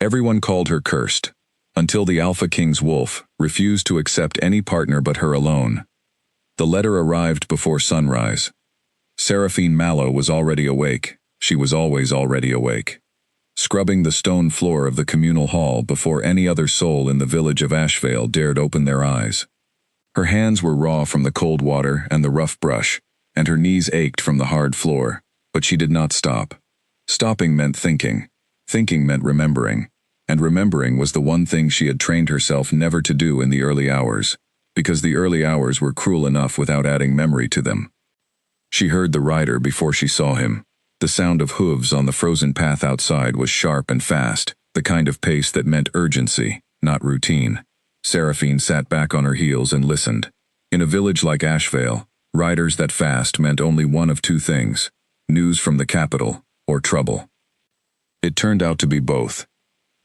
Everyone called her cursed, until the Alpha King's wolf refused to accept any partner but her alone. The letter arrived before sunrise. Seraphine Mallow was already awake. She was always already awake, scrubbing the stone floor of the communal hall before any other soul in the village of Ashvale dared open their eyes. Her hands were raw from the cold water and the rough brush, and her knees ached from the hard floor, but she did not stop. Stopping meant thinking. Thinking meant remembering, and remembering was the one thing she had trained herself never to do in the early hours, because the early hours were cruel enough without adding memory to them. She heard the rider before she saw him. The sound of hooves on the frozen path outside was sharp and fast, the kind of pace that meant urgency, not routine. Seraphine sat back on her heels and listened. In a village like Ashvale, riders that fast meant only one of two things: news from the capital, or trouble. It turned out to be both.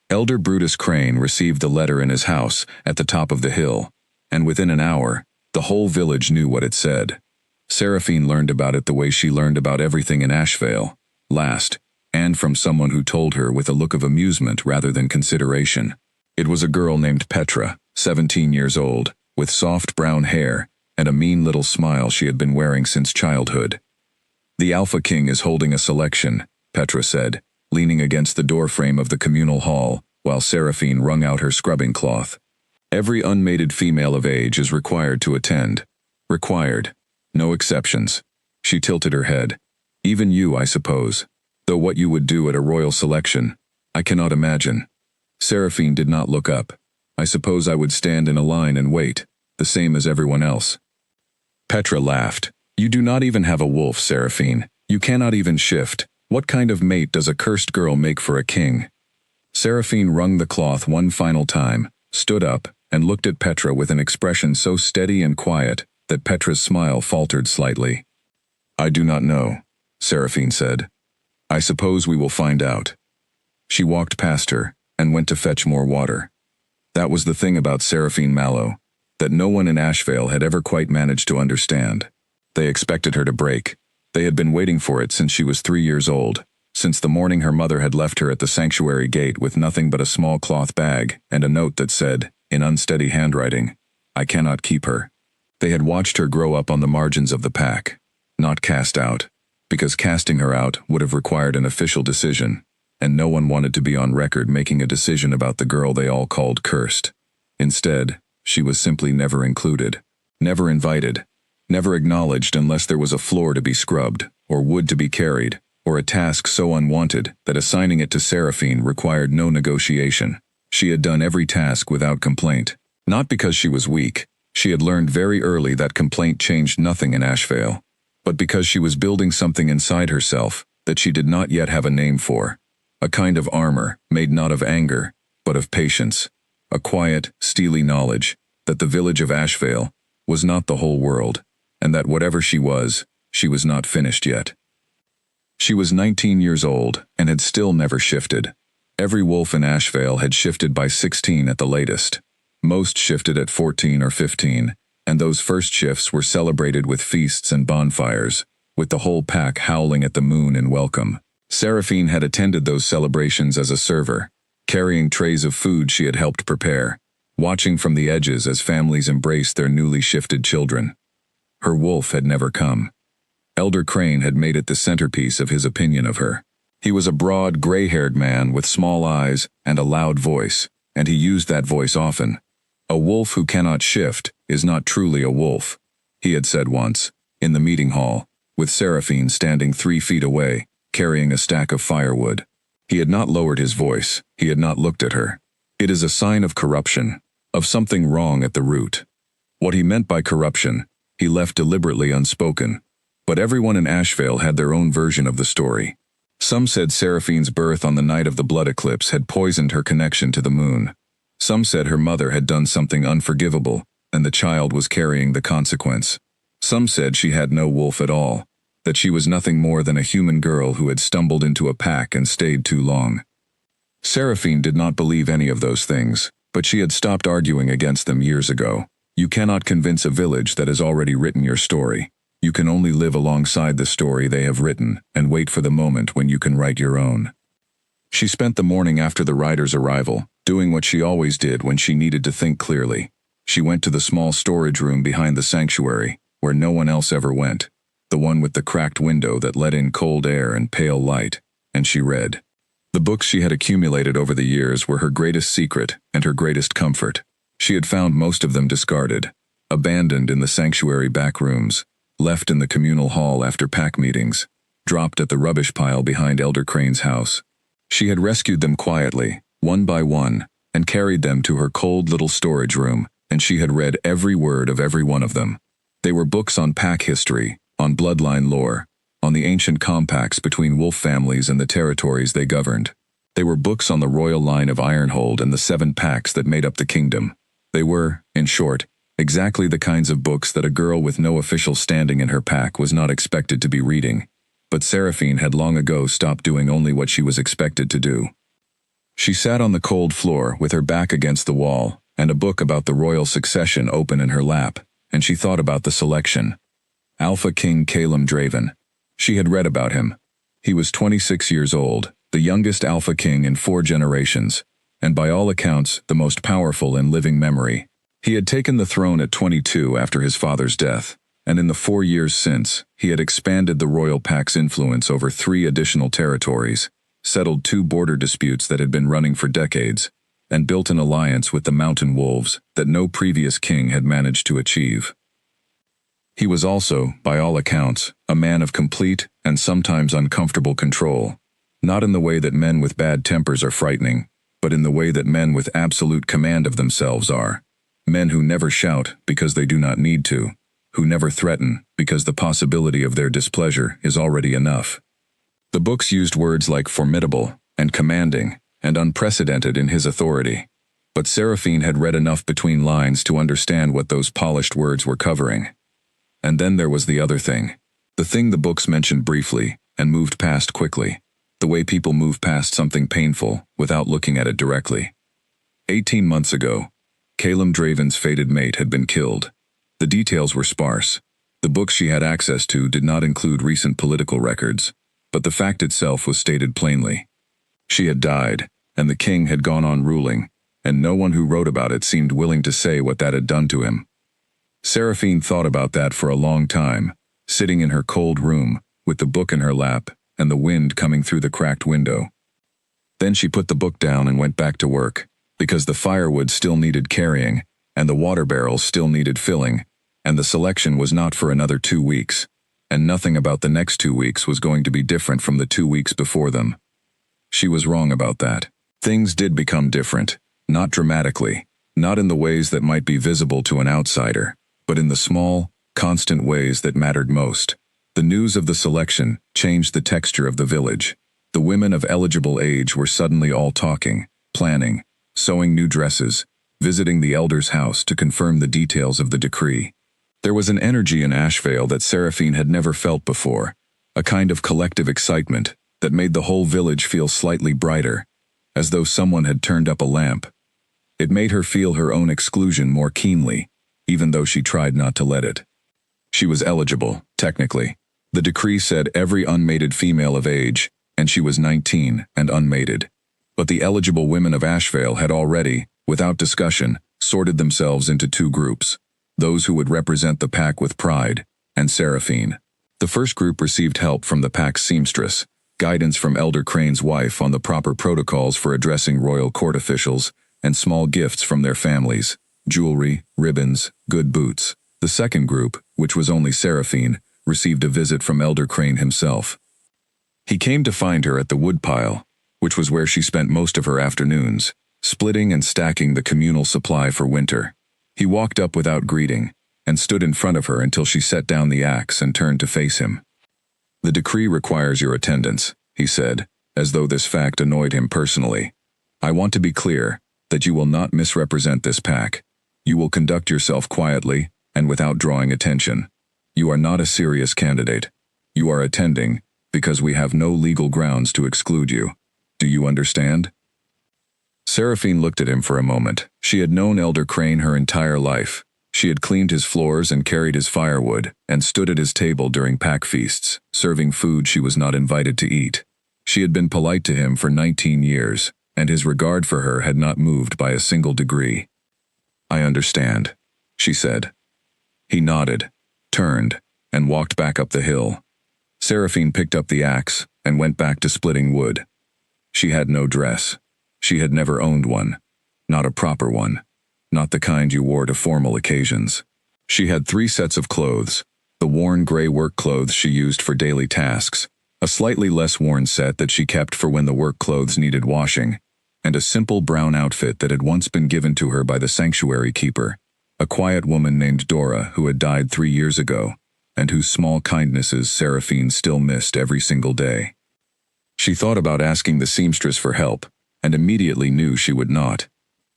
Elder Brutus Crane received the letter in his house at the top of the hill, and within an hour, the whole village knew what it said. Seraphine learned about it the way she learned about everything in Ashvale, last, and from someone who told her with a look of amusement rather than consideration. It was a girl named Petra, 17 years old, with soft brown hair and a mean little smile she had been wearing since childhood. "The Alpha King is holding a selection," Petra said, leaning against the doorframe of the communal hall while Seraphine wrung out her scrubbing cloth. "Every unmated female of age is required to attend. Required. No exceptions." She tilted her head. "Even you, I suppose. Though what you would do at a royal selection, I cannot imagine." Seraphine did not look up. "I suppose I would stand in a line and wait, the same as everyone else." Petra laughed. "You do not even have a wolf, Seraphine. You cannot even shift. What kind of mate does a cursed girl make for a king?" Seraphine wrung the cloth one final time, stood up, and looked at Petra with an expression so steady and quiet that Petra's smile faltered slightly. "I do not know," Seraphine said. "I suppose we will find out." She walked past her and went to fetch more water. That was the thing about Seraphine Mallow, that no one in Ashvale had ever quite managed to understand. They expected her to break. They had been waiting for it since she was 3 years old, since the morning her mother had left her at the sanctuary gate with nothing but a small cloth bag and a note that said, in unsteady handwriting, "I cannot keep her." They had watched her grow up on the margins of the pack, not cast out, because casting her out would have required an official decision, and no one wanted to be on record making a decision about the girl they all called cursed. Instead, she was simply never included, never invited, never acknowledged unless there was a floor to be scrubbed, or wood to be carried, or a task so unwanted that assigning it to Seraphine required no negotiation. She had done every task without complaint. Not because she was weak. She had learned very early that complaint changed nothing in Ashvale, but because she was building something inside herself that she did not yet have a name for. A kind of armor made not of anger, but of patience. A quiet, steely knowledge that the village of Ashvale was not the whole world, and that whatever she was not finished yet. She was 19 years old and had still never shifted. Every wolf in Ashvale had shifted by 16 at the latest. Most shifted at 14 or 15, and those first shifts were celebrated with feasts and bonfires, with the whole pack howling at the moon in welcome. Seraphine had attended those celebrations as a server, carrying trays of food she had helped prepare, watching from the edges as families embraced their newly shifted children. Her wolf had never come. Elder Crane had made it the centerpiece of his opinion of her. He was a broad, gray-haired man with small eyes and a loud voice, and he used that voice often. "A wolf who cannot shift is not truly a wolf," he had said once, in the meeting hall, with Seraphine standing 3 feet away, carrying a stack of firewood. He had not lowered his voice. He had not looked at her. "It is a sign of corruption, of something wrong at the root." What he meant by corruption, he left deliberately unspoken, but everyone in Ashvale had their own version of the story. Some said Seraphine's birth on the night of the blood eclipse had poisoned her connection to the moon. Some said her mother had done something unforgivable, and the child was carrying the consequence. Some said she had no wolf at all, that she was nothing more than a human girl who had stumbled into a pack and stayed too long. Seraphine did not believe any of those things, but she had stopped arguing against them years ago. You cannot convince a village that has already written your story. You can only live alongside the story they have written and wait for the moment when you can write your own. She spent the morning after the rider's arrival, doing what she always did when she needed to think clearly. She went to the small storage room behind the sanctuary, where no one else ever went, the one with the cracked window that let in cold air and pale light, and she read. The books she had accumulated over the years were her greatest secret and her greatest comfort. She had found most of them discarded, abandoned in the sanctuary back rooms, left in the communal hall after pack meetings, dropped at the rubbish pile behind Elder Crane's house. She had rescued them quietly, one by one, and carried them to her cold little storage room, and she had read every word of every one of them. They were books on pack history, on bloodline lore, on the ancient compacts between wolf families and the territories they governed. They were books on the royal line of Ironhold and the 7 packs that made up the kingdom. They were, in short, exactly the kinds of books that a girl with no official standing in her pack was not expected to be reading. But Seraphine had long ago stopped doing only what she was expected to do. She sat on the cold floor with her back against the wall, and a book about the royal succession open in her lap, and she thought about the selection. Alpha King Calum Draven. She had read about him. He was 26 years old, the youngest Alpha King in 4 generations, and by all accounts the most powerful in living memory. He had taken the throne at 22 after his father's death, and in the 4 years since, he had expanded the royal pack's influence over 3 additional territories, settled 2 border disputes that had been running for decades, and built an alliance with the mountain wolves that no previous king had managed to achieve. He was also, by all accounts, a man of complete and sometimes uncomfortable control, not in the way that men with bad tempers are frightening, but in the way that men with absolute command of themselves are. Men who never shout because they do not need to, who never threaten because the possibility of their displeasure is already enough. The books used words like formidable and commanding and unprecedented in his authority, but Seraphine had read enough between lines to understand what those polished words were covering. And then there was the other thing. The thing the books mentioned briefly and moved past quickly. The way people move past something painful without looking at it directly. 18 months ago, Calum Draven's fated mate had been killed. The details were sparse. The books she had access to did not include recent political records, but the fact itself was stated plainly. She had died, and the king had gone on ruling, and no one who wrote about it seemed willing to say what that had done to him. Seraphine thought about that for a long time, sitting in her cold room, with the book in her lap, and the wind coming through the cracked window. Then she put the book down and went back to work, because the firewood still needed carrying, and the water barrels still needed filling, and the selection was not for another 2 weeks, and nothing about the next 2 weeks was going to be different from the 2 weeks before them. She was wrong about that. Things did become different, not dramatically, not in the ways that might be visible to an outsider, but in the small, constant ways that mattered most. The news of the selection changed the texture of the village. The women of eligible age were suddenly all talking, planning, sewing new dresses, visiting the elder's house to confirm the details of the decree. There was an energy in Ashvale that Seraphine had never felt before, a kind of collective excitement that made the whole village feel slightly brighter, as though someone had turned up a lamp. It made her feel her own exclusion more keenly, even though she tried not to let it. She was eligible, technically. The decree said every unmated female of age, and she was 19 and unmated. But the eligible women of Ashvale had already, without discussion, sorted themselves into 2 groups, those who would represent the pack with pride, and Seraphine. The first group received help from the pack's seamstress, guidance from Elder Crane's wife on the proper protocols for addressing royal court officials, and small gifts from their families, jewelry, ribbons, good boots. The second group, which was only Seraphine, received a visit from Elder Crane himself. He came to find her at the woodpile, which was where she spent most of her afternoons, splitting and stacking the communal supply for winter. He walked up without greeting, and stood in front of her until she set down the axe and turned to face him. "The decree requires your attendance," he said, as though this fact annoyed him personally. "I want to be clear that you will not misrepresent this pack. You will conduct yourself quietly and without drawing attention. You are not a serious candidate. You are attending because we have no legal grounds to exclude you. Do you understand?" Seraphine looked at him for a moment. She had known Elder Crane her entire life. She had cleaned his floors and carried his firewood, and stood at his table during pack feasts, serving food she was not invited to eat. She had been polite to him for 19 years, and his regard for her had not moved by a single degree. "I understand," she said. He nodded, turned, and walked back up the hill. Seraphine picked up the axe and went back to splitting wood. She had no dress. She had never owned one. Not a proper one. Not the kind you wore to formal occasions. She had 3 sets of clothes: the worn gray work clothes she used for daily tasks, a slightly less worn set that she kept for when the work clothes needed washing, and a simple brown outfit that had once been given to her by the sanctuary keeper, a quiet woman named Dora who had died 3 years ago, and whose small kindnesses Seraphine still missed every single day. She thought about asking the seamstress for help, and immediately knew she would not.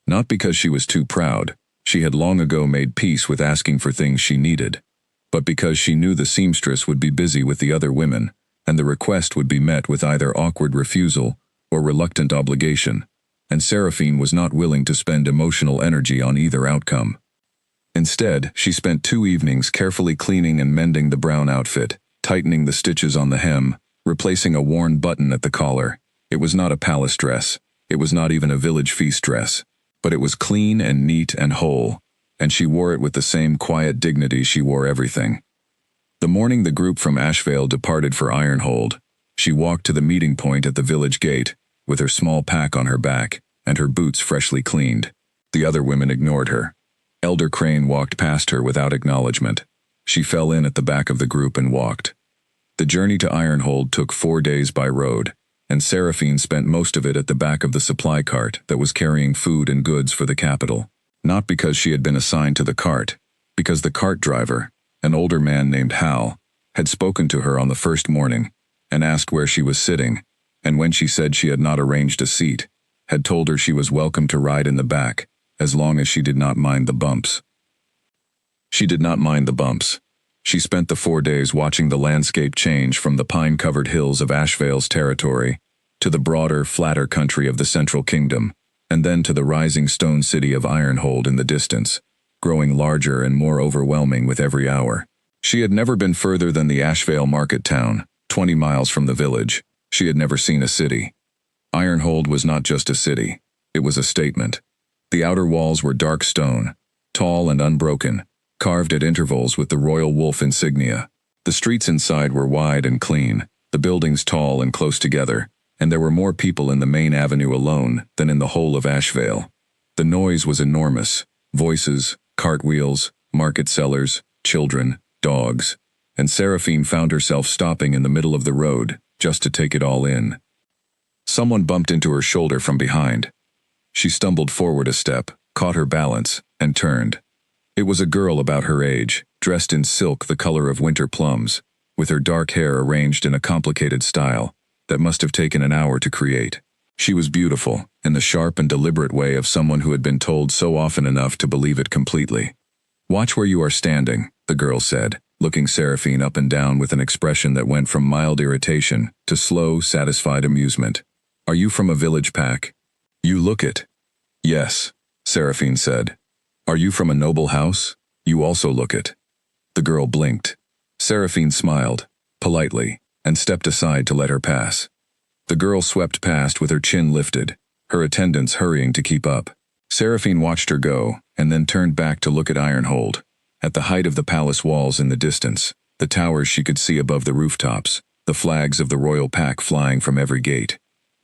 Not because she was too proud, she had long ago made peace with asking for things she needed, but because she knew the seamstress would be busy with the other women, and the request would be met with either awkward refusal or reluctant obligation, and Seraphine was not willing to spend emotional energy on either outcome. Instead, she spent 2 evenings carefully cleaning and mending the brown outfit, tightening the stitches on the hem, replacing a worn button at the collar. It was not a palace dress. It was not even a village feast dress. But it was clean and neat and whole, and she wore it with the same quiet dignity she wore everything. The morning the group from Ashvale departed for Ironhold, she walked to the meeting point at the village gate, with her small pack on her back, and her boots freshly cleaned. The other women ignored her. Elder Crane walked past her without acknowledgement. She fell in at the back of the group and walked. The journey to Ironhold took 4 days by road, and Seraphine spent most of it at the back of the supply cart that was carrying food and goods for the capital. Not because she had been assigned to the cart, because the cart driver, an older man named Hal, had spoken to her on the first morning and asked where she was sitting, and when she said she had not arranged a seat, had told her she was welcome to ride in the back, as long as she did not mind the bumps. She did not mind the bumps. She spent the 4 days watching the landscape change from the pine-covered hills of Ashvale's territory to the broader, flatter country of the Central Kingdom, and then to the rising stone city of Ironhold in the distance, growing larger and more overwhelming with every hour. She had never been further than the Ashvale market town, 20 miles from the village. She had never seen a city. Ironhold was not just a city. It was a statement. The outer walls were dark stone, tall and unbroken, carved at intervals with the royal wolf insignia. The streets inside were wide and clean, the buildings tall and close together, and there were more people in the main avenue alone than in the whole of Ashvale. The noise was enormous: voices, cartwheels, market sellers, children, dogs, and Seraphine found herself stopping in the middle of the road just to take it all in. Someone bumped into her shoulder from behind. She stumbled forward a step, caught her balance, and turned. It was a girl about her age, dressed in silk the color of winter plums, with her dark hair arranged in a complicated style that must have taken an hour to create. She was beautiful, in the sharp and deliberate way of someone who had been told so often enough to believe it completely. "Watch where you are standing," the girl said, looking Seraphine up and down with an expression that went from mild irritation to slow, satisfied amusement. "Are you from a village pack? You look it." "Yes," Seraphine said. "Are you from a noble house? You also look it." The girl blinked. Seraphine smiled, politely, and stepped aside to let her pass. The girl swept past with her chin lifted, her attendants hurrying to keep up. Seraphine watched her go, and then turned back to look at Ironhold. At the height of the palace walls in the distance, the towers she could see above the rooftops, the flags of the royal pack flying from every gate.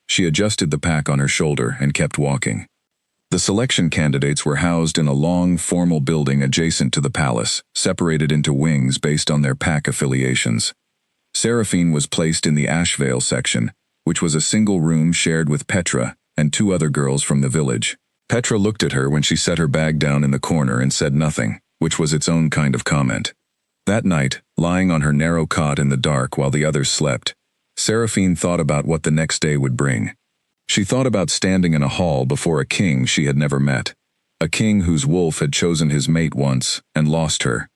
She adjusted the pack on her shoulder and kept walking. The selection candidates were housed in a long, formal building adjacent to the palace, separated into wings based on their pack affiliations. Seraphine was placed in the Ashvale section, which was a single room shared with Petra and 2 other girls from the village. Petra looked at her when she set her bag down in the corner and said nothing, which was its own kind of comment. That night, lying on her narrow cot in the dark while the others slept, Seraphine thought about what the next day would bring. She thought about standing in a hall before a king she had never met, a king whose wolf had chosen his mate once and lost her,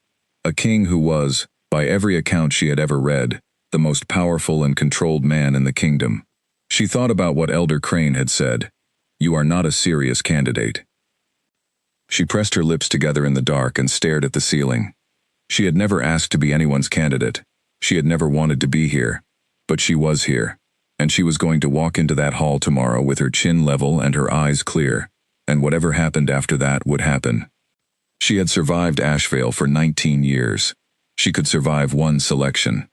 a king who was, by every account she had ever read, the most powerful and controlled man in the kingdom. She thought about what Elder Crane had said: "You are not a serious candidate." She pressed her lips together in the dark and stared at the ceiling. She had never asked to be anyone's candidate. She had never wanted to be here. But she was here. and she was going to walk into that hall tomorrow with her chin level and her eyes clear, and whatever happened after that would happen. She had survived Ashvale for 19 years. She could survive one selection.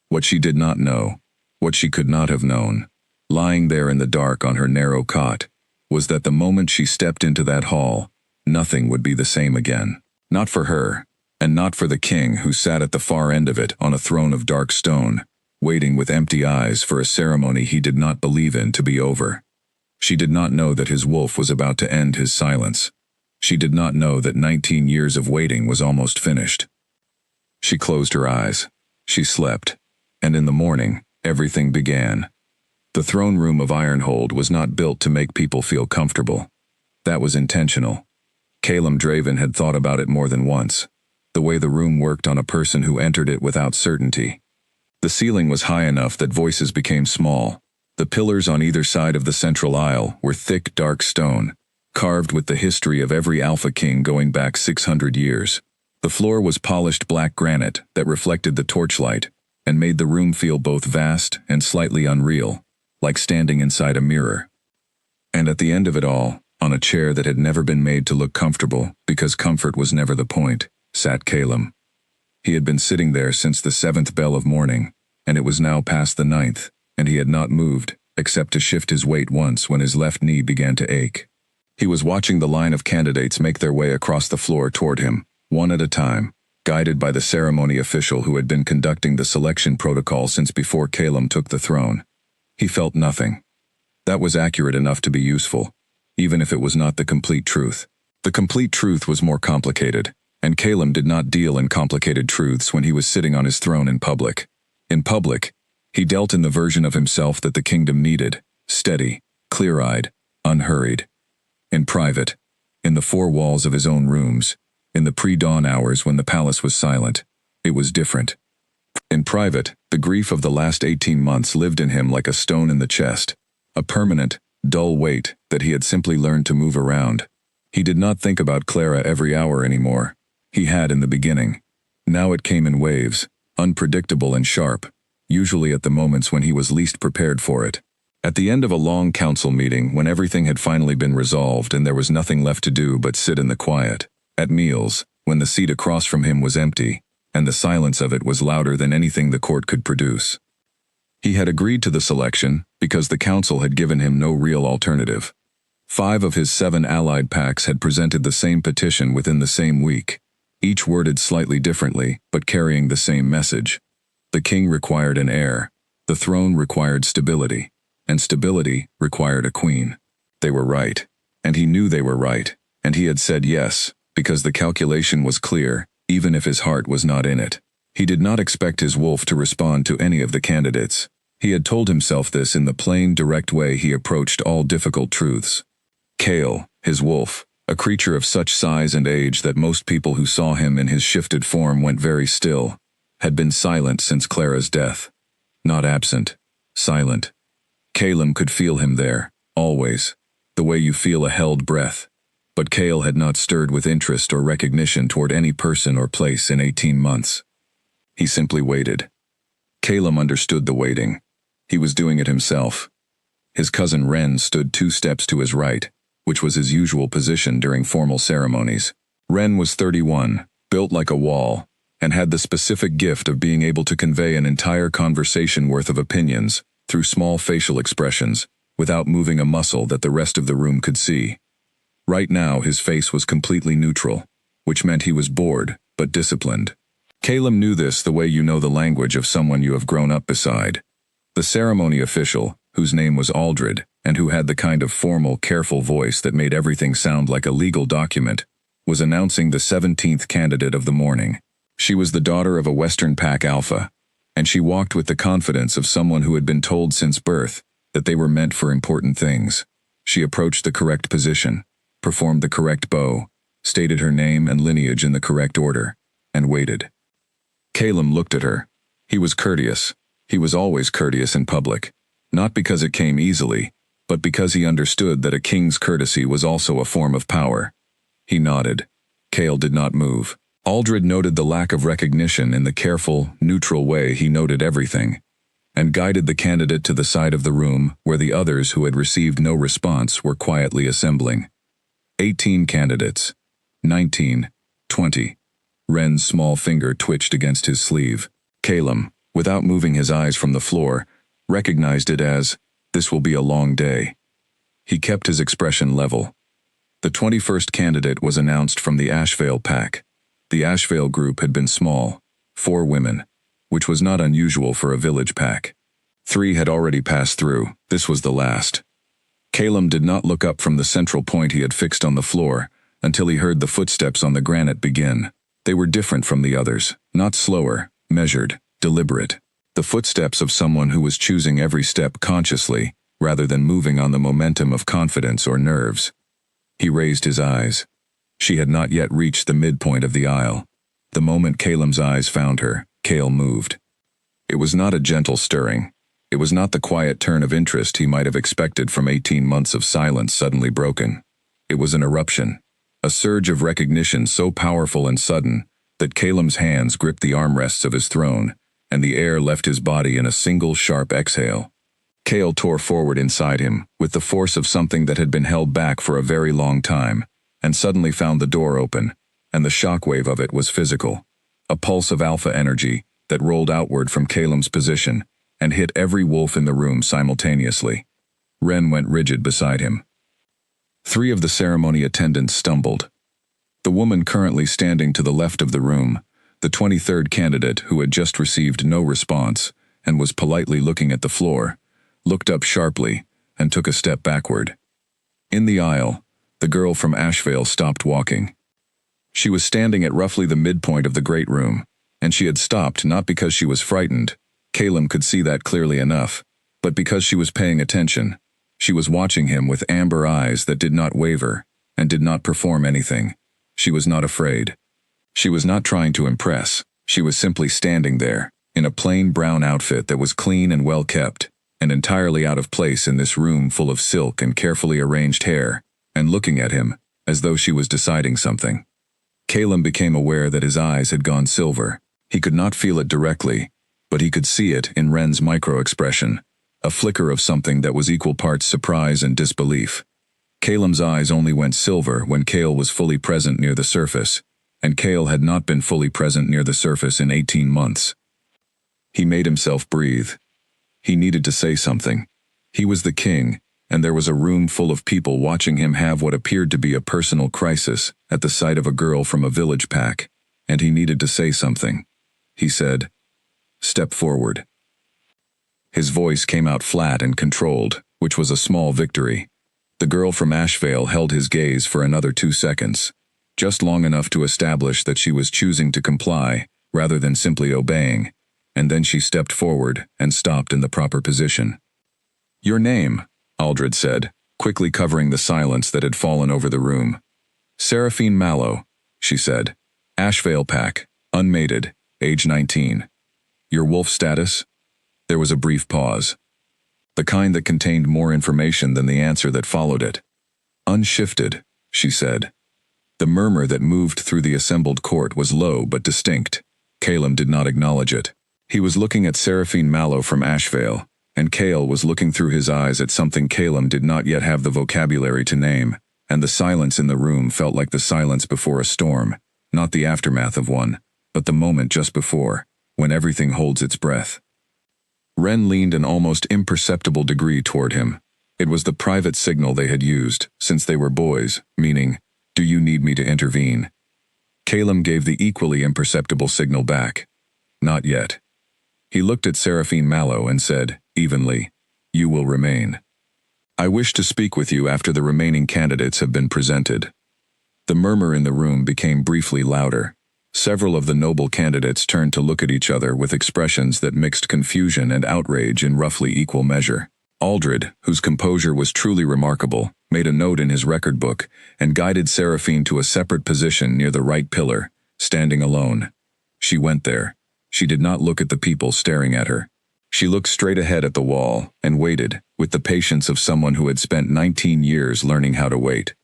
What she did not know, what she could not have known, lying there in the dark on her narrow cot, was that the moment she stepped into that hall, nothing would be the same again. Not for her, and not for the king who sat at the far end of it on a throne of dark stone, waiting with empty eyes for a ceremony he did not believe in to be over. She did not know that his wolf was about to end his silence. She did not know that 19 years of waiting was almost finished. She closed her eyes. She slept. And in the morning, everything began. The throne room of Ironhold was not built to make people feel comfortable. That was intentional. Calum Draven had thought about it more than once. The way the room worked on a person who entered it without certainty. The ceiling was high enough that voices became small. The pillars on either side of the central aisle were thick, dark stone, carved with the history of every Alpha King going back 600 years. The floor was polished black granite that reflected the torchlight and made the room feel both vast and slightly unreal, like standing inside a mirror. And at the end of it all, on a chair that had never been made to look comfortable, because comfort was never the point, sat Calum. He had been sitting there since the 7th bell of morning, and it was now past the 9th, and he had not moved, except to shift his weight once when his left knee began to ache. He was watching the line of candidates make their way across the floor toward him, one at a time, guided by the ceremony official who had been conducting the selection protocol since before Calum took the throne. He felt nothing. That was accurate enough to be useful, even if it was not the complete truth. The complete truth was more complicated, and Calum did not deal in complicated truths when he was sitting on his throne in public. In public, he dealt in the version of himself that the kingdom needed, steady, clear-eyed, unhurried. In private, in the four walls of his own rooms, in the pre-dawn hours when the palace was silent, it was different. In private, the grief of the last 18 months lived in him like a stone in the chest, a permanent, dull weight that he had simply learned to move around. He did not think about Clara every hour anymore. He had in the beginning. Now it came in waves, unpredictable and sharp, usually at the moments when he was least prepared for it. At the end of a long council meeting, when everything had finally been resolved and there was nothing left to do but sit in the quiet. At meals, when the seat across from him was empty, and the silence of it was louder than anything the court could produce. He had agreed to the selection because the council had given him no real alternative. 5 of his 7 allied packs had presented the same petition within the same week, each worded slightly differently but carrying the same message. The king required an heir, the throne required stability, and stability required a queen. They were right, and he knew they were right, and he had said yes, because the calculation was clear, even if his heart was not in it. He did not expect his wolf to respond to any of the candidates. He had told himself this in the plain, direct way he approached all difficult truths. Kale, his wolf, a creature of such size and age that most people who saw him in his shifted form went very still, had been silent since Clara's death. Not absent, silent. Calum could feel him there, always, the way you feel a held breath. But Kale had not stirred with interest or recognition toward any person or place in 18 months. He simply waited. Calum understood the waiting. He was doing it himself. His cousin Ren stood 2 steps to his right, which was his usual position during formal ceremonies. Ren was 31, built like a wall, and had the specific gift of being able to convey an entire conversation worth of opinions through small facial expressions, without moving a muscle that the rest of the room could see. Right now his face was completely neutral, which meant he was bored, but disciplined. Calum knew this the way you know the language of someone you have grown up beside. The ceremony official, whose name was Aldred, and who had the kind of formal, careful voice that made everything sound like a legal document, was announcing the 17th candidate of the morning. She was the daughter of a Western Pack Alpha, and she walked with the confidence of someone who had been told since birth that they were meant for important things. She approached the correct position, performed the correct bow, stated her name and lineage in the correct order, and waited. Calum looked at her. He was courteous. He was always courteous in public, not because it came easily, but because he understood that a king's courtesy was also a form of power. He nodded. Kale did not move. Aldred noted the lack of recognition in the careful, neutral way he noted everything. and guided the candidate to the side of the room where the others who had received no response were quietly assembling. 18 candidates. 19. 20. Ren's small finger twitched against his sleeve. Calum, without moving his eyes from the floor, recognized it as, "This will be a long day." He kept his expression level. The 21st candidate was announced from the Ashvale pack. The Ashvale group had been small, 4 women, which was not unusual for a village pack. 3 had already passed through. This was the last. Calum did not look up from the central point he had fixed on the floor until he heard the footsteps on the granite begin. They were different from the others, not slower, measured, deliberate. The footsteps of someone who was choosing every step consciously, rather than moving on the momentum of confidence or nerves. He raised his eyes. She had not yet reached the midpoint of the aisle. The moment Calum's eyes found her, Cale moved. It was not a gentle stirring. It was not the quiet turn of interest he might have expected from 18 months of silence suddenly broken. It was an eruption, a surge of recognition so powerful and sudden that Calum's hands gripped the armrests of his throne, and the air left his body in a single sharp exhale. Cale tore forward inside him, with the force of something that had been held back for a very long time, and suddenly found the door open, and the shockwave of it was physical. A pulse of alpha energy that rolled outward from Calum's position and hit every wolf in the room simultaneously. Ren went rigid beside him. 3 of the ceremony attendants stumbled. The woman currently standing to the left of the room, the 23rd candidate who had just received no response and was politely looking at the floor, looked up sharply and took a step backward. In the aisle, the girl from Ashvale stopped walking. She was standing at roughly the midpoint of the great room, and she had stopped not because she was frightened, Calum could see that clearly enough, but because she was paying attention. She was watching him with amber eyes that did not waver and did not perform anything. She was not afraid. She was not trying to impress. She was simply standing there, in a plain brown outfit that was clean and well kept, and entirely out of place in this room full of silk and carefully arranged hair, and looking at him, as though she was deciding something. Calum became aware that his eyes had gone silver. He could not feel it directly, but he could see it in Ren's micro-expression, a flicker of something that was equal parts surprise and disbelief. Calum's eyes only went silver when Cale was fully present near the surface, and Cale had not been fully present near the surface in 18 months. He made himself breathe. He needed to say something. He was the king, and there was a room full of people watching him have what appeared to be a personal crisis at the sight of a girl from a village pack, and he needed to say something. He said, "Step forward." His voice came out flat and controlled, which was a small victory. The girl from Ashvale held his gaze for another 2 seconds, just long enough to establish that she was choosing to comply rather than simply obeying, and then she stepped forward and stopped in the proper position. "Your name," Aldred said, quickly covering the silence that had fallen over the room. "Seraphine Mallow," she said. "Ashvale pack, unmated, age 19. Your wolf status?" There was a brief pause. The kind that contained more information than the answer that followed it. "Unshifted," she said. The murmur that moved through the assembled court was low but distinct. Calum did not acknowledge it. He was looking at Seraphine Mallow from Ashvale, and Cale was looking through his eyes at something Calum did not yet have the vocabulary to name, and the silence in the room felt like the silence before a storm, not the aftermath of one, but the moment just before, when everything holds its breath. Ren leaned an almost imperceptible degree toward him. It was the private signal they had used, since they were boys, meaning, "Do you need me to intervene?" Calum gave the equally imperceptible signal back. "Not yet." He looked at Seraphine Mallow and said, evenly, "You will remain. I wish to speak with you after the remaining candidates have been presented." The murmur in the room became briefly louder. Several of the noble candidates turned to look at each other with expressions that mixed confusion and outrage in roughly equal measure. Aldred, whose composure was truly remarkable, made a note in his record book and guided Seraphine to a separate position near the right pillar, standing alone. She went there. She did not look at the people staring at her. She looked straight ahead at the wall and waited, with the patience of someone who had spent 19 years learning how to wait.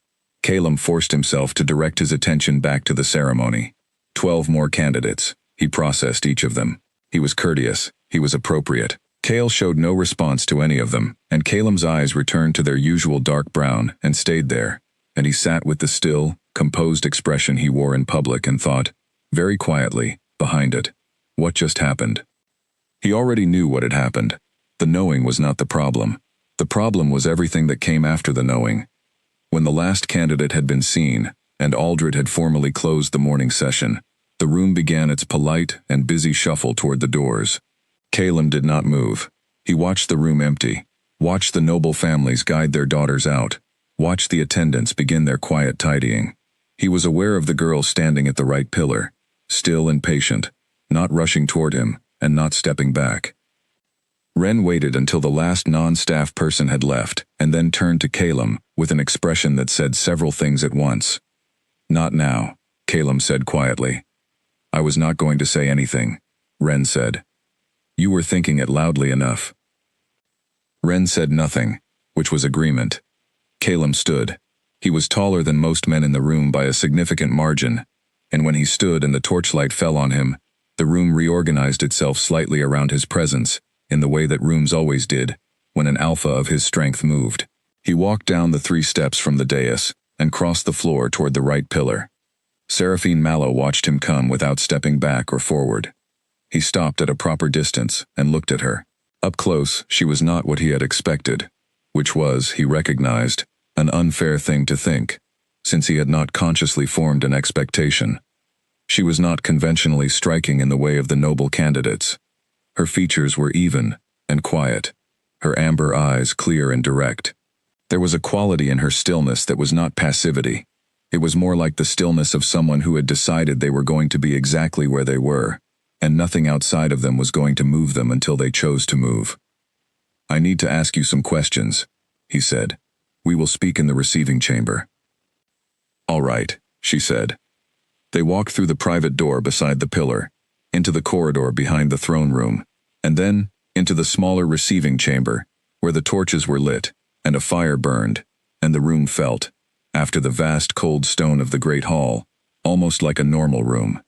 Calum forced himself to direct his attention back to the ceremony. 12 more candidates. He processed each of them. He was courteous. He was appropriate. Kale showed no response to any of them, and Calem's eyes returned to their usual dark brown and stayed there, and he sat with the still, composed expression he wore in public and thought, very quietly, behind it, what just happened? He already knew what had happened. The knowing was not the problem. The problem was everything that came after the knowing. When the last candidate had been seen, and Aldred had formally closed the morning session, the room began its polite and busy shuffle toward the doors. Calem did not move. He watched the room empty, watched the noble families guide their daughters out, watched the attendants begin their quiet tidying. He was aware of the girl standing at the right pillar, still and patient, not rushing toward him, and not stepping back. Ren waited until the last non-staff person had left, and then turned to Calem with an expression that said several things at once. "Not now," Calem said quietly. "I was not going to say anything," Ren said. "You were thinking it loudly enough." Ren said nothing, which was agreement. Calem stood. He was taller than most men in the room by a significant margin, and when he stood and the torchlight fell on him, the room reorganized itself slightly around his presence, in the way that rooms always did, when an alpha of his strength moved. He walked down the 3 steps from the dais, and crossed the floor toward the right pillar. Seraphine Mallow watched him come without stepping back or forward. He stopped at a proper distance and looked at her. Up close, she was not what he had expected, which was, he recognized, an unfair thing to think, since he had not consciously formed an expectation. She was not conventionally striking in the way of the noble candidates. Her features were even and quiet, her amber eyes clear and direct. There was a quality in her stillness that was not passivity. It was more like the stillness of someone who had decided they were going to be exactly where they were, and nothing outside of them was going to move them until they chose to move. "I need to ask you some questions," he said. "We will speak in the receiving chamber." "All right," she said. They walked through the private door beside the pillar, into the corridor behind the throne room, and then into the smaller receiving chamber, where the torches were lit, and a fire burned, and the room felt, after the vast cold stone of the great hall, almost like a normal room.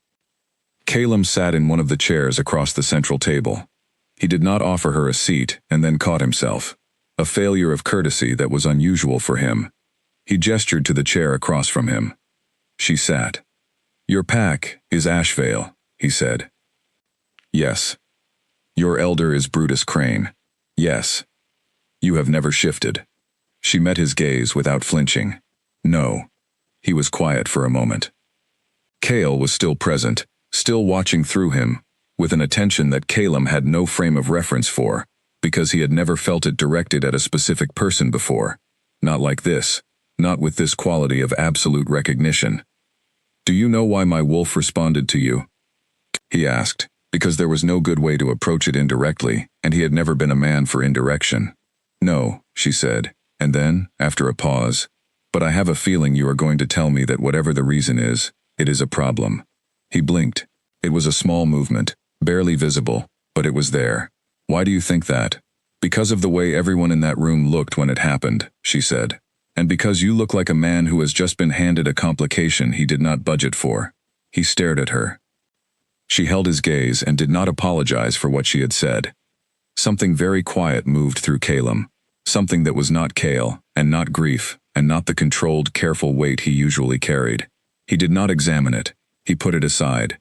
Calem sat in one of the chairs across the central table. He did not offer her a seat and then caught himself, a failure of courtesy that was unusual for him. He gestured to the chair across from him. She sat. "Your pack is Ashvale," he said. "Yes." "Your elder is Brutus Crane." "Yes." "You have never shifted." She met his gaze without flinching. "No." He was quiet for a moment. Kale was still present, still watching through him, with an attention that Calem had no frame of reference for, because he had never felt it directed at a specific person before. Not like this, not with this quality of absolute recognition. "Do you know why my wolf responded to you?" he asked, because there was no good way to approach it indirectly, and he had never been a man for indirection. "No," she said, and then, after a pause, "But I have a feeling you are going to tell me that whatever the reason is, it is a problem." He blinked. It was a small movement, barely visible, but it was there. "Why do you think that?" "Because of the way everyone in that room looked when it happened," she said. "And because you look like a man who has just been handed a complication he did not budget for." He stared at her. She held his gaze and did not apologize for what she had said. Something very quiet moved through Calem, something that was not Kale, and not grief, and not the controlled, careful weight he usually carried. He did not examine it. He put it aside.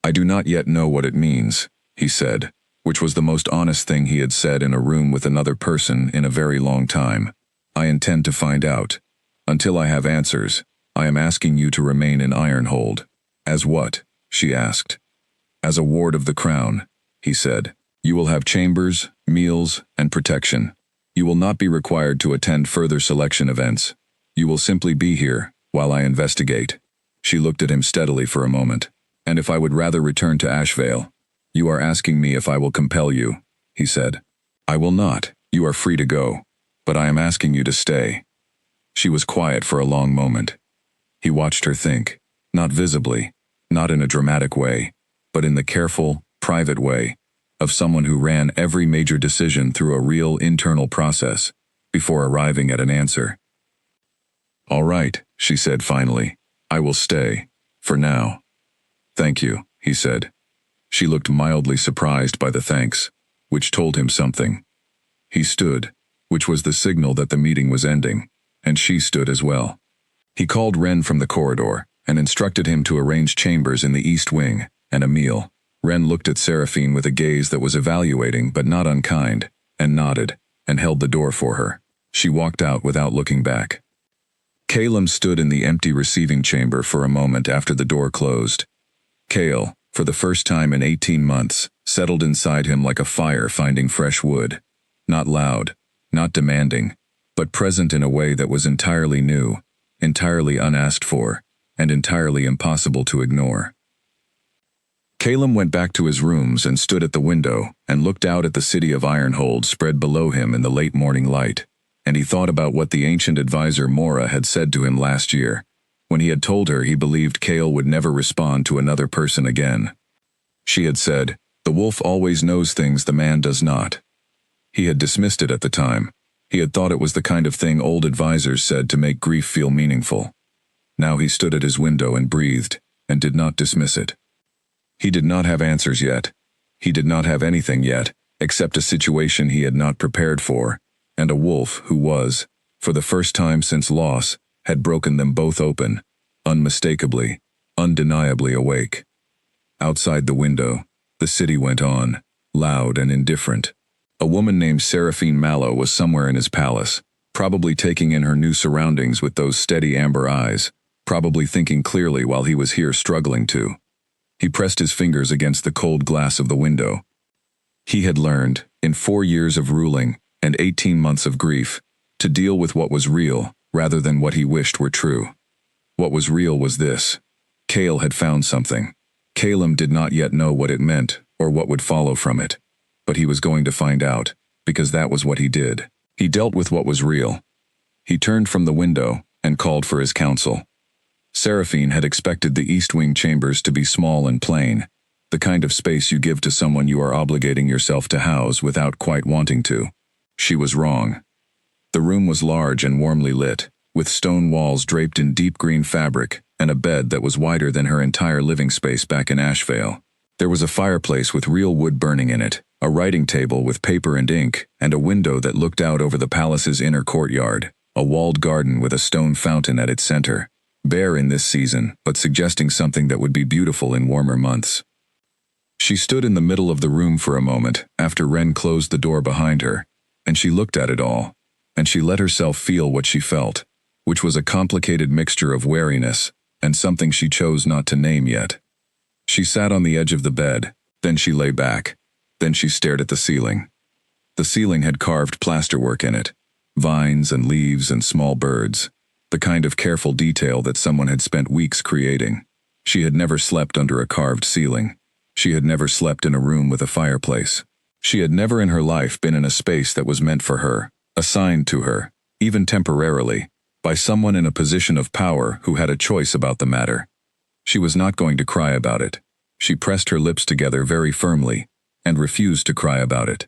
"I do not yet know what it means," he said, which was the most honest thing he had said in a room with another person in a very long time. "I intend to find out. Until I have answers, I am asking you to remain in Ironhold." "As what?" she asked. "As a ward of the crown," he said. "You will have chambers, meals, and protection. You will not be required to attend further selection events. You will simply be here, while I investigate." She looked at him steadily for a moment. "And if I would rather return to Ashvale?" "You are asking me if I will compel you," he said. "I will not. You are free to go. But I am asking you to stay." She was quiet for a long moment. He watched her think, not visibly, not in a dramatic way, but in the careful, private way of someone who ran every major decision through a real internal process before arriving at an answer. "All right," she said finally. "I will stay. For now." "Thank you," he said. She looked mildly surprised by the thanks. which told him something. He stood, which was the signal that the meeting was ending, and she stood as well. He called Ren from the corridor and instructed him to arrange chambers in the east wing and a meal. Ren looked at Seraphine with a gaze that was evaluating but not unkind, and nodded, and held the door for her. She walked out without looking back. Calum stood in the empty receiving chamber for a moment after the door closed. Kale, for the first time in 18 months, settled inside him like a fire finding fresh wood. Not loud, not demanding, but present in a way that was entirely new, entirely unasked for, and entirely impossible to ignore. Calum went back to his rooms and stood at the window and looked out at the city of Ironhold spread below him in the late morning light, and he thought about what the ancient advisor Mora had said to him last year, when he had told her he believed Kale would never respond to another person again. She had said, "The wolf always knows things the man does not." He had dismissed it at the time. He had thought it was the kind of thing old advisors said to make grief feel meaningful. Now he stood at his window and breathed, and did not dismiss it. He did not have answers yet. He did not have anything yet, except a situation he had not prepared for, and a wolf who was, for the first time since loss, had broken them both open, unmistakably, undeniably awake. Outside the window, the city went on, loud and indifferent. A woman named Seraphine Mallow was somewhere in his palace, probably taking in her new surroundings with those steady amber eyes, probably thinking clearly while he was here struggling to. He pressed his fingers against the cold glass of the window. He had learned, in 4 years of ruling and 18 months of grief, to deal with what was real rather than what he wished were true. What was real was this. Kale had found something. Calum did not yet know what it meant or what would follow from it, but he was going to find out, because that was what he did. He dealt with what was real. He turned from the window and called for his counsel. Seraphine had expected the East Wing chambers to be small and plain, the kind of space you give to someone you are obligating yourself to house without quite wanting to. She was wrong. The room was large and warmly lit, with stone walls draped in deep green fabric and a bed that was wider than her entire living space back in Ashvale. There was a fireplace with real wood burning in it, a writing table with paper and ink, and a window that looked out over the palace's inner courtyard, a walled garden with a stone fountain at its center. Bare in this season, but suggesting something that would be beautiful in warmer months. She stood in the middle of the room for a moment after Ren closed the door behind her, and she looked at it all, and she let herself feel what she felt, which was a complicated mixture of wariness and something she chose not to name yet. She sat on the edge of the bed, then she lay back, then she stared at the ceiling. The ceiling had carved plasterwork in it, vines and leaves and small birds. The kind of careful detail that someone had spent weeks creating. She had never slept under a carved ceiling. She had never slept in a room with a fireplace. She had never in her life been in a space that was meant for her, assigned to her, even temporarily, by someone in a position of power who had a choice about the matter. She was not going to cry about it. She pressed her lips together very firmly, and refused to cry about it.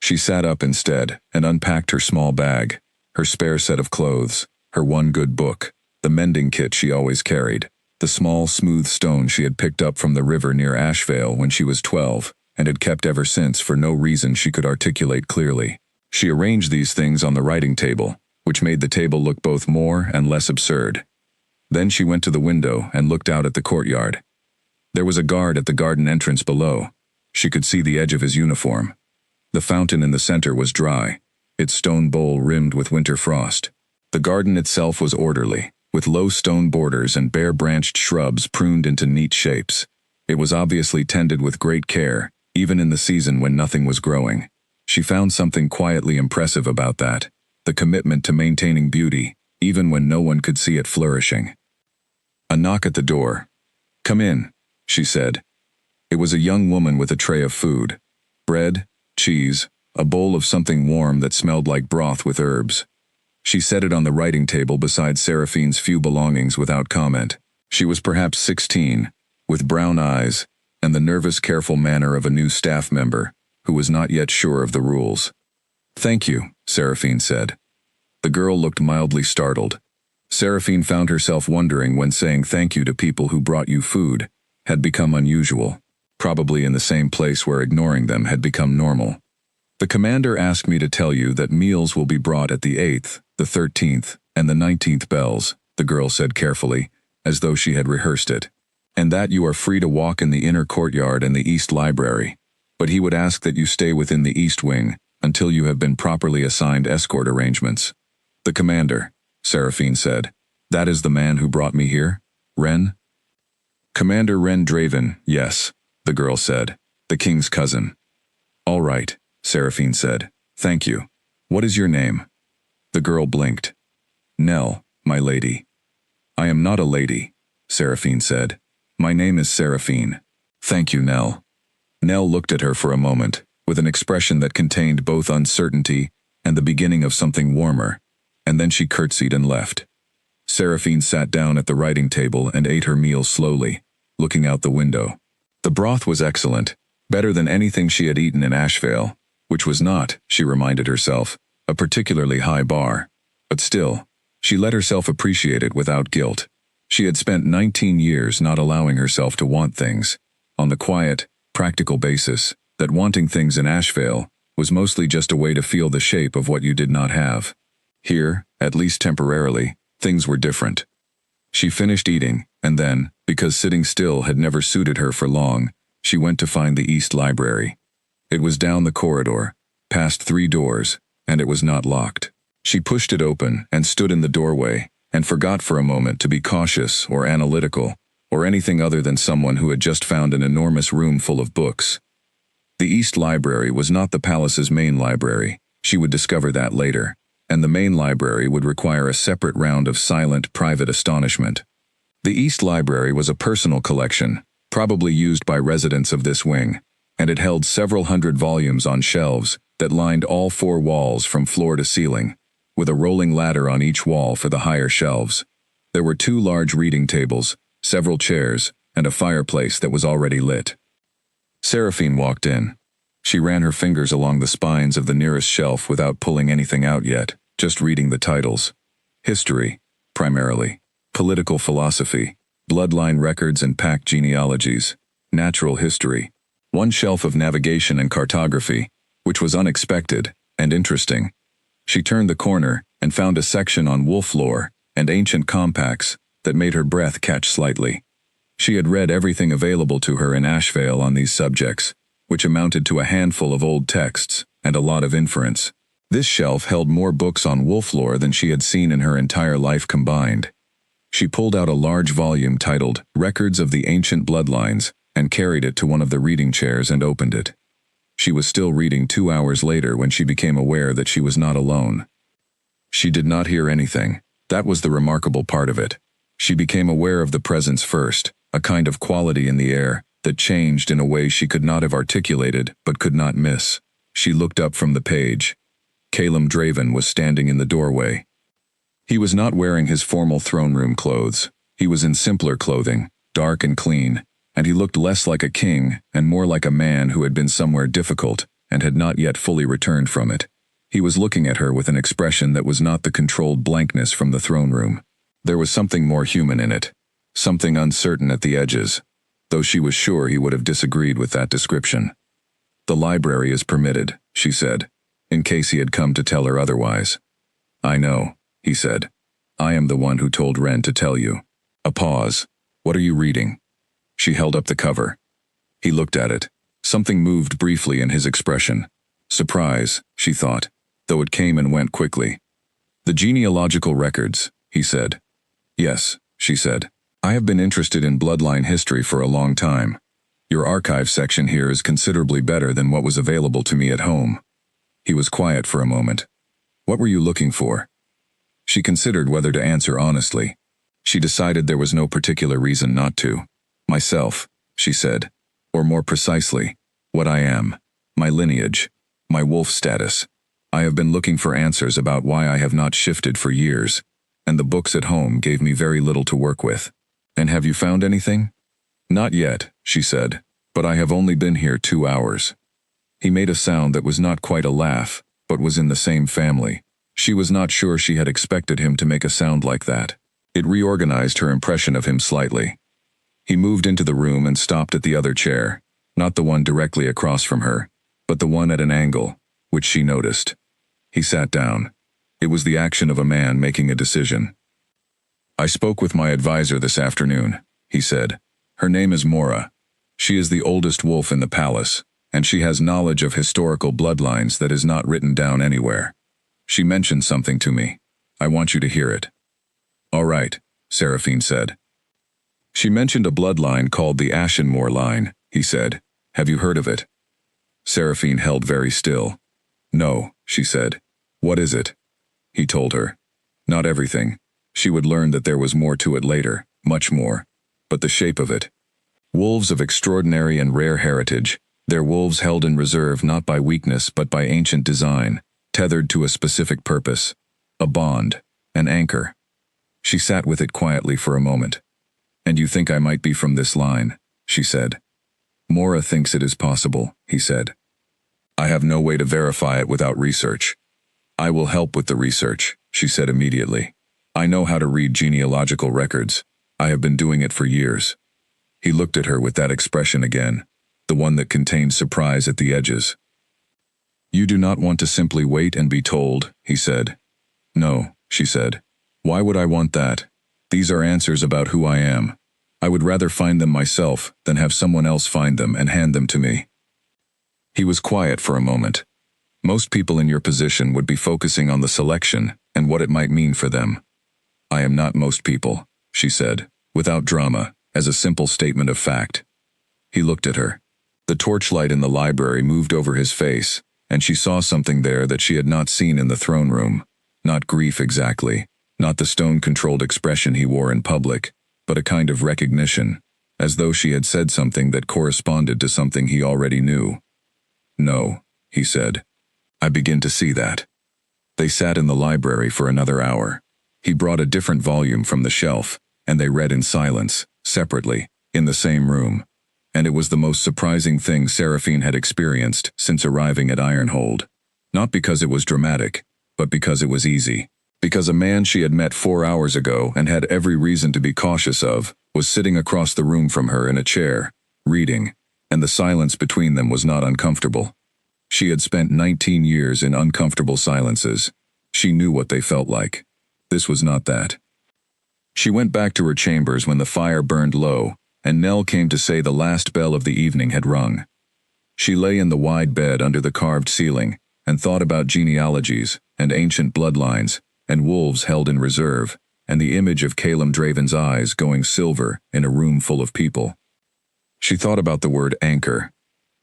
She sat up instead and unpacked her small bag, her spare set of clothes, her one good book, the mending kit she always carried, the small smooth stone she had picked up from the river near Ashvale when she was 12, and had kept ever since for no reason she could articulate clearly. She arranged these things on the writing table, which made the table look both more and less absurd. Then she went to the window and looked out at the courtyard. There was a guard at the garden entrance below. She could see the edge of his uniform. The fountain in the center was dry, its stone bowl rimmed with winter frost. The garden itself was orderly, with low stone borders and bare-branched shrubs pruned into neat shapes. It was obviously tended with great care, even in the season when nothing was growing. She found something quietly impressive about that, the commitment to maintaining beauty, even when no one could see it flourishing. A knock at the door. "Come in," she said. It was a young woman with a tray of food. Bread, cheese, a bowl of something warm that smelled like broth with herbs. She set it on the writing table beside Seraphine's few belongings without comment. She was perhaps 16, with brown eyes, and the nervous, careful manner of a new staff member, who was not yet sure of the rules. "Thank you," Seraphine said. The girl looked mildly startled. Seraphine found herself wondering when saying thank you to people who brought you food had become unusual. probably in the same place where ignoring them had become normal. The commander asked me to tell you that meals will be brought at the 8th, the 13th, and the 19th bells, the girl said carefully, as though she had rehearsed it, and that you are free to walk in the inner courtyard and the East Library, but he would ask that you stay within the East Wing until you have been properly assigned escort arrangements. The commander, Seraphine said. That is the man who brought me here? Ren? Commander Ren Draven, yes, the girl said. The king's cousin. All right, Seraphine said. Thank you. What is your name? The girl blinked. Nell, my lady. I am not a lady, Seraphine said. My name is Seraphine. Thank you, Nell. Nell looked at her for a moment, with an expression that contained both uncertainty and the beginning of something warmer, and then she curtsied and left. Seraphine sat down at the writing table and ate her meal slowly, looking out the window. The broth was excellent, better than anything she had eaten in Ashvale, which was not, she reminded herself, a particularly high bar. But still, she let herself appreciate it without guilt. She had spent 19 years not allowing herself to want things, on the quiet, practical basis that wanting things in Ashvale was mostly just a way to feel the shape of what you did not have. Here, at least temporarily, things were different. She finished eating, and then, because sitting still had never suited her for long, she went to find the East Library. It was down the corridor, past 3 doors, and it was not locked. She pushed it open and stood in the doorway, and forgot for a moment to be cautious or analytical, or anything other than someone who had just found an enormous room full of books. The East Library was not the palace's main library, she would discover that later, and the main library would require a separate round of silent, private astonishment. The East Library was a personal collection, probably used by residents of this wing, and it held several hundred volumes on shelves that lined all 4 walls from floor to ceiling, with a rolling ladder on each wall for the higher shelves. There were 2 large reading tables, several chairs, and a fireplace that was already lit. Seraphine walked in. She ran her fingers along the spines of the nearest shelf without pulling anything out yet, just reading the titles. History, primarily. Political philosophy. Bloodline records and pack genealogies. Natural history. 1 shelf of navigation and cartography, which was unexpected and interesting. She turned the corner and found a section on wolf lore and ancient compacts that made her breath catch slightly. She had read everything available to her in Ashvale on these subjects, which amounted to a handful of old texts and a lot of inference. This shelf held more books on wolf lore than she had seen in her entire life combined. She pulled out a large volume titled Records of the Ancient Bloodlines and carried it to one of the reading chairs and opened it. She was still reading 2 hours later when she became aware that she was not alone. She did not hear anything. That was the remarkable part of it. She became aware of the presence first, a kind of quality in the air that changed in a way she could not have articulated but could not miss. She looked up from the page. Calum Draven was standing in the doorway. He was not wearing his formal throne room clothes. He was in simpler clothing, dark and clean, and he looked less like a king and more like a man who had been somewhere difficult and had not yet fully returned from it. He was looking at her with an expression that was not the controlled blankness from the throne room. There was something more human in it, something uncertain at the edges, though she was sure he would have disagreed with that description. The library is permitted, she said, in case he had come to tell her otherwise. I know, he said. I am the one who told Ren to tell you. A pause. What are you reading? She held up the cover. He looked at it. Something moved briefly in his expression. Surprise, she thought, though it came and went quickly. The genealogical records, he said. Yes, she said. I have been interested in bloodline history for a long time. Your archive section here is considerably better than what was available to me at home. He was quiet for a moment. What were you looking for? She considered whether to answer honestly. She decided there was no particular reason not to. Myself, she said, or more precisely, what I am, my lineage, my wolf status. I have been looking for answers about why I have not shifted for years, and the books at home gave me very little to work with. And have you found anything? Not yet, she said, but I have only been here 2 hours. He made a sound that was not quite a laugh, but was in the same family. She was not sure she had expected him to make a sound like that. It reorganized her impression of him slightly. He moved into the room and stopped at the other chair. not the one directly across from her, but the one at an angle, which she noticed. He sat down. It was the action of a man making a decision. "I spoke with my advisor this afternoon," he said. "Her name is Mora. She is the oldest wolf in the palace, and she has knowledge of historical bloodlines that is not written down anywhere. She mentioned something to me. I want you to hear it." "All right," Seraphine said. "She mentioned a bloodline called the Ashenmore line," he said. "Have you heard of it?" Seraphine held very still. "No," she said. "What is it?" He told her. Not everything. She would learn that there was more to it later, much more. But the shape of it. Wolves of extraordinary and rare heritage, their wolves held in reserve not by weakness but by ancient design, tethered to a specific purpose. A bond, an anchor. She sat with it quietly for a moment. "And you think I might be from this line?" she said. "Mora thinks it is possible," he said. "I have no way to verify it without research." "I will help with the research," she said immediately. "I know how to read genealogical records. I have been doing it for years." He looked at her with that expression again, the one that contained surprise at the edges. "You do not want to simply wait and be told," he said. "No," she said. "Why would I want that? These are answers about who I am. I would rather find them myself than have someone else find them and hand them to me." He was quiet for a moment. "Most people in your position would be focusing on the selection and what it might mean for them." "I am not most people," she said, without drama, as a simple statement of fact. He looked at her. The torchlight in the library moved over his face, and she saw something there that she had not seen in the throne room. Not grief exactly, not the stone-controlled expression he wore in public, but a kind of recognition, as though she had said something that corresponded to something he already knew. "No," he said. "I begin to see that." They sat in the library for another hour. He brought a different volume from the shelf, and they read in silence, separately, in the same room. And it was the most surprising thing Seraphine had experienced since arriving at Ironhold. Not because it was dramatic, but because it was easy. Because a man she had met 4 hours ago and had every reason to be cautious of was sitting across the room from her in a chair, reading, and the silence between them was not uncomfortable. She had spent 19 years in uncomfortable silences. She knew what they felt like. This was not that. She went back to her chambers when the fire burned low, and Nell came to say the last bell of the evening had rung. She lay in the wide bed under the carved ceiling, and thought about genealogies, and ancient bloodlines, and wolves held in reserve, and the image of Calum Draven's eyes going silver in a room full of people. She thought about the word anchor.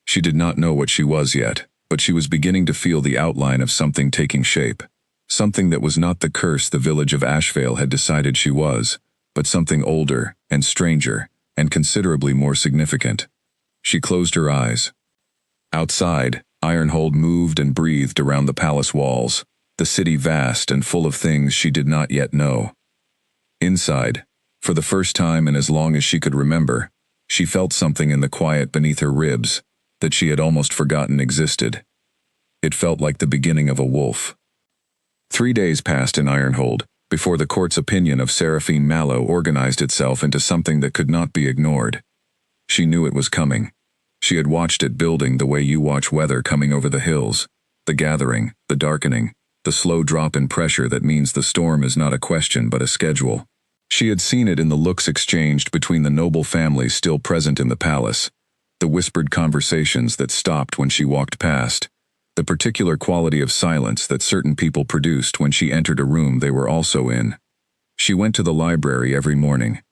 She did not know what she was yet, but she was beginning to feel the outline of something taking shape. Something that was not the curse the village of Ashvale had decided she was, but something older and stranger and considerably more significant. She closed her eyes. Outside, Ironhold moved and breathed around the palace walls, the city vast and full of things she did not yet know. Inside, for the first time in as long as she could remember, she felt something in the quiet beneath her ribs that she had almost forgotten existed. It felt like the beginning of a wolf. 3 days passed in Ironhold before the court's opinion of Seraphine Mallow organized itself into something that could not be ignored. She knew it was coming. She had watched it building the way you watch weather coming over the hills, the gathering, the darkening, the slow drop in pressure that means the storm is not a question but a schedule. She had seen it in the looks exchanged between the noble families still present in the palace, the whispered conversations that stopped when she walked past, the particular quality of silence that certain people produced when she entered a room they were also in. She went to the library every morning.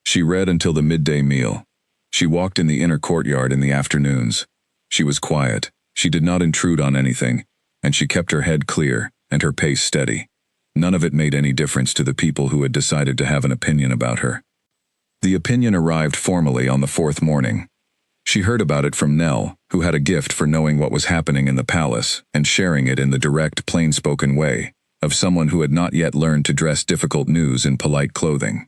She read until the midday meal. She walked in the inner courtyard in the afternoons. She was quiet. She did not intrude on anything, and she kept her head clear and her pace steady. None of it made any difference to the people who had decided to have an opinion about her. The opinion arrived formally on the 4th morning. She heard about it from Nell, who had a gift for knowing what was happening in the palace and sharing it in the direct, plain-spoken way of someone who had not yet learned to dress difficult news in polite clothing.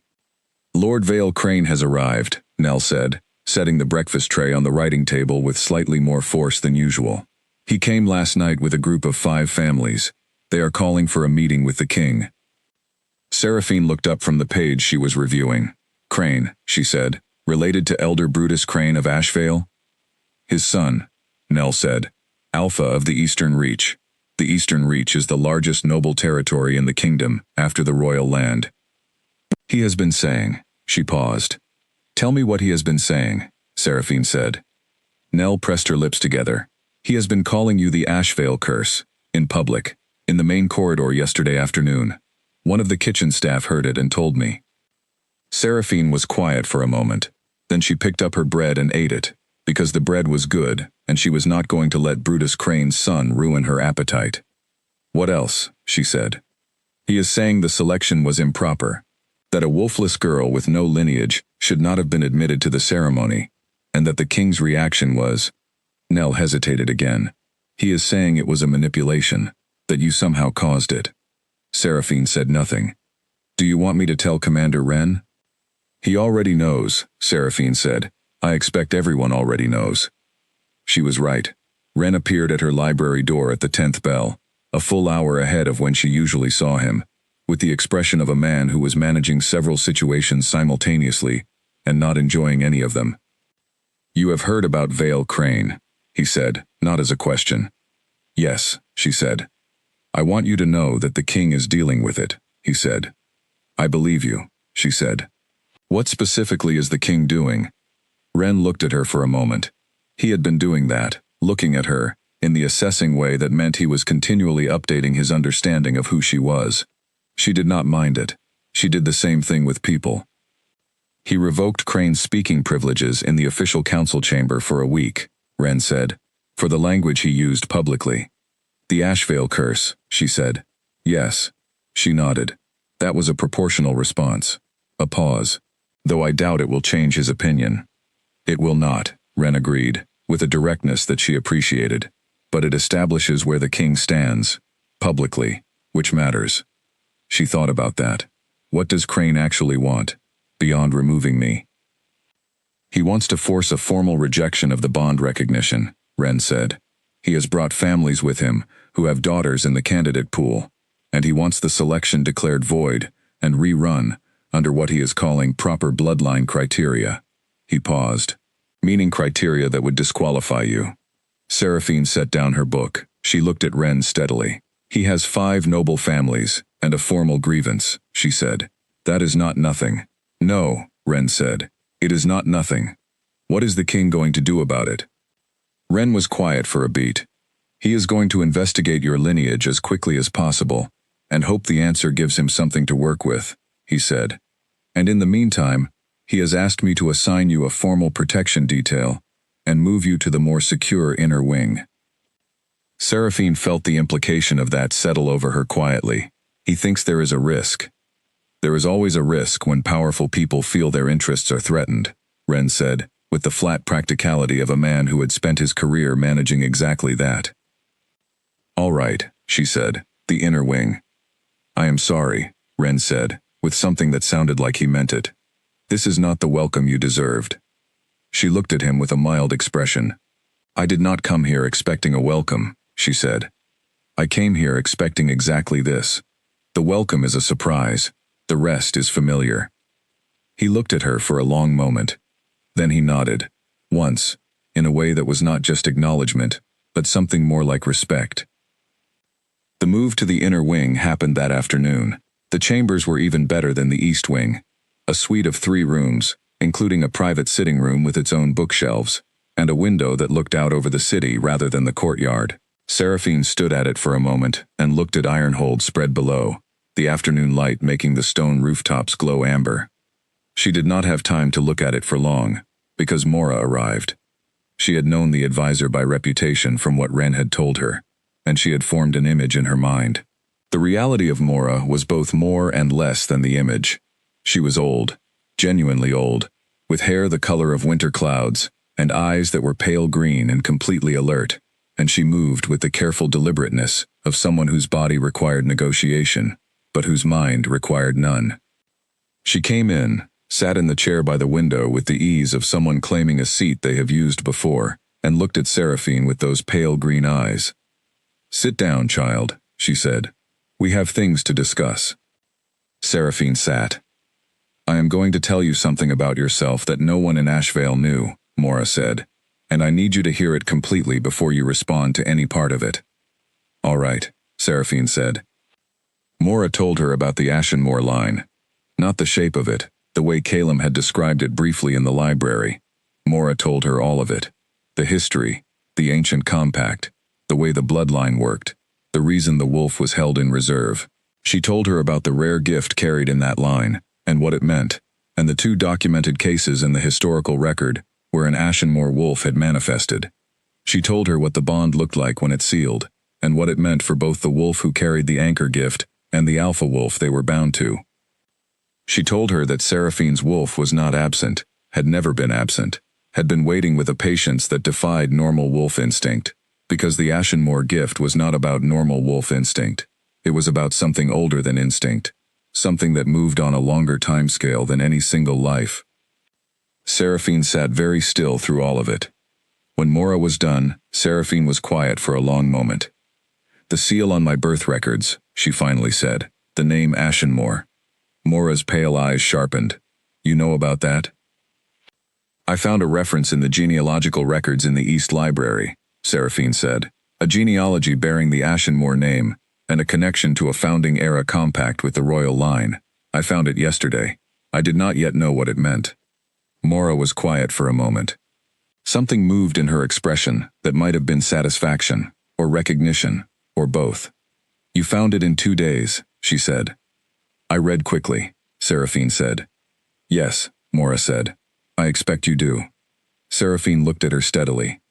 "Lord Vale Crane has arrived," Nell said, setting the breakfast tray on the writing table with slightly more force than usual. "He came last night with a group of 5 families. They are calling for a meeting with the king." Seraphine looked up from the page she was reviewing. "Crane," she said. "Related to Elder Brutus Crane of Ashvale?" His son, Nell said. Alpha of the Eastern Reach. The Eastern Reach is the largest noble territory in the kingdom after the royal land. He has been saying. She paused. Tell me what he has been saying, Seraphine said. Nell pressed her lips together. He has been calling you the Ashvale curse, in public, in the main corridor yesterday afternoon. One of the kitchen staff heard it and told me. Seraphine was quiet for a moment. Then she picked up her bread and ate it, because the bread was good, and she was not going to let Brutus Crane's son ruin her appetite. What else? She said. He is saying the selection was improper, that a wolfless girl with no lineage should not have been admitted to the ceremony, and that the king's reaction was… Nell hesitated again. He is saying it was a manipulation, that you somehow caused it. Seraphine said nothing. Do you want me to tell Commander Wren? He already knows, Seraphine said. I expect everyone already knows. She was right. Wren appeared at her library door at the 10th bell, a full hour ahead of when she usually saw him, with the expression of a man who was managing several situations simultaneously and not enjoying any of them. You have heard about Vale Crane, he said, not as a question. Yes, she said. I want you to know that the king is dealing with it, he said. I believe you, she said. What specifically is the king doing? Wren looked at her for a moment. He had been doing that, looking at her, in the assessing way that meant he was continually updating his understanding of who she was. She did not mind it. She did the same thing with people. He revoked Crane's speaking privileges in the official council chamber for a week, Wren said, for the language he used publicly. The Ashvale curse, she said. Yes. She nodded. That was a proportional response. A pause. Though I doubt it will change his opinion. It will not, Wren agreed, with a directness that she appreciated. But it establishes where the king stands, publicly, which matters. She thought about that. What does Crane actually want, beyond removing me? He wants to force a formal rejection of the bond recognition, Wren said. He has brought families with him who have daughters in the candidate pool, and he wants the selection declared void and rerun under what he is calling proper bloodline criteria. He paused. Meaning criteria that would disqualify you. Seraphine set down her book. She looked at Wren steadily. He has 5 noble families and a formal grievance, she said. That is not nothing. No, Wren said. It is not nothing. What is the king going to do about it? Wren was quiet for a beat. He is going to investigate your lineage as quickly as possible, and hope the answer gives him something to work with, he said. And in the meantime, he has asked me to assign you a formal protection detail and move you to the more secure inner wing. Seraphine felt the implication of that settle over her quietly. He thinks there is a risk. There is always a risk when powerful people feel their interests are threatened, Wren said, with the flat practicality of a man who had spent his career managing exactly that. All right, she said, the inner wing. I am sorry, Wren said, with something that sounded like he meant it. This is not the welcome you deserved. She looked at him with a mild expression. I did not come here expecting a welcome, she said. I came here expecting exactly this. The welcome is a surprise. The rest is familiar. He looked at her for a long moment. Then he nodded. Once, in a way that was not just acknowledgement, but something more like respect. The move to the inner wing happened that afternoon. The chambers were even better than the east wing. A suite of 3 rooms, including a private sitting room with its own bookshelves, and a window that looked out over the city rather than the courtyard. Seraphine stood at it for a moment and looked at Ironhold spread below, the afternoon light making the stone rooftops glow amber. She did not have time to look at it for long, because Mora arrived. She had known the advisor by reputation from what Wren had told her, and she had formed an image in her mind. The reality of Mora was both more and less than the image. She was old, genuinely old, with hair the color of winter clouds, and eyes that were pale green and completely alert, and she moved with the careful deliberateness of someone whose body required negotiation, but whose mind required none. She came in, sat in the chair by the window with the ease of someone claiming a seat they have used before, and looked at Seraphine with those pale green eyes. Sit down, child, she said. We have things to discuss. Seraphine sat. I am going to tell you something about yourself that no one in Ashvale knew, Mora said. and I need you to hear it completely before you respond to any part of it." "All right," Seraphine said. Mora told her about the Ashenmoor line. Not the shape of it, the way Calum had described it briefly in the library. Mora told her all of it. The history, the ancient compact, the way the bloodline worked, the reason the wolf was held in reserve. She told her about the rare gift carried in that line, and what it meant, and the 2 documented cases in the historical record where an Ashenmoor wolf had manifested. She told her what the bond looked like when it sealed, and what it meant for both the wolf who carried the anchor gift and the alpha wolf they were bound to. She told her that Seraphine's wolf was not absent, had never been absent, had been waiting with a patience that defied normal wolf instinct, because the Ashenmoor gift was not about normal wolf instinct. It was about something older than instinct, something that moved on a longer timescale than any single life. Seraphine sat very still through all of it. When Mora was done, Seraphine was quiet for a long moment. "The seal on my birth records," she finally said. "The name Ashenmoor." Mora's pale eyes sharpened. "You know about that?" "I found a reference in the genealogical records in the East Library," Seraphine said. "A genealogy bearing the Ashenmoor name, and a connection to a founding-era compact with the royal line. I found it yesterday. I did not yet know what it meant." Mora was quiet for a moment. Something moved in her expression that might have been satisfaction, or recognition, or both. "You found it in 2 days," she said. "I read quickly," Seraphine said. "Yes," Mora said. "I expect you do." Seraphine looked at her steadily.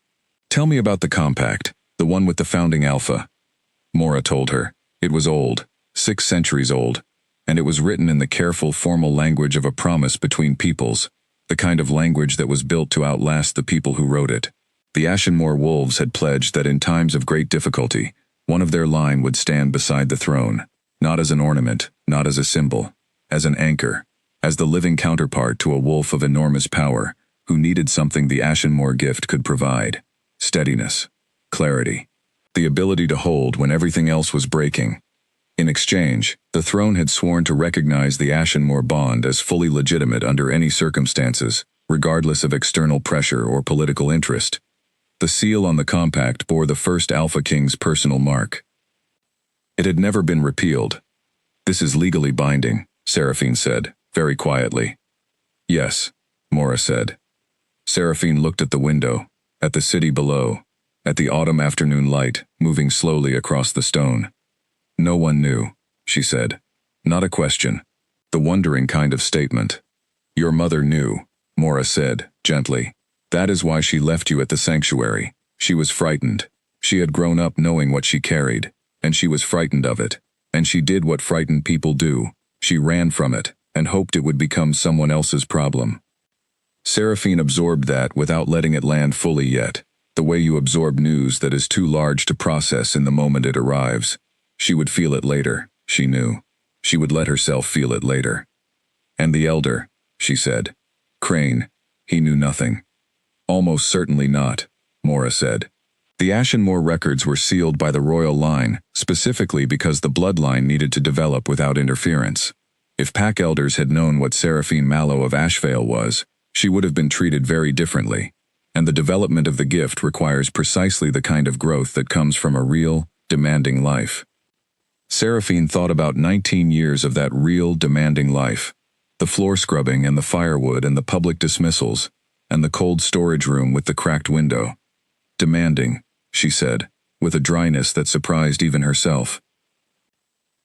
"Tell me about the compact, the one with the founding alpha." Mora told her. It was old, 6 centuries old, and it was written in the careful, formal language of a promise between peoples, the kind of language that was built to outlast the people who wrote it. The Ashenmoor wolves had pledged that in times of great difficulty, one of their line would stand beside the throne, not as an ornament, not as a symbol, as an anchor, as the living counterpart to a wolf of enormous power, who needed something the Ashenmoor gift could provide: steadiness, clarity, the ability to hold when everything else was breaking. In exchange, the throne had sworn to recognize the Ashenmoor bond as fully legitimate under any circumstances, regardless of external pressure or political interest. The seal on the compact bore the first Alpha King's personal mark. It had never been repealed. "This is legally binding," Seraphine said, very quietly. "Yes," Mora said. Seraphine looked at the window, at the city below, at the autumn afternoon light moving slowly across the stone. "No one knew," she said. Not a question. The wondering kind of statement. "Your mother knew," Mora said, gently. "That is why she left you at the sanctuary. She was frightened. She had grown up knowing what she carried, and she was frightened of it. And she did what frightened people do. She ran from it, and hoped it would become someone else's problem." Seraphine absorbed that without letting it land fully yet, the way you absorb news that is too large to process in the moment it arrives. She would feel it later, she knew. She would let herself feel it later. "And the elder," she said. "Crane, he knew nothing." "Almost certainly not," Mora said. The Ashenmoor records were sealed by the royal line, specifically because the bloodline needed to develop without interference. If pack elders had known what Seraphine Mallow of Ashvale was, she would have been treated very differently, and the development of the gift requires precisely the kind of growth that comes from a real, demanding life. Seraphine thought about 19 years of that real, demanding life. The floor scrubbing and the firewood and the public dismissals, and the cold storage room with the cracked window. "Demanding," she said, with a dryness that surprised even herself.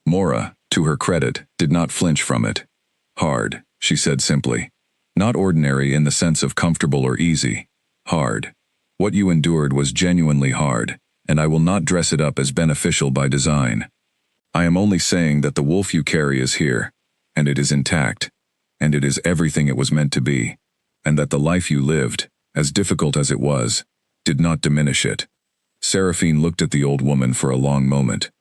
Mora, to her credit, did not flinch from it. "Hard," she said simply. "Not ordinary in the sense of comfortable or easy. Hard. What you endured was genuinely hard, and I will not dress it up as beneficial by design. I am only saying that the wolf you carry is here, and it is intact, and it is everything it was meant to be, and that the life you lived, as difficult as it was, did not diminish it." Seraphine looked at the old woman for a long moment.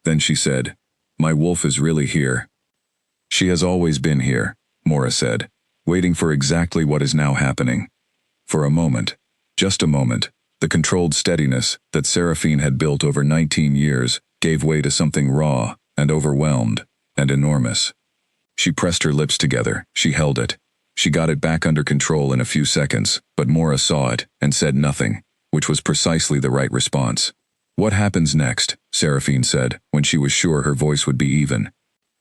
Then she said, "My wolf is really here." "She has always been here," Mora said, waiting for exactly what is now happening. For a moment, just a moment, the controlled steadiness that Seraphine had built over 19 years gave way to something raw and overwhelmed and enormous. She pressed her lips together, she held it. She got it back under control in a few seconds, but Mora saw it and said nothing, which was precisely the right response. "What happens next?" Seraphine said, when she was sure her voice would be even.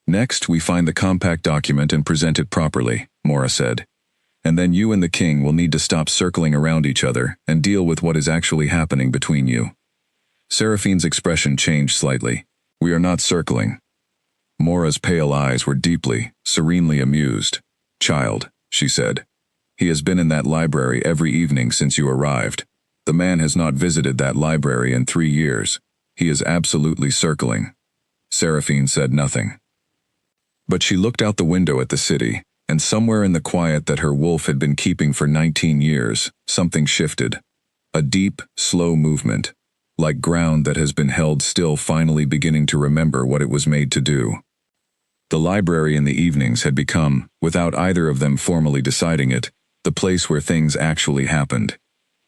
"Next, we find the compact document and present it properly," Mora said. "And then you and the king will need to stop circling around each other and deal with what is actually happening between you." Seraphine's expression changed slightly. "We are not circling." Mora's pale eyes were deeply, serenely amused. "Child," she said, "he has been in that library every evening since you arrived. The man has not visited that library in 3 years. He is absolutely circling." Seraphine said nothing. But she looked out the window at the city, and somewhere in the quiet that her wolf had been keeping for 19 years, something shifted. A deep, slow movement, like ground that has been held still finally beginning to remember what it was made to do. The library in the evenings had become, without either of them formally deciding it, the place where things actually happened.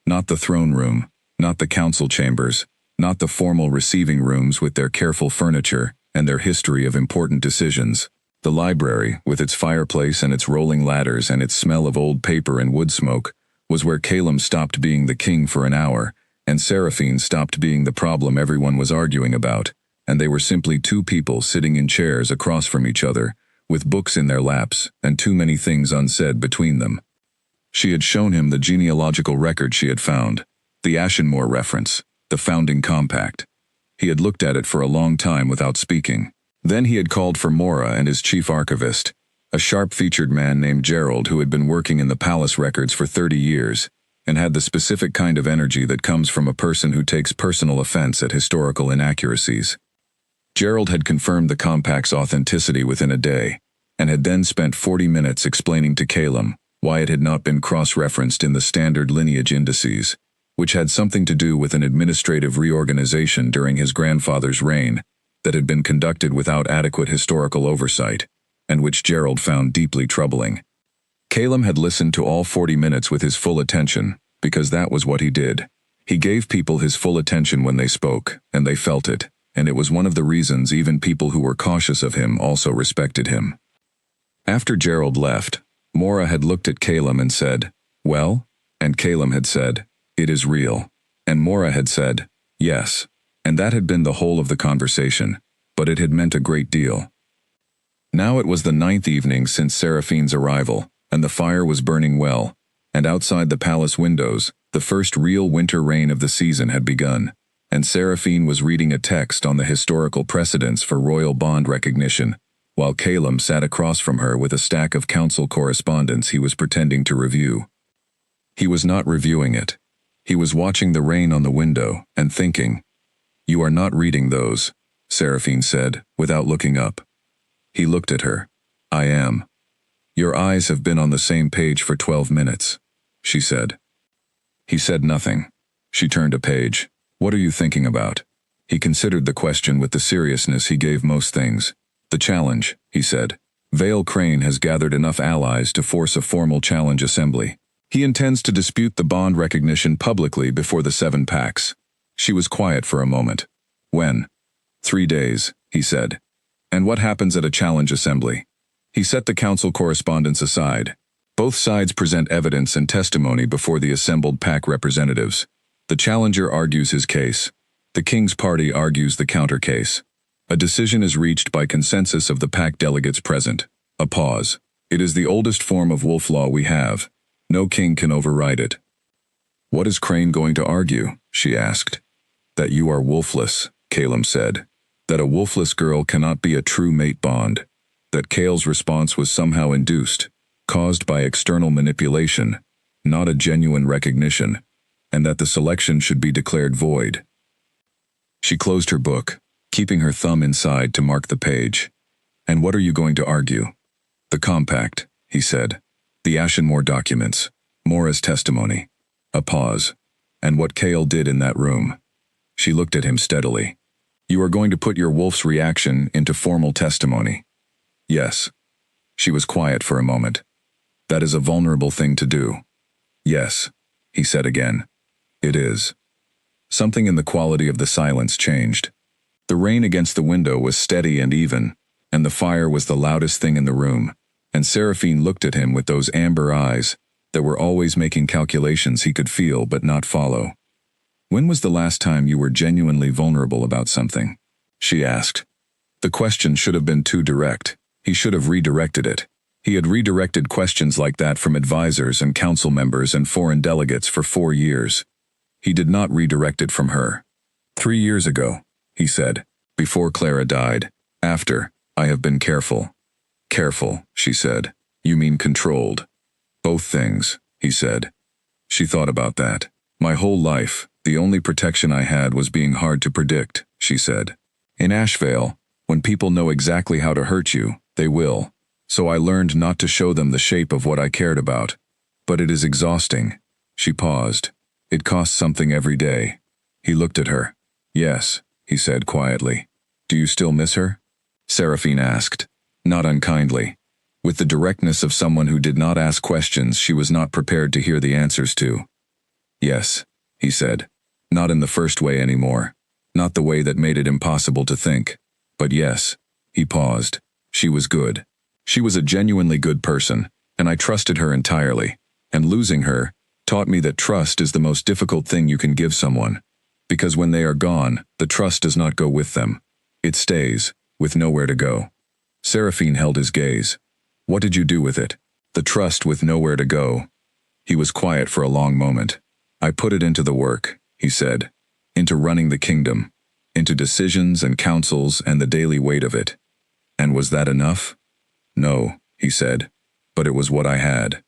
Not the throne room, not the council chambers, not the formal receiving rooms with their careful furniture and their history of important decisions. The library, with its fireplace and its rolling ladders and its smell of old paper and wood smoke, was where Calum stopped being the king for an hour, and Seraphine stopped being the problem everyone was arguing about, and they were simply two people sitting in chairs across from each other, with books in their laps and too many things unsaid between them. She had shown him the genealogical record she had found, the Ashenmore reference, the founding compact. He had looked at it for a long time without speaking. Then he had called for Mora and his chief archivist, a sharp-featured man named Gerald who had been working in the palace records for 30 years, and had the specific kind of energy that comes from a person who takes personal offense at historical inaccuracies. Gerald had confirmed the compact's authenticity within a day, and had then spent 40 minutes explaining to Calum why it had not been cross-referenced in the standard lineage indices, which had something to do with an administrative reorganization during his grandfather's reign that had been conducted without adequate historical oversight, and which Gerald found deeply troubling. Calum had listened to all 40 minutes with his full attention, because that was what he did. He gave people his full attention when they spoke, and they felt it, and it was one of the reasons even people who were cautious of him also respected him. After Gerald left, Mora had looked at Calum and said, "Well?" And Calum had said, "It is real." And Mora had said, "Yes." And that had been the whole of the conversation, but it had meant a great deal. Now it was the 9th evening since Seraphine's arrival, and the fire was burning well, and outside the palace windows, the first real winter rain of the season had begun, and Seraphine was reading a text on the historical precedents for royal bond recognition, while Calum sat across from her with a stack of council correspondence he was pretending to review. He was not reviewing it. He was watching the rain on the window and thinking. "You are not reading those," Seraphine said, without looking up. He looked at her. "I am." "Your eyes have been on the same page for 12 minutes, she said. He said nothing. She turned a page. "What are you thinking about?" He considered the question with the seriousness he gave most things. "The challenge," he said. "Vale Crane has gathered enough allies to force a formal challenge assembly. He intends to dispute the bond recognition publicly before the 7 packs. She was quiet for a moment. "When?" 3 days, he said. "And what happens at a challenge assembly?" He set the council correspondence aside. Both sides present evidence and testimony before the assembled pack representatives. The challenger argues his case. The king's party argues the counter case. A decision is reached by consensus of the pack delegates present. A pause. It is the oldest form of wolf law we have. No king can override it. "What is Crane going to argue?" she asked. "That you are wolfless," Calum said. "That a wolfless girl cannot be a true mate bond. That Cale's response was somehow induced, caused by external manipulation, not a genuine recognition, and that the selection should be declared void." She closed her book, keeping her thumb inside to mark the page. "And what are you going to argue?" "The compact," he said. "The Ashenmore documents. Mora's testimony." A pause. "And what Cale did in that room." She looked at him steadily. "You are going to put your wolf's reaction into formal testimony." "Yes." She was quiet for a moment. "That is a vulnerable thing to do." "Yes," he said again. "It is." Something in the quality of the silence changed. The rain against the window was steady and even, and the fire was the loudest thing in the room, and Seraphine looked at him with those amber eyes that were always making calculations he could feel but not follow. "When was the last time you were genuinely vulnerable about something?" she asked. The question should have been too direct. He should have redirected it. He had redirected questions like that from advisors and council members and foreign delegates for 4 years. He did not redirect it from her. 3 years ago, he said, before Clara died. After, I have been careful. Careful, she said. You mean controlled. Both things, he said. She thought about that. My whole life, the only protection I had was being hard to predict, she said. In Ashvale, when people know exactly how to hurt you, they will. So I learned not to show them the shape of what I cared about. But it is exhausting. She paused. It costs something every day. He looked at her. Yes, he said quietly. Do you still miss her? Seraphine asked, not unkindly. With the directness of someone who did not ask questions she was not prepared to hear the answers to. Yes, he said. Not in the first way anymore. Not the way that made it impossible to think. But yes. He paused. She was good. She was a genuinely good person, and I trusted her entirely. And losing her taught me that trust is the most difficult thing you can give someone. Because when they are gone, the trust does not go with them. It stays, with nowhere to go. Seraphine held his gaze. What did you do with it? The trust with nowhere to go. He was quiet for a long moment. I put it into the work, he said. Into running the kingdom. Into decisions and councils and the daily weight of it. And was that enough? No, he said. But it was what I had.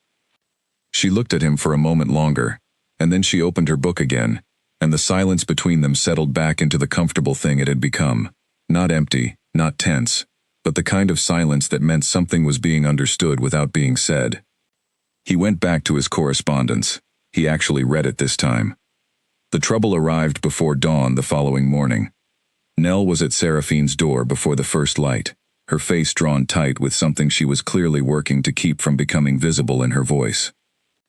She looked at him for a moment longer, and then she opened her book again, and the silence between them settled back into the comfortable thing it had become. Not empty, not tense, but the kind of silence that meant something was being understood without being said. He went back to his correspondence. He actually read it this time. The trouble arrived before dawn the following morning. Nell was at Seraphine's door before the first light, her face drawn tight with something she was clearly working to keep from becoming visible in her voice.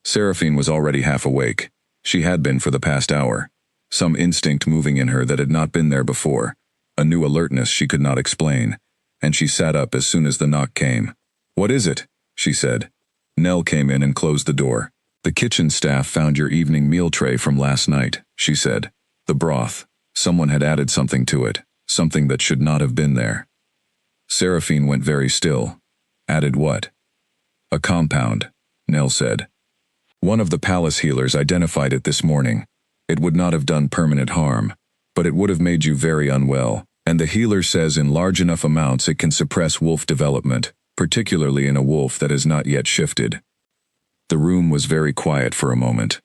Seraphine was already half awake. She had been for the past hour. Some instinct moving in her that had not been there before, a new alertness she could not explain, and she sat up as soon as the knock came. What is it? She said. Nell came in and closed the door. The kitchen staff found your evening meal tray from last night, she said. The broth. Someone had added something to it, something that should not have been there. Seraphine went very still. Added what? A compound, Nell said. One of the palace healers identified it this morning. It would not have done permanent harm, but it would have made you very unwell, and the healer says in large enough amounts it can suppress wolf development, particularly in a wolf that has not yet shifted. The room was very quiet for a moment.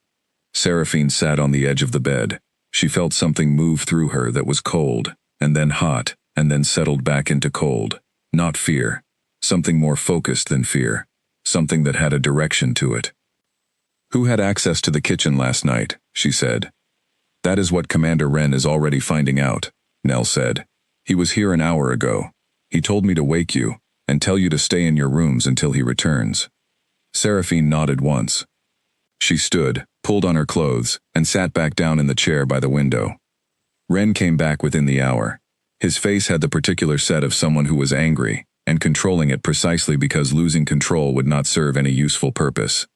Seraphine sat on the edge of the bed. She felt something move through her that was cold, and then hot, and then settled back into cold. Not fear. Something more focused than fear. Something that had a direction to it. Who had access to the kitchen last night? She said. That is what Commander Wren is already finding out, Nell said. He was here an hour ago. He told me to wake you, and tell you to stay in your rooms until he returns. Seraphine nodded once. She stood, pulled on her clothes, and sat back down in the chair by the window. Wren came back within the hour. His face had the particular set of someone who was angry, and controlling it precisely because losing control would not serve any useful purpose.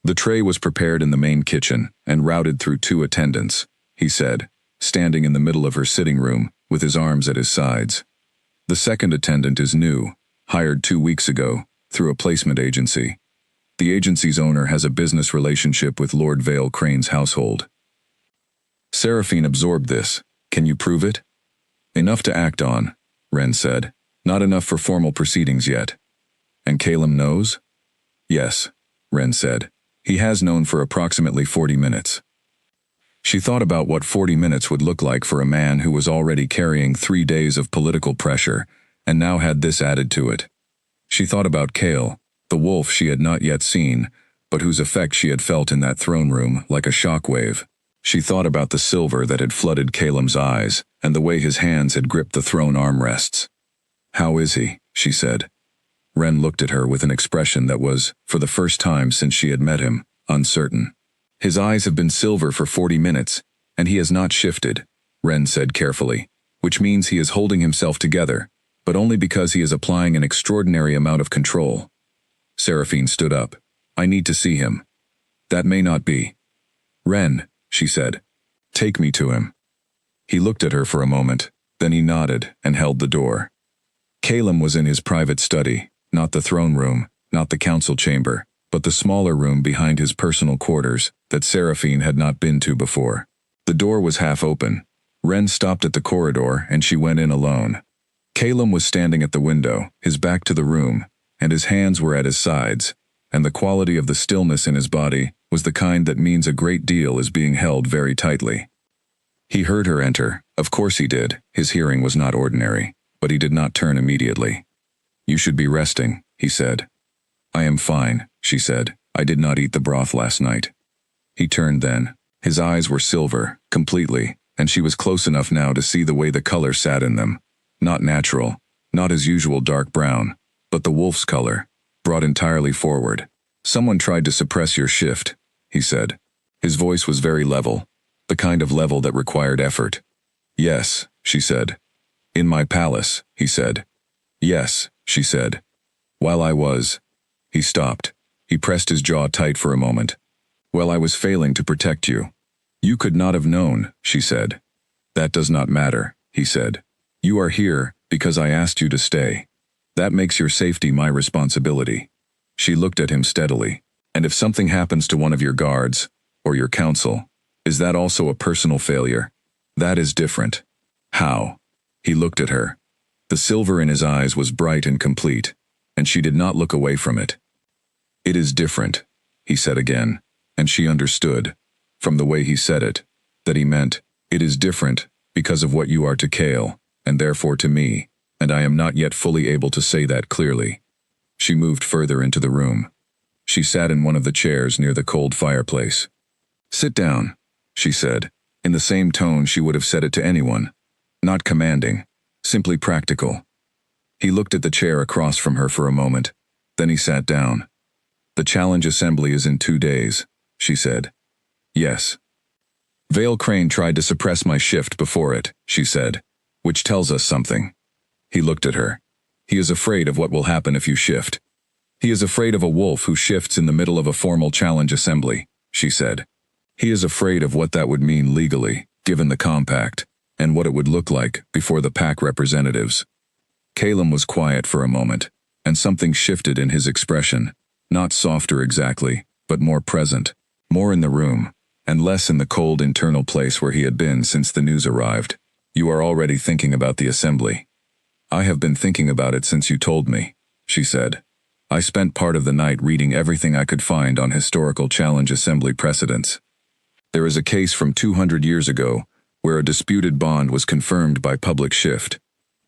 The tray was prepared in the main kitchen and routed through 2 attendants, he said, standing in the middle of her sitting room with his arms at his sides. The second attendant is new, hired 2 weeks ago, through a placement agency. The agency's owner has a business relationship with Lord Vale Crane's household. Seraphine absorbed this. Can you prove it? Enough to act on, Wren said. Not enough for formal proceedings yet. And Calum knows? Yes, Wren said. He has known for approximately 40 minutes. She thought about what 40 minutes would look like for a man who was already carrying 3 days of political pressure, and now had this added to it. She thought about Cale, the wolf she had not yet seen, but whose effect she had felt in that throne room like a shockwave. She thought about the silver that had flooded Calum's eyes, and the way his hands had gripped the throne armrests. How is he? She said. Wren looked at her with an expression that was, for the first time since she had met him, uncertain. His eyes have been silver for 40 minutes, and he has not shifted, Wren said carefully, which means he is holding himself together, but only because he is applying an extraordinary amount of control. Seraphine stood up. I need to see him. That may not be. Ren, she said. Take me to him. He looked at her for a moment, then he nodded and held the door. Calum was in his private study, not the throne room, not the council chamber, but the smaller room behind his personal quarters that Seraphine had not been to before. The door was half open. Ren stopped at the corridor and she went in alone. Calum was standing at the window, his back to the room, and his hands were at his sides, and the quality of the stillness in his body was the kind that means a great deal is being held very tightly. He heard her enter. Of course he did. His hearing was not ordinary, but he did not turn immediately. You should be resting, he said. I am fine, she said. I did not eat the broth last night. He turned then. His eyes were silver, completely, and she was close enough now to see the way the color sat in them. Not natural, not his usual dark brown, but the wolf's color, brought entirely forward. Someone tried to suppress your shift, he said. His voice was very level, the kind of level that required effort. Yes, she said. In my palace, he said. Yes, she said. While I was... He stopped. He pressed his jaw tight for a moment. Well, I was failing to protect you. You could not have known, she said. That does not matter, he said. You are here because I asked you to stay. That makes your safety my responsibility. She looked at him steadily. And if something happens to one of your guards, or your council, is that also a personal failure? That is different. How? He looked at her. The silver in his eyes was bright and complete, and she did not look away from it. It is different, he said again, and she understood, from the way he said it, that he meant, it is different because of what you are to Kale, and therefore to me, and I am not yet fully able to say that clearly. She moved further into the room. She sat in one of the chairs near the cold fireplace. Sit down, she said, in the same tone she would have said it to anyone. Not commanding, simply practical. He looked at the chair across from her for a moment, then he sat down. The challenge assembly is in 2 days, she said. Yes. Vale Crane tried to suppress my shift before it, she said, which tells us something. He looked at her. He is afraid of what will happen if you shift. He is afraid of a wolf who shifts in the middle of a formal challenge assembly, she said. He is afraid of what that would mean legally, given the compact, and what it would look like before the pack representatives. Calum was quiet for a moment, and something shifted in his expression, not softer exactly, but more present, more in the room, and less in the cold internal place where he had been since the news arrived. You are already thinking about the assembly. I have been thinking about it since you told me, she said. I spent part of the night reading everything I could find on historical challenge assembly precedents. There is a case from 200 years ago where a disputed bond was confirmed by public shift.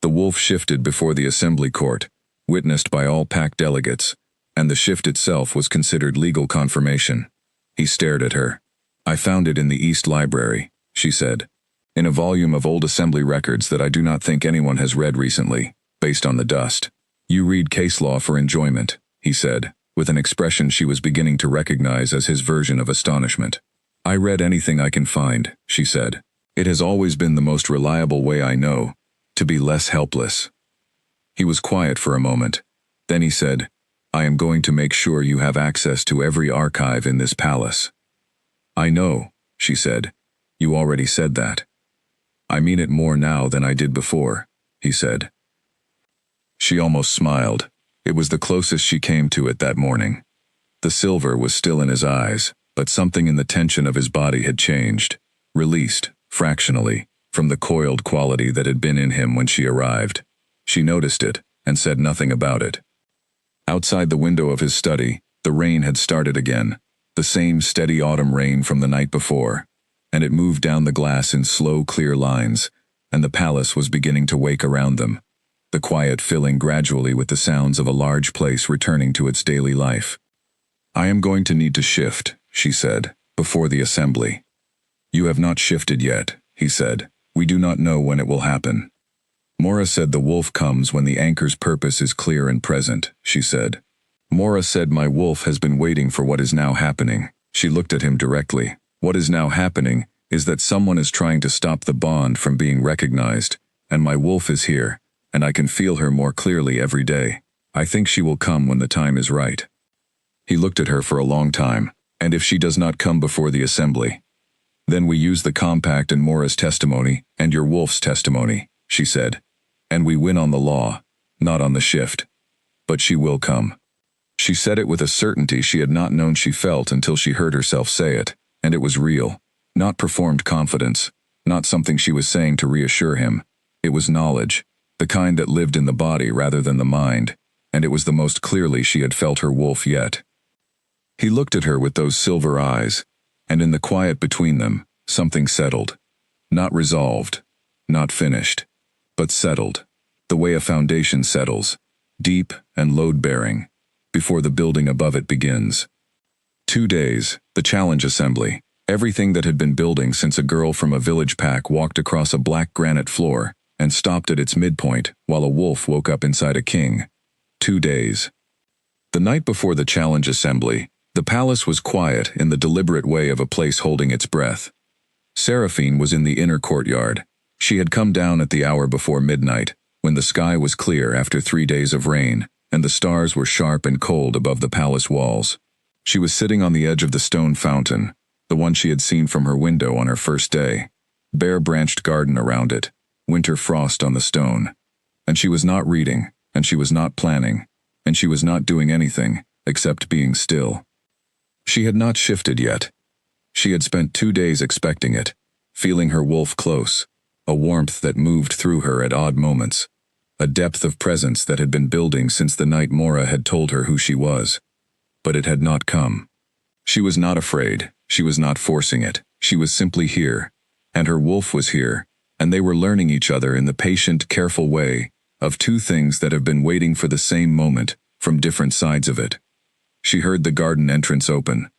The wolf shifted before the assembly court, witnessed by all pack delegates, and the shift itself was considered legal confirmation. He stared at her. I found it in the East Library, she said, in a volume of old assembly records that I do not think anyone has read recently, based on the dust. You read case law for enjoyment, he said, with an expression she was beginning to recognize as his version of astonishment. I read anything I can find, she said. It has always been the most reliable way I know, to be less helpless. He was quiet for a moment. Then he said, I am going to make sure you have access to every archive in this palace. I know, she said. You already said that. I mean it more now than I did before, he said. She almost smiled. It was the closest she came to it that morning. The silver was still in his eyes, but something in the tension of his body had changed, released, fractionally, from the coiled quality that had been in him when she arrived. She noticed it, and said nothing about it. Outside the window of his study, the rain had started again, the same steady autumn rain from the night before, and it moved down the glass in slow, clear lines, and the palace was beginning to wake around them, the quiet filling gradually with the sounds of a large place returning to its daily life. I am going to need to shift, she said, before the assembly. You have not shifted yet, he said. We do not know when it will happen. Mora said the wolf comes when the anchor's purpose is clear and present, she said. Mora said my wolf has been waiting for what is now happening. She looked at him directly. What is now happening is that someone is trying to stop the bond from being recognized, and my wolf is here, and I can feel her more clearly every day. I think she will come when the time is right. He looked at her for a long time. And if she does not come before the assembly, then we use the compact and Mora's testimony and your wolf's testimony, she said. And we win on the law, not on the shift. But she will come. She said it with a certainty she had not known she felt until she heard herself say it, and it was real, not performed confidence, not something she was saying to reassure him. It was knowledge, the kind that lived in the body rather than the mind, and it was the most clearly she had felt her wolf yet. He looked at her with those silver eyes, and in the quiet between them, something settled. Not resolved, not finished, but settled, the way a foundation settles, deep and load-bearing, before the building above it begins. 2 days, the challenge assembly, everything that had been building since a girl from a village pack walked across a black granite floor and stopped at its midpoint while a wolf woke up inside a king. 2 days. The night before the challenge assembly, the palace was quiet in the deliberate way of a place holding its breath. Seraphine was in the inner courtyard. She had come down at the hour before midnight, when the sky was clear after 3 days of rain, and the stars were sharp and cold above the palace walls. She was sitting on the edge of the stone fountain, the one she had seen from her window on her first day. Bare-branched garden around it, winter frost on the stone. And she was not reading, and she was not planning, and she was not doing anything, except being still. She had not shifted yet. She had spent 2 days expecting it, feeling her wolf close, a warmth that moved through her at odd moments, a depth of presence that had been building since the night Mora had told her who she was. But it had not come. She was not afraid, she was not forcing it, she was simply here, and her wolf was here, and they were learning each other in the patient, careful way of two things that have been waiting for the same moment from different sides of it. She heard the garden entrance open.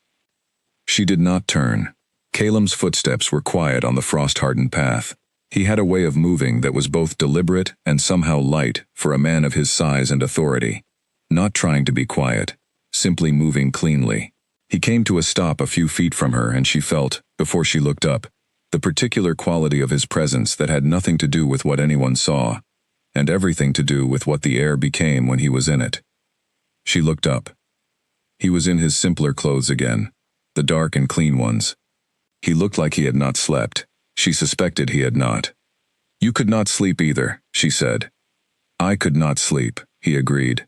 She did not turn. Calem's footsteps were quiet on the frost-hardened path. He had a way of moving that was both deliberate and somehow light for a man of his size and authority. Not trying to be quiet, simply moving cleanly. He came to a stop a few feet from her, and she felt, before she looked up, the particular quality of his presence that had nothing to do with what anyone saw, and everything to do with what the air became when he was in it. She looked up. He was in his simpler clothes again, the dark and clean ones. He looked like he had not slept. She suspected he had not. "You could not sleep either," she said. "I could not sleep," he agreed.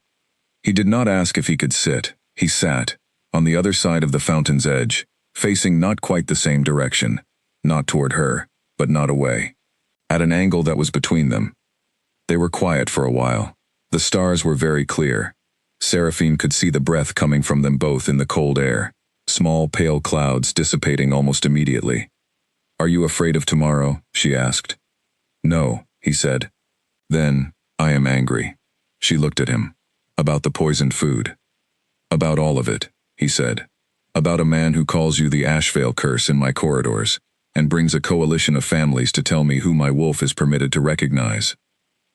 He did not ask if he could sit. He sat, on the other side of the fountain's edge, facing not quite the same direction, not toward her, but not away. At an angle that was between them. They were quiet for a while. The stars were very clear. Seraphine could see the breath coming from them both in the cold air, small pale clouds dissipating almost immediately. "Are you afraid of tomorrow?" she asked. "No," he said. "Then, I am angry." She looked at him. "About the poisoned food." "About all of it," he said. "About a man who calls you the Ashvale curse in my corridors, and brings a coalition of families to tell me who my wolf is permitted to recognize."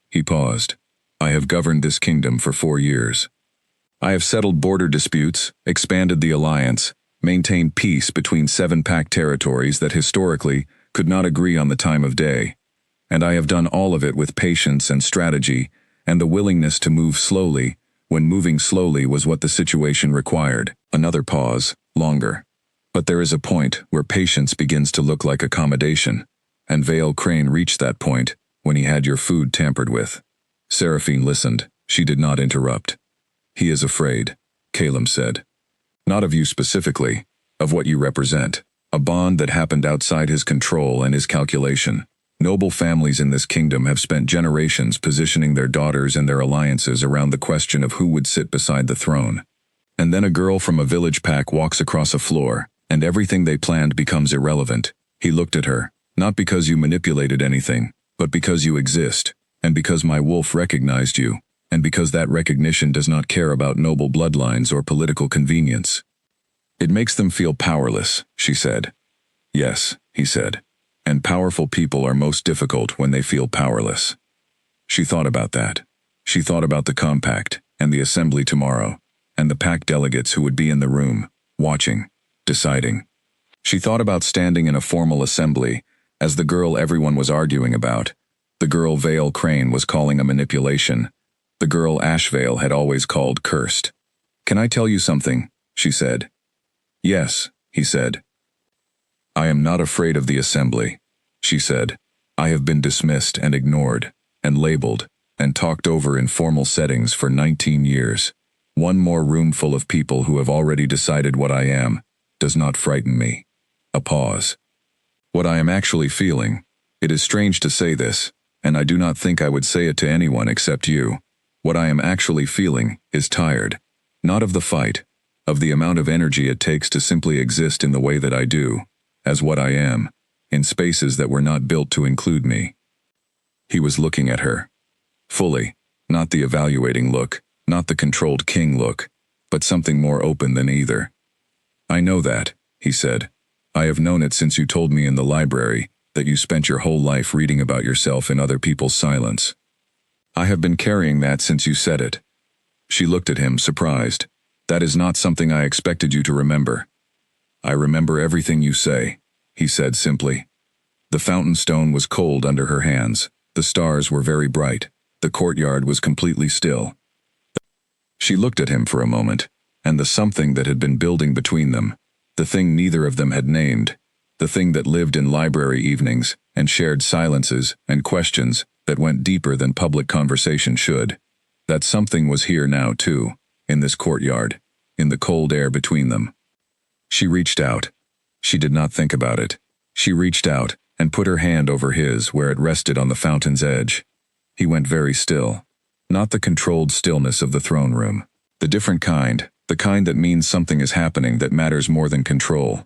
He paused. "I have governed this kingdom for 4 years. I have settled border disputes, expanded the alliance, maintained peace between 7-pack territories that historically could not agree on the time of day, and I have done all of it with patience and strategy and the willingness to move slowly when moving slowly was what the situation required." Another pause, longer. "But there is a point where patience begins to look like accommodation, and Vale Crane reached that point when he had your food tampered with." Seraphine listened. She did not interrupt. "He is afraid," Calem said. "Not of you specifically, of what you represent. A bond that happened outside his control and his calculation. Noble families in this kingdom have spent generations positioning their daughters and their alliances around the question of who would sit beside the throne. And then a girl from a village pack walks across a floor, and everything they planned becomes irrelevant." He looked at her. "Not because you manipulated anything, but because you exist, and because my wolf recognized you, and because that recognition does not care about noble bloodlines or political convenience. It makes them feel powerless," she said. "Yes," he said. "And powerful people are most difficult when they feel powerless." She thought about that. She thought about the compact, and the assembly tomorrow, and the pack delegates who would be in the room, watching, deciding. She thought about standing in a formal assembly, as the girl everyone was arguing about, the girl Vale Crane was calling a manipulation, the girl Ashvale had always called cursed. "Can I tell you something?" she said. Yes, he said. I am not afraid of the assembly, she said. I have been dismissed and ignored, and labeled, and talked over in formal settings for 19 years. One more room full of people who have already decided what I am does not frighten me. A pause. What I am actually feeling, it is strange to say this, and I do not think I would say it to anyone except you. What I am actually feeling is tired. Not of the fight, of the amount of energy it takes to simply exist in the way that I do, as what I am, in spaces that were not built to include me. He was looking at her. Fully, not the evaluating look, not the controlled king look, but something more open than either. I know that, he said. I have known it since you told me in the library that you spent your whole life reading about yourself in other people's silence. I have been carrying that since you said it. She looked at him, surprised. That is not something I expected you to remember. I remember everything you say, he said simply. The fountain stone was cold under her hands. The stars were very bright. The courtyard was completely still. She looked at him for a moment, and the something that had been building between them, the thing neither of them had named, the thing that lived in library evenings and shared silences and questions that went deeper than public conversation should, that something was here now too, in this courtyard, in the cold air between them. She reached out. She did not think about it. She reached out and put her hand over his where it rested on the fountain's edge. He went very still. Not the controlled stillness of the throne room. The different kind, the kind that means something is happening that matters more than control.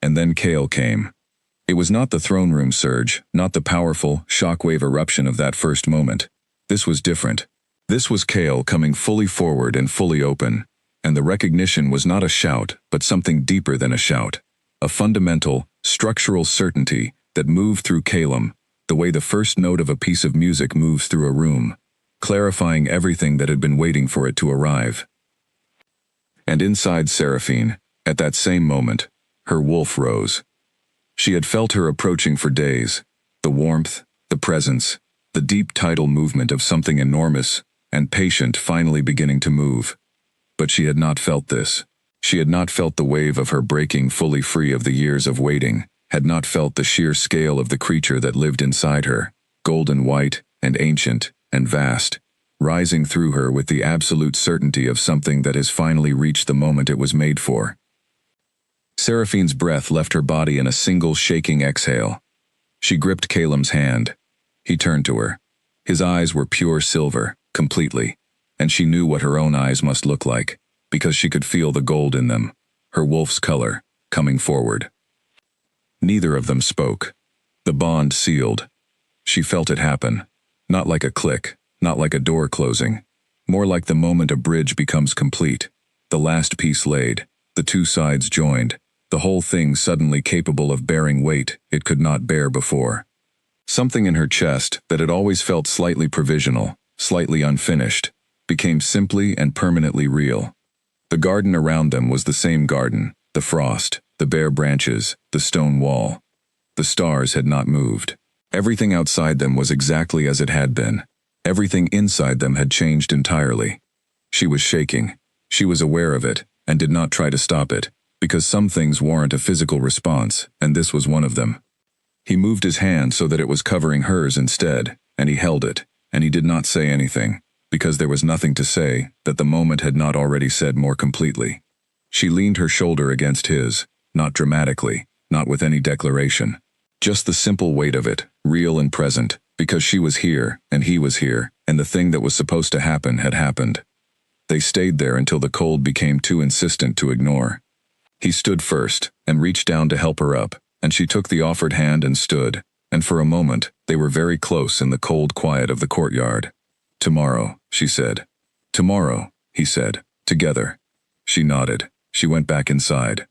And then Kale came. It was not the throne room surge, not the powerful, shockwave eruption of that first moment. This was different. This was Kale coming fully forward and fully open. And the recognition was not a shout, but something deeper than a shout. A fundamental, structural certainty that moved through Calum, the way the first note of a piece of music moves through a room, clarifying everything that had been waiting for it to arrive. And inside Seraphine, at that same moment, her wolf rose. She had felt her approaching for days, the warmth, the presence, the deep tidal movement of something enormous and patient finally beginning to move. But she had not felt this. She had not felt the wave of her breaking fully free of the years of waiting, had not felt the sheer scale of the creature that lived inside her, golden white and ancient and vast, rising through her with the absolute certainty of something that has finally reached the moment it was made for. Seraphine's breath left her body in a single shaking exhale. She gripped Calum's hand. He turned to her. His eyes were pure silver, completely, and she knew what her own eyes must look like, because she could feel the gold in them, her wolf's color, coming forward. Neither of them spoke. The bond sealed. She felt it happen. Not like a click, not like a door closing. More like the moment a bridge becomes complete. The last piece laid, the two sides joined, the whole thing suddenly capable of bearing weight it could not bear before. Something in her chest that had always felt slightly provisional, slightly unfinished, became simply and permanently real. The garden around them was the same garden, the frost, the bare branches, the stone wall. The stars had not moved. Everything outside them was exactly as it had been. Everything inside them had changed entirely. She was shaking. She was aware of it, and did not try to stop it, because some things warrant a physical response, and this was one of them. He moved his hand so that it was covering hers instead, and he held it, and he did not say anything, because there was nothing to say that the moment had not already said more completely. She leaned her shoulder against his, not dramatically, not with any declaration. Just the simple weight of it, real and present, because she was here, and he was here, and the thing that was supposed to happen had happened. They stayed there until the cold became too insistent to ignore. He stood first, and reached down to help her up, and she took the offered hand and stood, and for a moment, they were very close in the cold quiet of the courtyard. "Tomorrow," she said. "Tomorrow," he said, "together." She nodded. She went back inside.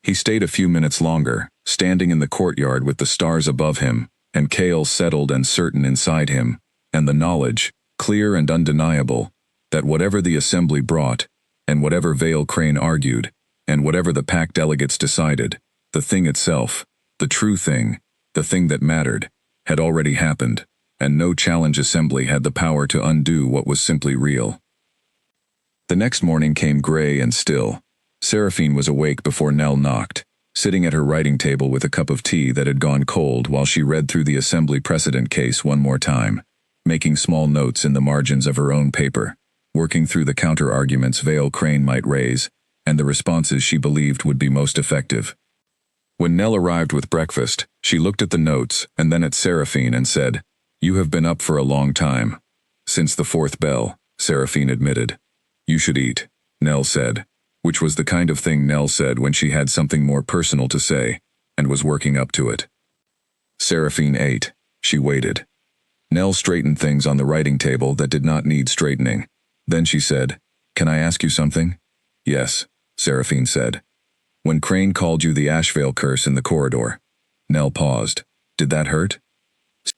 He stayed a few minutes longer, standing in the courtyard with the stars above him, and Kale settled and certain inside him, and the knowledge, clear and undeniable, that whatever the assembly brought, and whatever Vale Crane argued, and whatever the pack delegates decided, the thing itself, the true thing, the thing that mattered, had already happened, and no challenge assembly had the power to undo what was simply real. The next morning came gray and still. Seraphine was awake before Nell knocked, sitting at her writing table with a cup of tea that had gone cold while she read through the assembly precedent case one more time, making small notes in the margins of her own paper, working through the counter-arguments Vale Crane might raise, and the responses she believed would be most effective. When Nell arrived with breakfast, she looked at the notes and then at Seraphine and said, "You have been up for a long time." "Since the fourth bell," Seraphine admitted. "You should eat," Nell said, which was the kind of thing Nell said when she had something more personal to say, and was working up to it. Seraphine ate. She waited. Nell straightened things on the writing table that did not need straightening. Then she said, "Can I ask you something?" "Yes," Seraphine said. "When Crane called you the Ashvale curse in the corridor." Nell paused. "Did that hurt?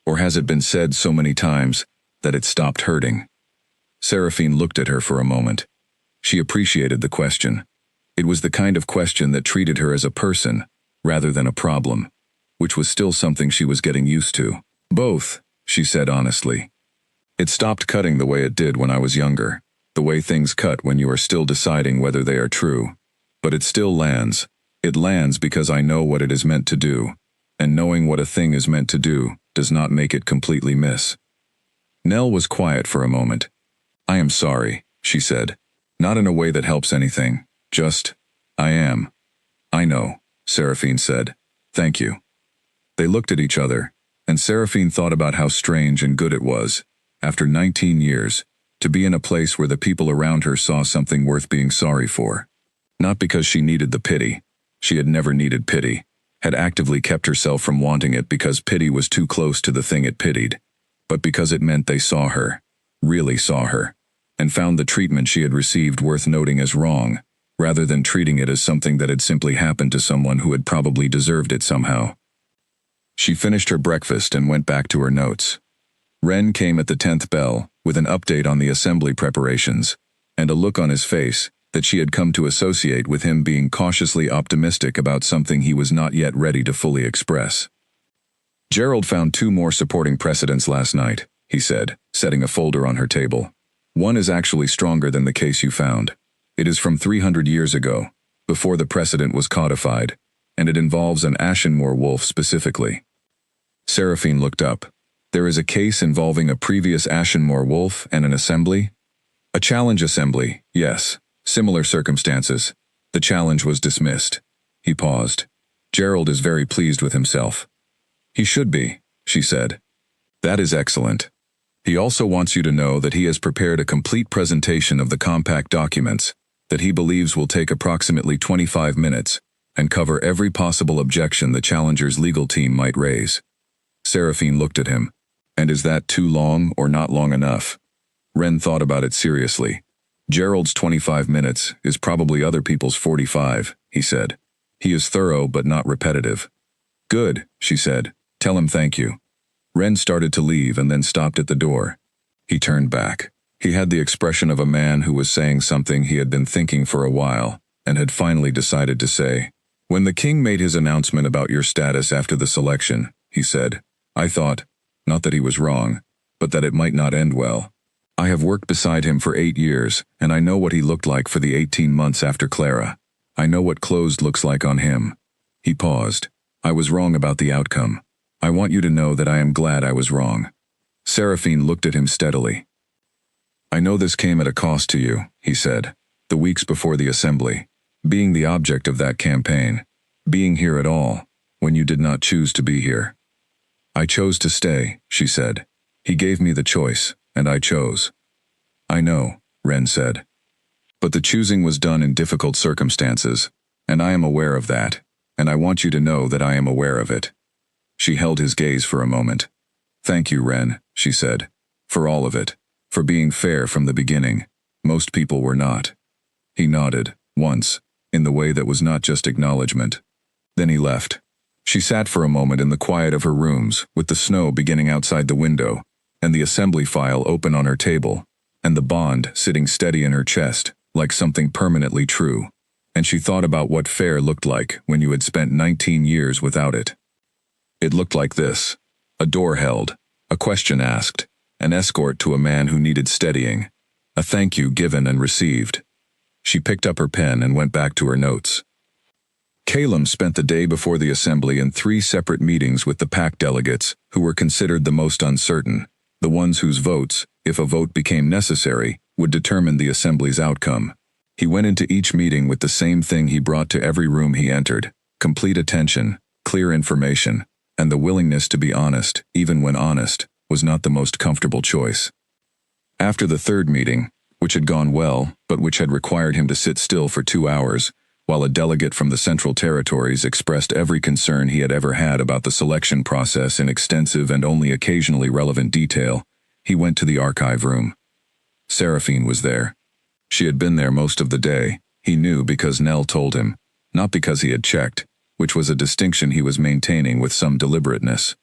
Or has it been said so many times that it stopped hurting?" Seraphine looked at her for a moment. She appreciated the question. It was the kind of question that treated her as a person, rather than a problem, which was still something she was getting used to. "Both," she said honestly. "It stopped cutting the way it did when I was younger, the way things cut when you are still deciding whether they are true. But it still lands. It lands because I know what it is meant to do, and knowing what a thing is meant to do does not make it completely miss." Nell was quiet for a moment. "I am sorry," she said. "Not in a way that helps anything. Just, I am." "I know," Seraphine said. "Thank you." They looked at each other, and Seraphine thought about how strange and good it was, after 19 years, to be in a place where the people around her saw something worth being sorry for. Not because she needed the pity. She had never needed pity, had actively kept herself from wanting it because pity was too close to the thing it pitied, but because it meant they saw her, really saw her, and found the treatment she had received worth noting as wrong, rather than treating it as something that had simply happened to someone who had probably deserved it somehow. She finished her breakfast and went back to her notes. Wren came at the 10th bell, with an update on the assembly preparations, and a look on his face that she had come to associate with him being cautiously optimistic about something he was not yet ready to fully express. "Gerald found 2 more supporting precedents last night," he said, setting a folder on her table. "One is actually stronger than the case you found. It is from 300 years ago, before the precedent was codified, and it involves an Ashenmore wolf specifically." Seraphine looked up. "There is a case involving a previous Ashenmore wolf and an assembly?" "A challenge assembly, yes. Similar circumstances. The challenge was dismissed." He paused. "Gerald is very pleased with himself." "He should be," she said. "That is excellent. He also wants you to know that he has prepared a complete presentation of the compact documents that he believes will take approximately 25 minutes and cover every possible objection the challenger's legal team might raise." Seraphine looked at him. "And is that too long or not long enough?" Wren thought about it seriously. "Gerald's 25 minutes is probably other people's 45, he said. "He is thorough but not repetitive." "Good," she said. "Tell him thank you." Wren started to leave and then stopped at the door. He turned back. He had the expression of a man who was saying something he had been thinking for a while, and had finally decided to say. "When the king made his announcement about your status after the selection," he said, "I thought, not that he was wrong, but that it might not end well. I have worked beside him for 8 years, and I know what he looked like for the 18 months after Clara. I know what closed looks like on him." He paused. "I was wrong about the outcome. I want you to know that I am glad I was wrong." Seraphine looked at him steadily. "I know this came at a cost to you," he said, "the weeks before the assembly, being the object of that campaign, being here at all, when you did not choose to be here." "I chose to stay," she said. "He gave me the choice, and I chose." "I know," Wren said. "But the choosing was done in difficult circumstances, and I am aware of that, and I want you to know that I am aware of it." She held his gaze for a moment. "Thank you, Wren," she said, "for all of it, for being fair from the beginning. Most people were not." He nodded, once, in the way that was not just acknowledgement. Then he left. She sat for a moment in the quiet of her rooms, with the snow beginning outside the window, and the assembly file open on her table, and the bond sitting steady in her chest, like something permanently true. And she thought about what fair looked like when you had spent 19 years without it. It looked like this: a door held, a question asked, an escort to a man who needed steadying, a thank you given and received. She picked up her pen and went back to her notes. Calum spent the day before the assembly in 3 separate meetings with the PAC delegates, who were considered the most uncertain, the ones whose votes, if a vote became necessary, would determine the assembly's outcome. He went into each meeting with the same thing he brought to every room he entered: complete attention, clear information, and the willingness to be honest, even when honest was not the most comfortable choice. After the 3rd meeting, which had gone well, but which had required him to sit still for 2 hours, while a delegate from the Central Territories expressed every concern he had ever had about the selection process in extensive and only occasionally relevant detail, he went to the archive room. Seraphine was there. She had been there most of the day, he knew because Nell told him, not because he had checked, which was a distinction he was maintaining with some deliberateness.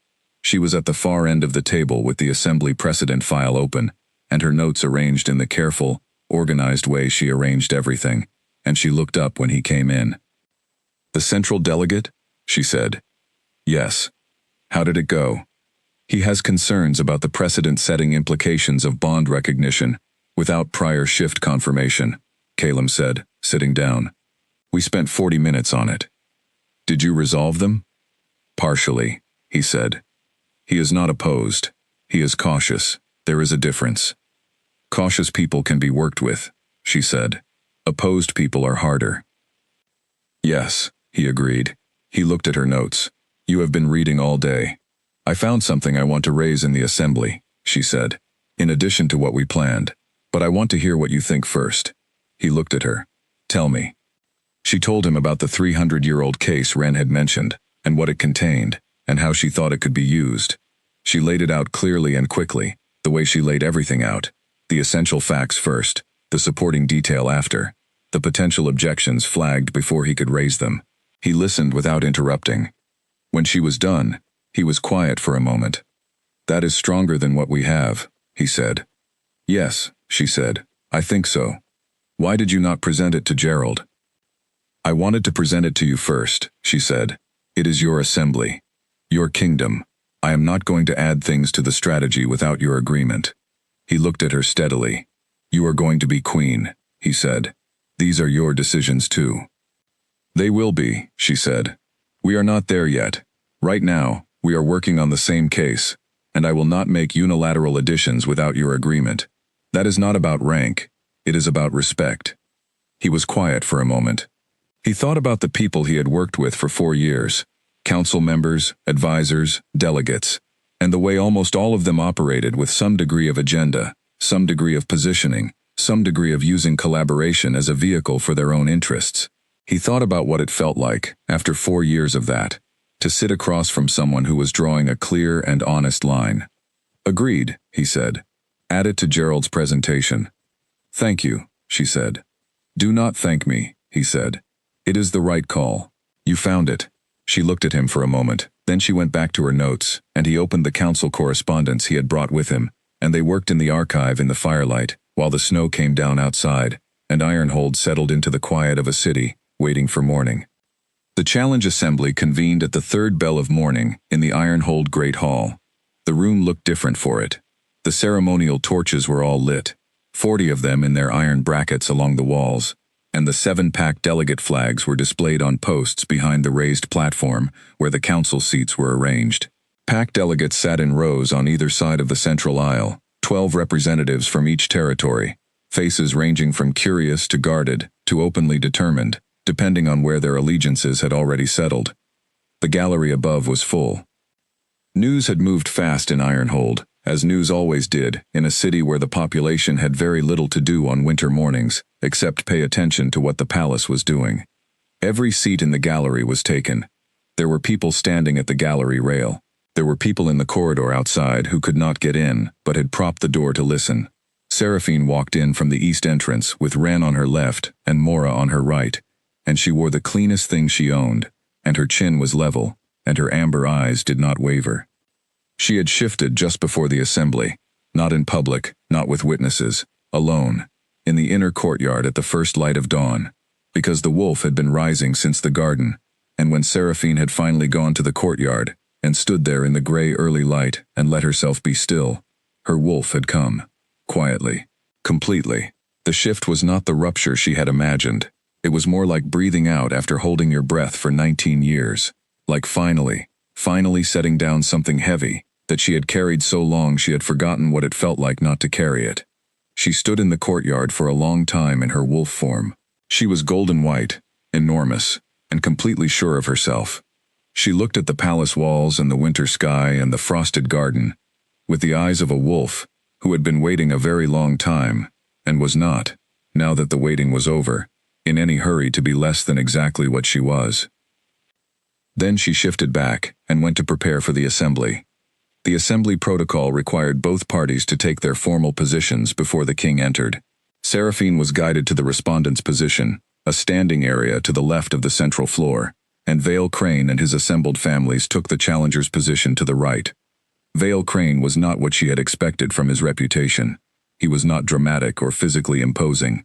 She was at the far end of the table with the assembly precedent file open, and her notes arranged in the careful, organized way she arranged everything, and she looked up when he came in. "The central delegate?" she said. "Yes. How did it go?" "He has concerns about the precedent-setting implications of bond recognition, without prior shift confirmation," Calum said, sitting down. "We spent 40 minutes on it." "Did you resolve them?" "Partially," he said. "He is not opposed. He is cautious. There is a difference." "Cautious people can be worked with," she said. "Opposed people are harder." "Yes," he agreed. He looked at her notes. "You have been reading all day." "I found something I want to raise in the assembly," she said, "in addition to what we planned. But I want to hear what you think first." He looked at her. "Tell me." She told him about the 300-year-old case Wren had mentioned, and what it contained, and how she thought it could be used. She laid it out clearly and quickly, the way she laid everything out: the essential facts first, the supporting detail after, the potential objections flagged before he could raise them. He listened without interrupting. When she was done, he was quiet for a moment. "That is stronger than what we have," he said. "Yes," she said, "I think so. Why did you not present it to Gerald?" "I wanted to present it to you first," she said. "It is your assembly. Your kingdom. I am not going to add things to the strategy without your agreement." He looked at her steadily. "You are going to be queen," he said. "These are your decisions too." "They will be," she said. "We are not there yet. Right now, we are working on the same case, and I will not make unilateral additions without your agreement. That is not about rank. It is about respect." He was quiet for a moment. He thought about the people he had worked with for 4 years, council members, advisors, delegates, and the way almost all of them operated with some degree of agenda, some degree of positioning, some degree of using collaboration as a vehicle for their own interests. He thought about what it felt like, after 4 years of that, to sit across from someone who was drawing a clear and honest line. "Agreed," he said. "Add it to Gerald's presentation." "Thank you," she said. "Do not thank me," he said. "It is the right call. You found it." She looked at him for a moment, then she went back to her notes, and he opened the council correspondence he had brought with him, and they worked in the archive in the firelight, while the snow came down outside, and Ironhold settled into the quiet of a city, waiting for morning. The Challenge Assembly convened at the 3rd bell of morning in the Ironhold Great Hall. The room looked different for it. The ceremonial torches were all lit, 40 of them in their iron brackets along the walls, and the 7 PAC delegate flags were displayed on posts behind the raised platform where the council seats were arranged. PAC delegates sat in rows on either side of the central aisle, 12 representatives from each territory, faces ranging from curious to guarded to openly determined, depending on where their allegiances had already settled. The gallery above was full. News had moved fast in Ironhold, as news always did, in a city where the population had very little to do on winter mornings, except pay attention to what the palace was doing. Every seat in the gallery was taken. There were people standing at the gallery rail. There were people in the corridor outside who could not get in, but had propped the door to listen. Seraphine walked in from the east entrance with Wren on her left and Mora on her right, and she wore the cleanest thing she owned, and her chin was level, and her amber eyes did not waver. She had shifted just before the assembly, not in public, not with witnesses, alone, in the inner courtyard at the first light of dawn, because the wolf had been rising since the garden, and when Seraphine had finally gone to the courtyard and stood there in the gray early light and let herself be still, her wolf had come, quietly, completely. The shift was not the rupture she had imagined. It was more like breathing out after holding your breath for 19 years. Like finally setting down something heavy that she had carried so long she had forgotten what it felt like not to carry it. She stood in the courtyard for a long time in her wolf form. She was golden white, enormous, and completely sure of herself. She looked at the palace walls and the winter sky and the frosted garden, with the eyes of a wolf who had been waiting a very long time, and was not, now that the waiting was over, in any hurry to be less than exactly what she was. Then she shifted back and went to prepare for the assembly. The assembly protocol required both parties to take their formal positions before the king entered. Seraphine was guided to the respondent's position, a standing area to the left of the central floor, and Vale Crane and his assembled families took the challenger's position to the right. Vale Crane was not what she had expected from his reputation. He was not dramatic or physically imposing.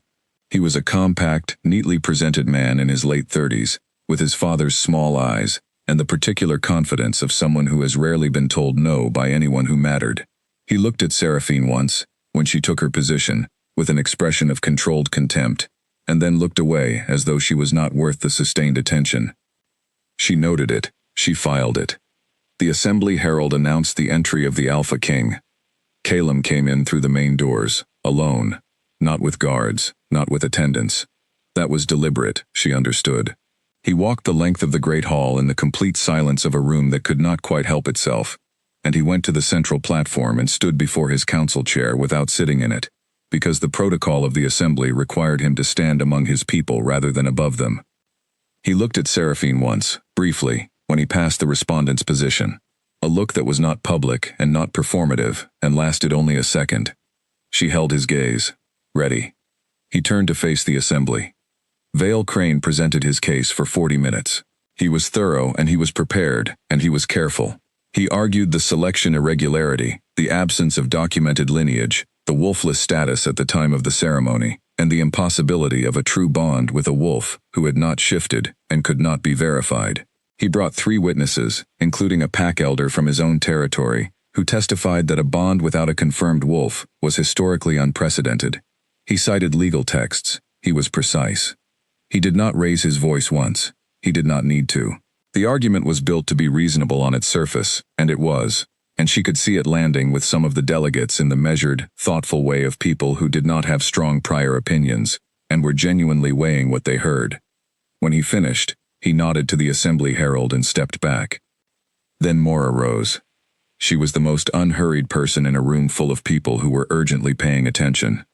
He was a compact, neatly presented man in his late 30s, with his father's small eyes, and the particular confidence of someone who has rarely been told no by anyone who mattered. He looked at Seraphine once, when she took her position, with an expression of controlled contempt, and then looked away as though she was not worth the sustained attention. She noted it, she filed it. The assembly herald announced the entry of the Alpha King. Calum came in through the main doors, alone, not with guards, not with attendants. That was deliberate, she understood. He walked the length of the great hall in the complete silence of a room that could not quite help itself, and he went to the central platform and stood before his council chair without sitting in it, because the protocol of the assembly required him to stand among his people rather than above them. He looked at Seraphine once, briefly, when he passed the respondent's position, a look that was not public and not performative and lasted only a second. She held his gaze. Ready. He turned to face the assembly. Vale Crane presented his case for 40 minutes. He was thorough and he was prepared and he was careful. He argued the selection irregularity, the absence of documented lineage, the wolfless status at the time of the ceremony, and the impossibility of a true bond with a wolf who had not shifted and could not be verified. He brought 3 witnesses, including a pack elder from his own territory, who testified that a bond without a confirmed wolf was historically unprecedented. He cited legal texts. He was precise. He did not raise his voice once. He did not need to. The argument was built to be reasonable on its surface, and it was, and she could see it landing with some of the delegates in the measured, thoughtful way of people who did not have strong prior opinions, and were genuinely weighing what they heard. When he finished, he nodded to the assembly herald and stepped back. Then Mora rose. She was the most unhurried person in a room full of people who were urgently paying attention.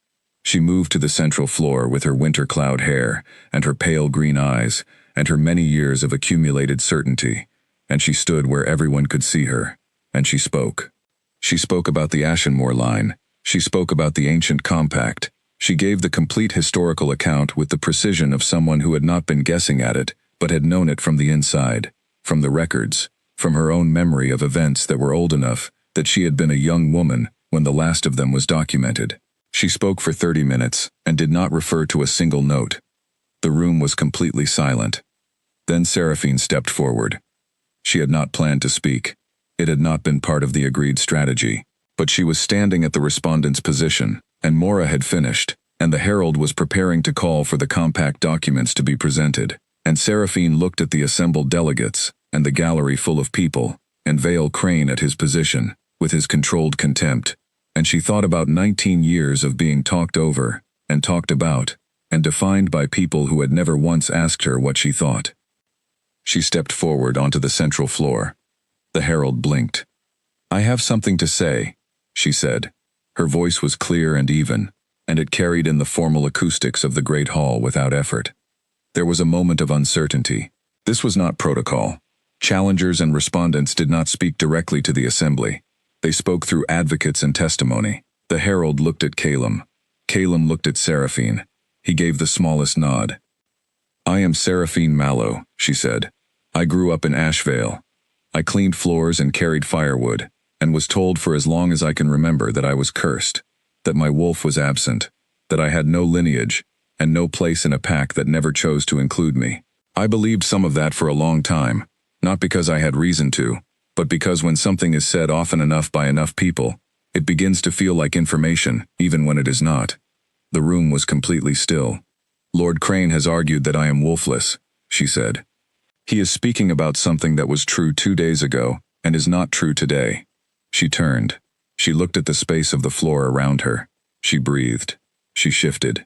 She moved to the central floor with her winter cloud hair, and her pale green eyes, and her many years of accumulated certainty, and she stood where everyone could see her, and she spoke. She spoke about the Ashenmoor line. She spoke about the ancient compact. She gave the complete historical account with the precision of someone who had not been guessing at it, but had known it from the inside, from the records, from her own memory of events that were old enough that she had been a young woman when the last of them was documented. She spoke for 30 minutes and did not refer to a single note. The room was completely silent. Then Seraphine stepped forward. She had not planned to speak. It had not been part of the agreed strategy. But she was standing at the respondent's position, and Mora had finished, and the herald was preparing to call for the compact documents to be presented. And Seraphine looked at the assembled delegates, and the gallery full of people, and Vale Crane at his position, with his controlled contempt, and she thought about 19 years of being talked over, and talked about, and defined by people who had never once asked her what she thought. She stepped forward onto the central floor. The herald blinked. "I have something to say," she said. Her voice was clear and even, and it carried in the formal acoustics of the great hall without effort. There was a moment of uncertainty. This was not protocol. Challengers and respondents did not speak directly to the assembly. They spoke through advocates and testimony. The herald looked at Calum. Calum looked at Seraphine. He gave the smallest nod. "I am Seraphine Mallow," she said. "I grew up in Ashvale. I cleaned floors and carried firewood, and was told for as long as I can remember that I was cursed, that my wolf was absent, that I had no lineage, and no place in a pack that never chose to include me. I believed some of that for a long time, not because I had reason to, but because when something is said often enough by enough people, it begins to feel like information, even when it is not. The room was completely still. "Lord Crane has argued that I am wolfless," she said. "He is speaking about something that was true 2 days ago and is not true today." She turned. She looked at the space of the floor around her. She breathed. She shifted.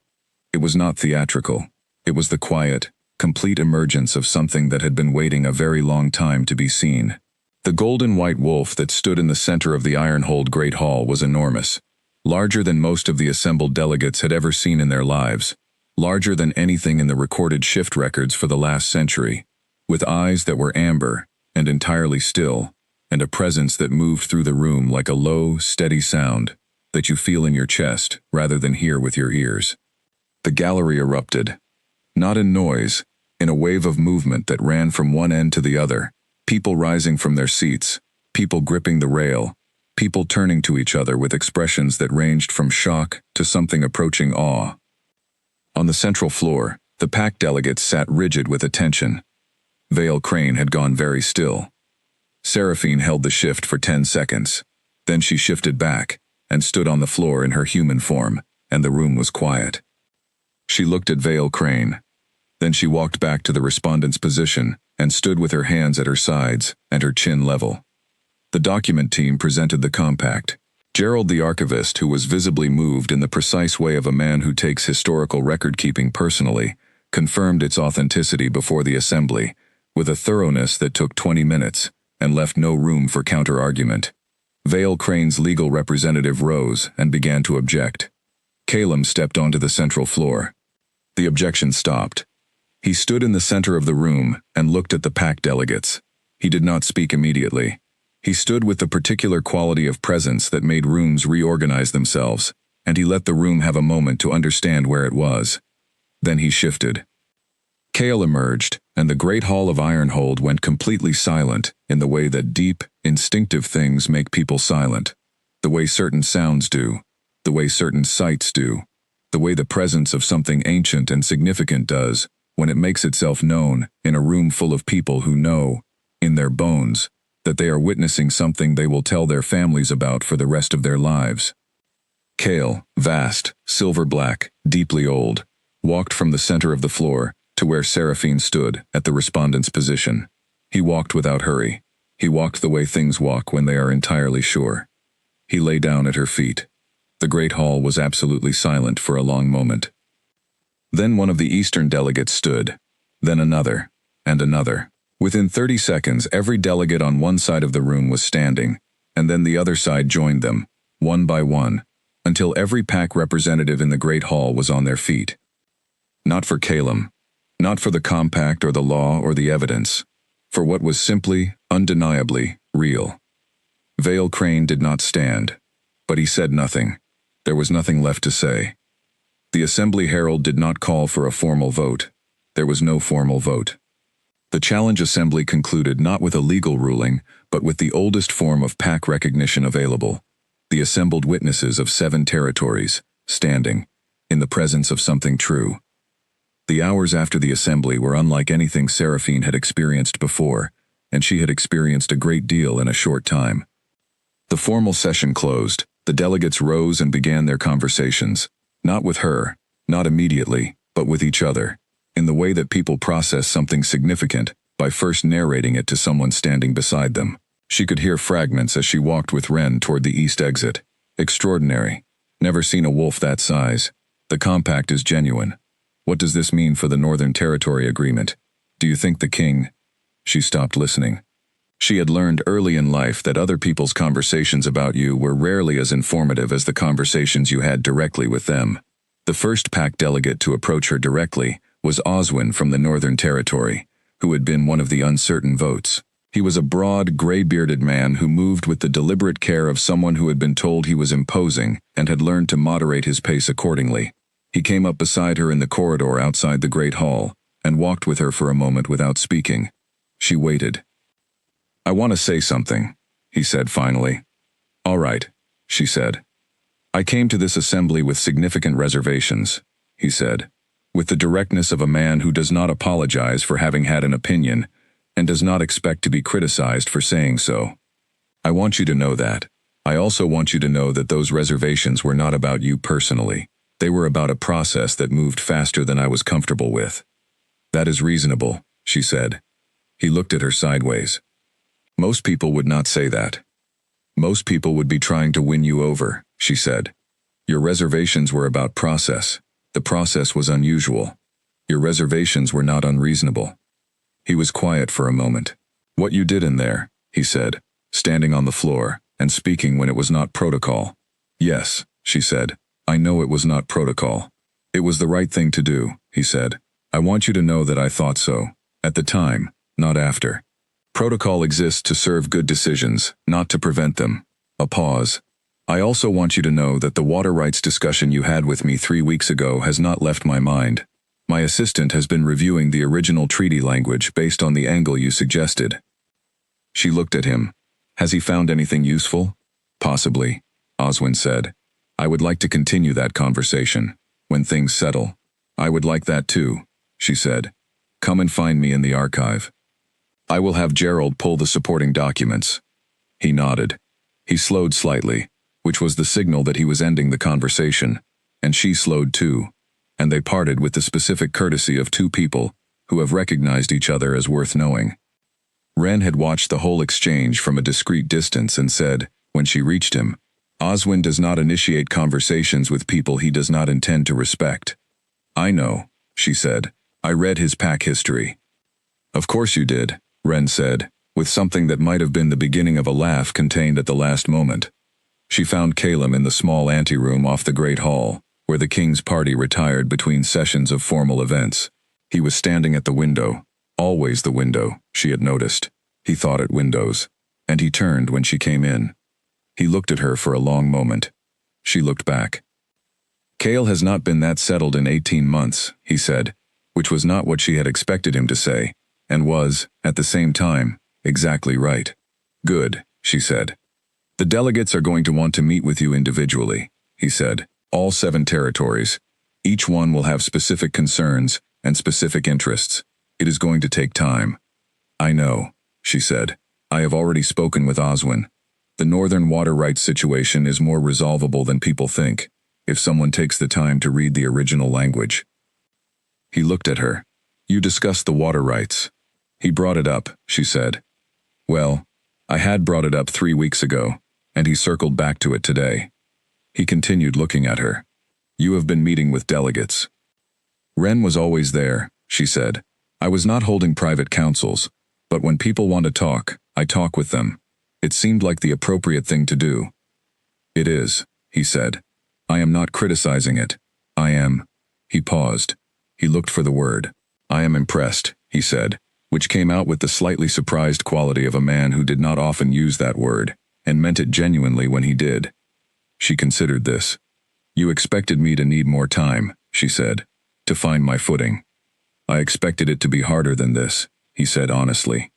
It was not theatrical. It was the quiet, complete emergence of something that had been waiting a very long time to be seen. The golden white wolf that stood in the center of the Ironhold Great Hall was enormous, larger than most of the assembled delegates had ever seen in their lives, larger than anything in the recorded shift records for the last century, with eyes that were amber and entirely still, and a presence that moved through the room like a low, steady sound that you feel in your chest rather than hear with your ears. The gallery erupted, not in noise, in a wave of movement that ran from one end to the other, people rising from their seats, people gripping the rail, people turning to each other with expressions that ranged from shock to something approaching awe. On the central floor, the pack delegates sat rigid with attention. Vale Crane had gone very still. Seraphine held the shift for 10 seconds. Then she shifted back and stood on the floor in her human form, and the room was quiet. She looked at Vale Crane. Then she walked back to the respondent's position and stood with her hands at her sides and her chin level. The document team presented the compact. Gerald the archivist, who was visibly moved in the precise way of a man who takes historical record-keeping personally, confirmed its authenticity before the assembly, with a thoroughness that took 20 minutes, and left no room for counter-argument. Vale Crane's legal representative rose and began to object. Calum stepped onto the central floor. The objection stopped. He stood in the center of the room and looked at the pack delegates. He did not speak immediately. He stood with the particular quality of presence that made rooms reorganize themselves, and he let the room have a moment to understand where it was. Then he shifted. Kale emerged, and the great hall of Ironhold went completely silent in the way that deep, instinctive things make people silent, the way certain sounds do, the way certain sights do, the way the presence of something ancient and significant does when it makes itself known in a room full of people who know, in their bones, that they are witnessing something they will tell their families about for the rest of their lives. Kale, vast, silver-black, deeply old, walked from the center of the floor to where Seraphine stood at the respondent's position. He walked without hurry. He walked the way things walk when they are entirely sure. He lay down at her feet. The great hall was absolutely silent for a long moment. Then one of the Eastern delegates stood, then another, and another. Within 30 seconds, every delegate on one side of the room was standing, and then the other side joined them, one by one, until every pack representative in the great hall was on their feet. Not for Calum, not for the compact or the law or the evidence, for what was simply, undeniably, real. Vale Crane did not stand, but he said nothing. There was nothing left to say. The Assembly Herald did not call for a formal vote. There was no formal vote. The Challenge Assembly concluded not with a legal ruling, but with the oldest form of pack recognition available, the assembled witnesses of 7 territories, standing, in the presence of something true. The hours after the assembly were unlike anything Seraphine had experienced before, and she had experienced a great deal in a short time. The formal session closed. The delegates rose and began their conversations, not with her, not immediately, but with each other, in the way that people process something significant by first narrating it to someone standing beside them. She could hear fragments as she walked with Ren toward the east exit. Extraordinary. Never seen a wolf that size. The compact is genuine. What does this mean for the Northern Territory Agreement? Do you think the king? She stopped listening. She had learned early in life that other people's conversations about you were rarely as informative as the conversations you had directly with them. The first pack delegate to approach her directly was Oswin from the Northern Territory, who had been one of the uncertain votes. He was a broad, gray-bearded man who moved with the deliberate care of someone who had been told he was imposing and had learned to moderate his pace accordingly. He came up beside her in the corridor outside the Great Hall and walked with her for a moment without speaking. She waited. "I want to say something," he said finally. "All right," she said. "I came to this assembly with significant reservations," he said, with the directness of a man who does not apologize for having had an opinion and does not expect to be criticized for saying so. "I want you to know that. I also want you to know that those reservations were not about you personally. They were about a process that moved faster than I was comfortable with. That is reasonable, she said. He looked at her sideways. Most people would not say that. Most people would be trying to win you over, she said. Your reservations were about process. The process was unusual. Your reservations were not unreasonable. He was quiet for a moment. What you did in there, he said, standing on the floor, and speaking when it was not protocol. Yes, she said. I know it was not protocol. It was the right thing to do, he said. I want you to know that I thought so. At the time, not after. Protocol exists to serve good decisions, not to prevent them. A pause. I also want you to know that the water rights discussion you had with me 3 weeks ago has not left my mind. My assistant has been reviewing the original treaty language based on the angle you suggested. She looked at him. Has he found anything useful? Possibly, Oswin said. I would like to continue that conversation, when things settle. I would like that too, she said. Come and find me in the archive. I will have Gerald pull the supporting documents. He nodded. He slowed slightly, which was the signal that he was ending the conversation, and she slowed too, and they parted with the specific courtesy of two people who have recognized each other as worth knowing. Ren had watched the whole exchange from a discreet distance and said, when she reached him, Oswin does not initiate conversations with people he does not intend to respect. I know, she said. I read his pack history. Of course you did, Ren said, with something that might have been the beginning of a laugh contained at the last moment. She found Calum in the small anteroom off the Great Hall, where the king's party retired between sessions of formal events. He was standing at the window, always the window, she had noticed. He thought at windows, and he turned when she came in. He looked at her for a long moment. She looked back. Cale has not been that settled in 18 months, he said, which was not what she had expected him to say, and was, at the same time, exactly right. Good, she said. The delegates are going to want to meet with you individually, he said. All 7 territories. Each one will have specific concerns and specific interests. It is going to take time. I know, she said. I have already spoken with Oswin. The northern water rights situation is more resolvable than people think, if someone takes the time to read the original language. He looked at her. You discussed the water rights. He brought it up, she said. Well, I had brought it up 3 weeks ago, and he circled back to it today. He continued looking at her. You have been meeting with delegates. Ren was always there, she said. I was not holding private councils, but when people want to talk, I talk with them. It seemed like the appropriate thing to do. It is, he said. I am not criticizing it. I am. He paused. He looked for the word. I am impressed, he said, which came out with the slightly surprised quality of a man who did not often use that word, and meant it genuinely when he did. She considered this. You expected me to need more time, she said, to find my footing. I expected it to be harder than this, he said honestly.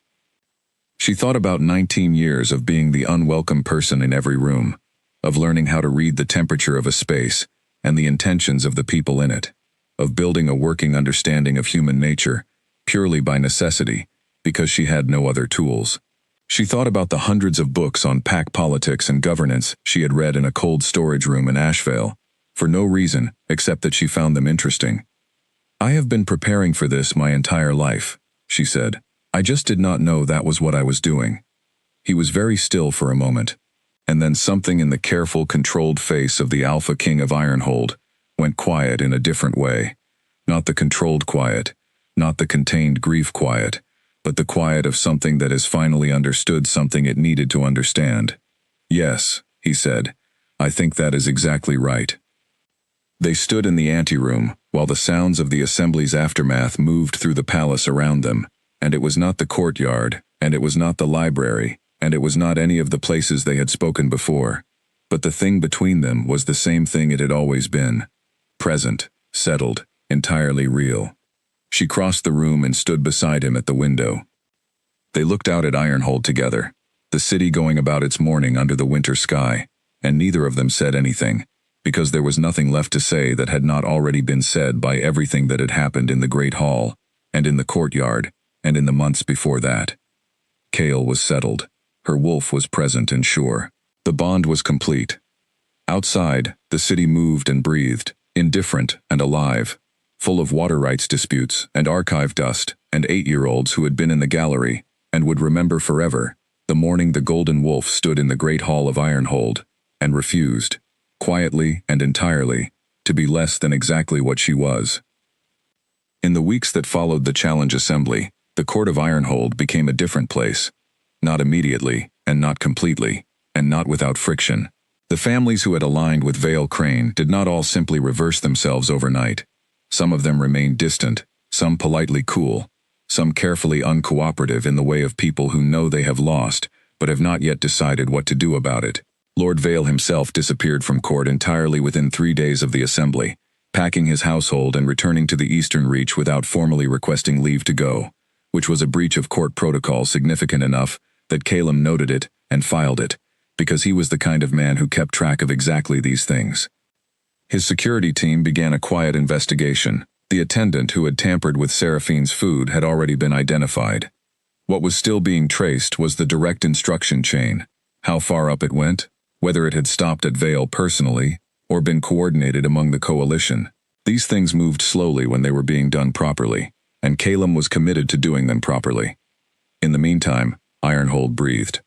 She thought about 19 years of being the unwelcome person in every room, of learning how to read the temperature of a space and the intentions of the people in it, of building a working understanding of human nature, purely by necessity, because she had no other tools. She thought about the hundreds of books on pack politics and governance she had read in a cold storage room in Ashvale, for no reason except that she found them interesting. I have been preparing for this my entire life, she said. I just did not know that was what I was doing. He was very still for a moment, and then something in the careful, controlled face of the Alpha King of Ironhold went quiet in a different way. Not the controlled quiet, not the contained grief quiet, but the quiet of something that has finally understood something it needed to understand. Yes, he said, I think that is exactly right. They stood in the anteroom, while the sounds of the assembly's aftermath moved through the palace around them, and it was not the courtyard, and it was not the library, and it was not any of the places they had spoken before, but the thing between them was the same thing it had always been. Present, settled, entirely real. She crossed the room and stood beside him at the window. They looked out at Ironhold together, the city going about its mourning under the winter sky, and neither of them said anything, because there was nothing left to say that had not already been said by everything that had happened in the Great Hall, and in the courtyard, and in the months before that. Cale was settled. Her wolf was present and sure. The bond was complete. Outside, the city moved and breathed, indifferent and alive, full of water rights disputes and archive dust, and 8-year-olds who had been in the gallery and would remember forever the morning the Golden Wolf stood in the great hall of Ironhold and refused, quietly and entirely, to be less than exactly what she was. In the weeks that followed the challenge assembly, the court of Ironhold became a different place. Not immediately, and not completely, and not without friction. The families who had aligned with Vale Crane did not all simply reverse themselves overnight. Some of them remained distant, some politely cool, some carefully uncooperative in the way of people who know they have lost, but have not yet decided what to do about it. Lord Vale himself disappeared from court entirely within 3 days of the assembly, packing his household and returning to the Eastern Reach without formally requesting leave to go, which was a breach of court protocol significant enough that Calum noted it and filed it, because he was the kind of man who kept track of exactly these things. His security team began a quiet investigation. The attendant who had tampered with Seraphine's food had already been identified. What was still being traced was the direct instruction chain, how far up it went, whether it had stopped at Vale personally, or been coordinated among the coalition. These things moved slowly when they were being done properly, and Calum was committed to doing them properly. In the meantime, Ironhold breathed.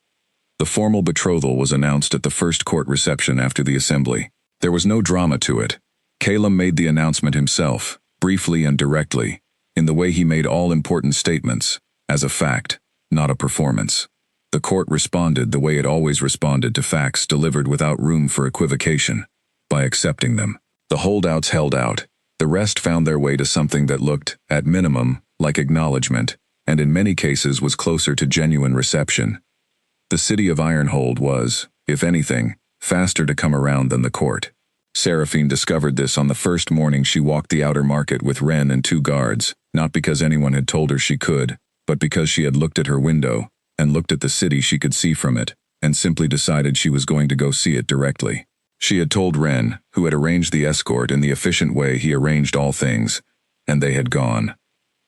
The formal betrothal was announced at the first court reception after the assembly. There was no drama to it. Calum made the announcement himself, briefly and directly, in the way he made all important statements, as a fact, not a performance. The court responded the way it always responded to facts delivered without room for equivocation, by accepting them. The holdouts held out. The rest found their way to something that looked, at minimum, like acknowledgement, and in many cases was closer to genuine reception. The city of Ironhold was, if anything, faster to come around than the court. Seraphine discovered this on the first morning she walked the outer market with Wren and 2 guards, not because anyone had told her she could, but because she had looked at her window, and looked at the city she could see from it, and simply decided she was going to go see it directly. She had told Wren, who had arranged the escort in the efficient way he arranged all things, and they had gone.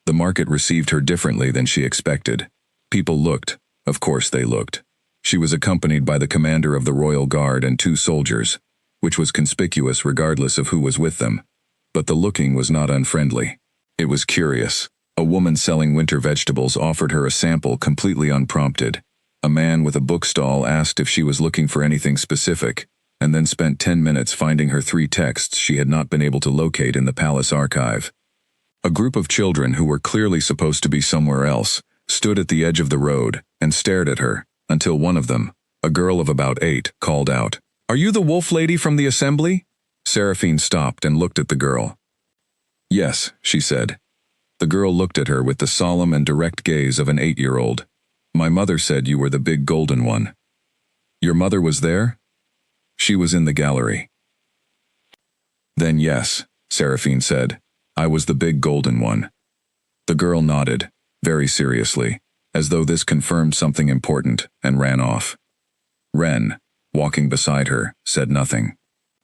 The market received her differently than she expected. People looked, of course they looked. She was accompanied by the commander of the Royal Guard and 2 soldiers, which was conspicuous regardless of who was with them. But the looking was not unfriendly. It was curious. A woman selling winter vegetables offered her a sample completely unprompted. A man with a bookstall asked if she was looking for anything specific, and then spent 10 minutes finding her 3 texts she had not been able to locate in the palace archive. A group of children who were clearly supposed to be somewhere else stood at the edge of the road and stared at her, until one of them, a girl of about 8, called out, "Are you the wolf lady from the assembly?" Seraphine stopped and looked at the girl. "Yes," she said. The girl looked at her with the solemn and direct gaze of an 8-year-old. "My mother said you were the big golden one." "Your mother was there?" "She was in the gallery." "Then yes," Seraphine said. "I was the big golden one." The girl nodded, very seriously, as though this confirmed something important, and ran off. Wren, walking beside her, said nothing.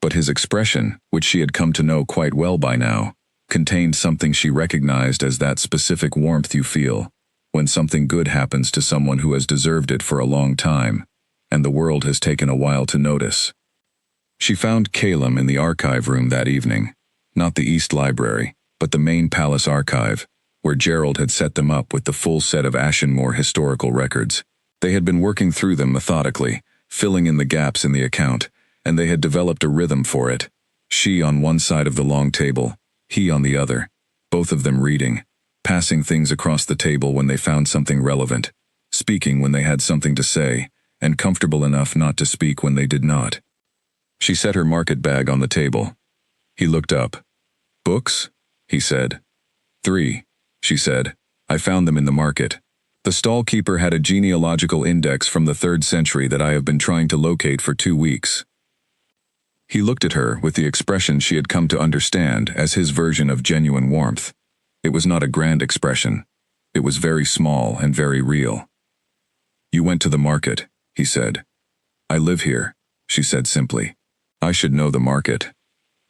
But his expression, which she had come to know quite well by now, contained something she recognized as that specific warmth you feel when something good happens to someone who has deserved it for a long time, and the world has taken a while to notice. She found Calum in the archive room that evening, not the East Library, but the main palace archive, where Gerald had set them up with the full set of Ashenmore historical records. They had been working through them methodically, filling in the gaps in the account, and they had developed a rhythm for it. She on one side of the long table, he on the other, both of them reading, passing things across the table when they found something relevant, speaking when they had something to say, and comfortable enough not to speak when they did not. She set her market bag on the table. He looked up. "Books?" he said. "3, she said. "I found them in the market. The stall-keeper had a genealogical index from the 3rd century that I have been trying to locate for 2 weeks. He looked at her with the expression she had come to understand as his version of genuine warmth. It was not a grand expression. It was very small and very real. "You went to the market," he said. "I live here," she said simply. "I should know the market."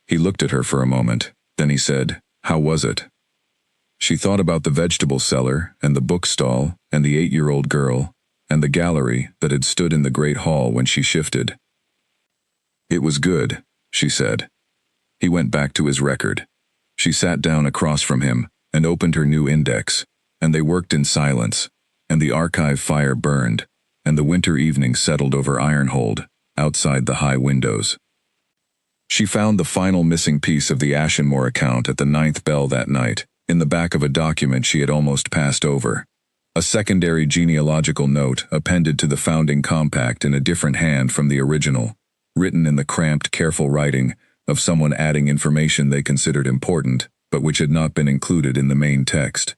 He looked at her for a moment, then he said, "How was it?" She thought about the vegetable seller and the bookstall and the 8-year-old girl and the gallery that had stood in the great hall when she shifted. "It was good," she said. He went back to his record. She sat down across from him and opened her new index, and they worked in silence, and the archive fire burned, and the winter evening settled over Ironhold, outside the high windows. She found the final missing piece of the Ashenmore account at the 9th bell that night, in the back of a document she had almost passed over. A secondary genealogical note appended to the founding compact in a different hand from the original, written in the cramped, careful writing of someone adding information they considered important, but which had not been included in the main text.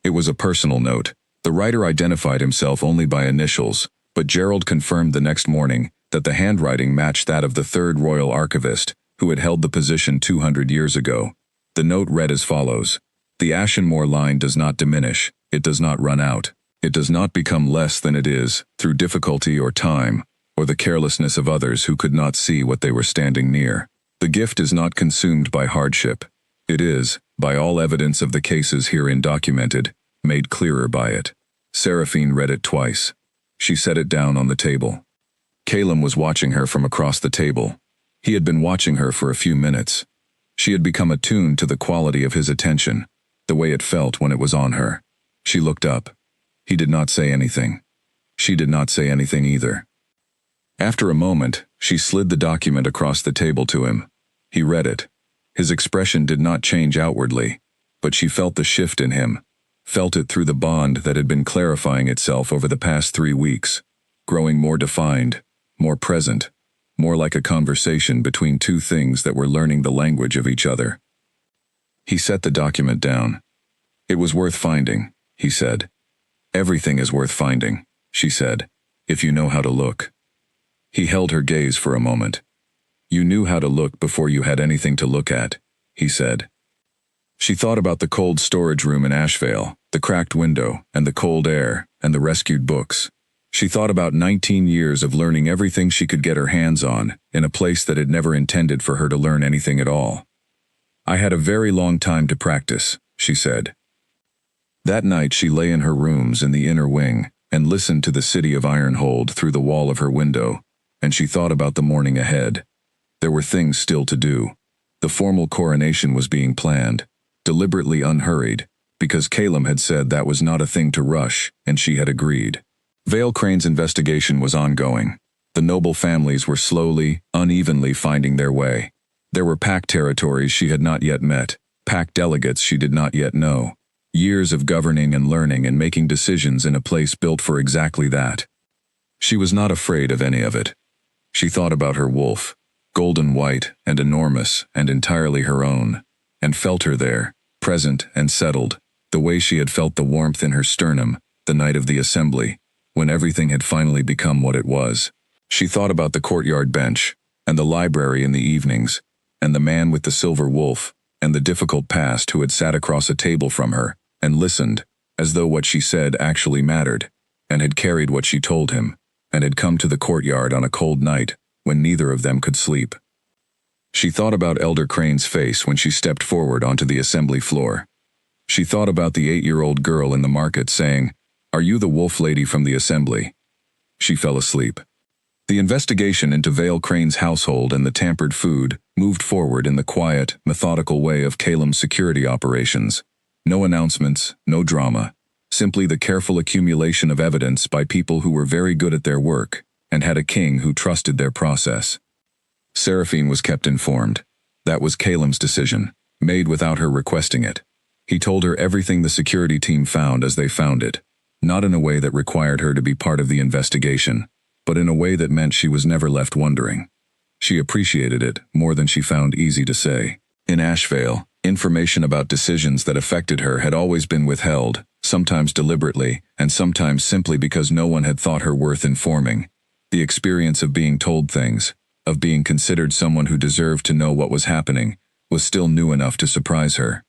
It was a personal note. The writer identified himself only by initials, but Gerald confirmed the next morning that the handwriting matched that of the third royal archivist, who had held the position 200 years ago. The note read as follows: "The Ashenmore line does not diminish, it does not run out, it does not become less than it is, through difficulty or time, or the carelessness of others who could not see what they were standing near. The gift is not consumed by hardship. It is, by all evidence of the cases herein documented, made clearer by it." Seraphine read it twice. She set it down on the table. Calum was watching her from across the table. He had been watching her for a few minutes. She had become attuned to the quality of his attention, the way it felt when it was on her. She looked up. He did not say anything. She did not say anything either. After a moment, she slid the document across the table to him. He read it. His expression did not change outwardly, but she felt the shift in him, felt it through the bond that had been clarifying itself over the past 3 weeks, growing more defined, more present, more like a conversation between two things that were learning the language of each other. He set the document down. "It was worth finding," he said. "Everything is worth finding," she said, "if you know how to look." He held her gaze for a moment. "You knew how to look before you had anything to look at," he said. She thought about the cold storage room in Ashvale, the cracked window, and the cold air, and the rescued books. She thought about 19 years of learning everything she could get her hands on, in a place that had never intended for her to learn anything at all. "I had a very long time to practice," she said. That night she lay in her rooms in the inner wing, and listened to the city of Ironhold through the wall of her window, and she thought about the morning ahead. There were things still to do. The formal coronation was being planned, deliberately unhurried, because Calum had said that was not a thing to rush, and she had agreed. Vale Crane's investigation was ongoing. The noble families were slowly, unevenly finding their way. There were pack territories she had not yet met, pack delegates she did not yet know. Years of governing and learning and making decisions in a place built for exactly that. She was not afraid of any of it. She thought about her wolf, golden white and enormous and entirely her own, and felt her there, present and settled, the way she had felt the warmth in her sternum the night of the assembly, when everything had finally become what it was. She thought about the courtyard bench, and the library in the evenings, and the man with the silver wolf, and the difficult past who had sat across a table from her, and listened, as though what she said actually mattered, and had carried what she told him, and had come to the courtyard on a cold night, when neither of them could sleep. She thought about Elder Crane's face when she stepped forward onto the assembly floor. She thought about the 8-year-old girl in the market saying, "Are you the wolf lady from the assembly?" She fell asleep. The investigation into Vale Crane's household and the tampered food moved forward in the quiet, methodical way of Calum's security operations. No announcements, no drama, simply the careful accumulation of evidence by people who were very good at their work and had a king who trusted their process. Seraphine was kept informed. That was Calum's decision, made without her requesting it. He told her everything the security team found as they found it, not in a way that required her to be part of the investigation, but in a way that meant she was never left wondering. She appreciated it more than she found easy to say. In Ashvale, information about decisions that affected her had always been withheld, sometimes deliberately, and sometimes simply because no one had thought her worth informing. The experience of being told things, of being considered someone who deserved to know what was happening, was still new enough to surprise her.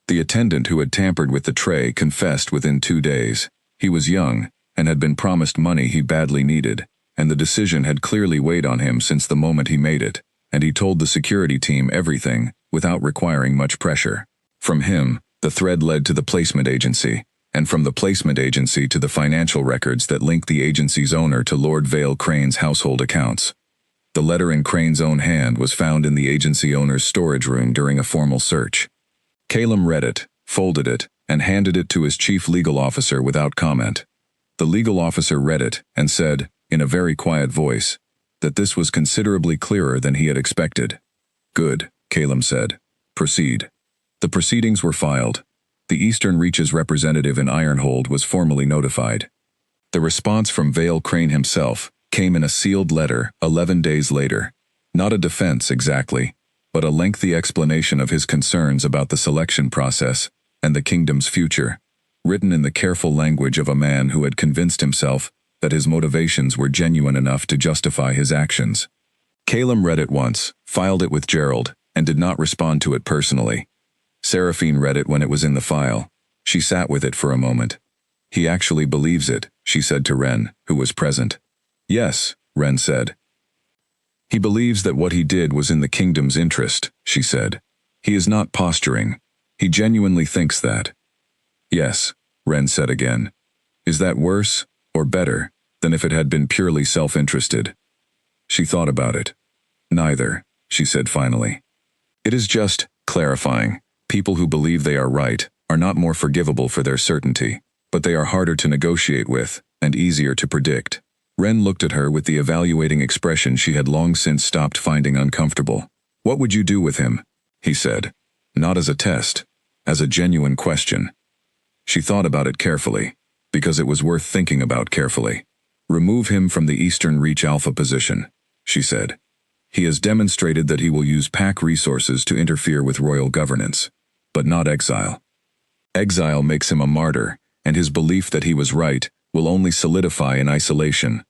The attendant who had tampered with the tray confessed within 2 days. He was young, and had been promised money he badly needed, and the decision had clearly weighed on him since the moment he made it, and he told the security team everything, without requiring much pressure. From him, the thread led to the placement agency, and from the placement agency to the financial records that linked the agency's owner to Lord Vale Crane's household accounts. The letter in Crane's own hand was found in the agency owner's storage room during a formal search. Calum read it, folded it, and handed it to his chief legal officer without comment. The legal officer read it and said, in a very quiet voice, that this was considerably clearer than he had expected. "Good," Calum said. "Proceed." The proceedings were filed. The Eastern Reaches representative in Ironhold was formally notified. The response from Vale Crane himself came in a sealed letter 11 days later. Not a defense exactly, but a lengthy explanation of his concerns about the selection process and the kingdom's future, written in the careful language of a man who had convinced himself that his motivations were genuine enough to justify his actions. Calum read it once, filed it with Gerald, and did not respond to it personally. Seraphine read it when it was in the file. She sat with it for a moment. "He actually believes it," she said to Ren, who was present. "Yes," Ren said. "He believes that what he did was in the kingdom's interest," she said. "He is not posturing. He genuinely thinks that." "Yes," Ren said again. "Is that worse, or better, than if it had been purely self-interested?" She thought about it. "Neither," she said finally. "It is just clarifying. People who believe they are right are not more forgivable for their certainty, but they are harder to negotiate with and easier to predict." Ren looked at her with the evaluating expression she had long since stopped finding uncomfortable. "What would you do with him?" he said. Not as a test, as a genuine question. She thought about it carefully, because it was worth thinking about carefully. "Remove him from the Eastern Reach Alpha position," she said. "He has demonstrated that he will use pack resources to interfere with royal governance, but not exile. Exile makes him a martyr, and his belief that he was right will only solidify in isolation.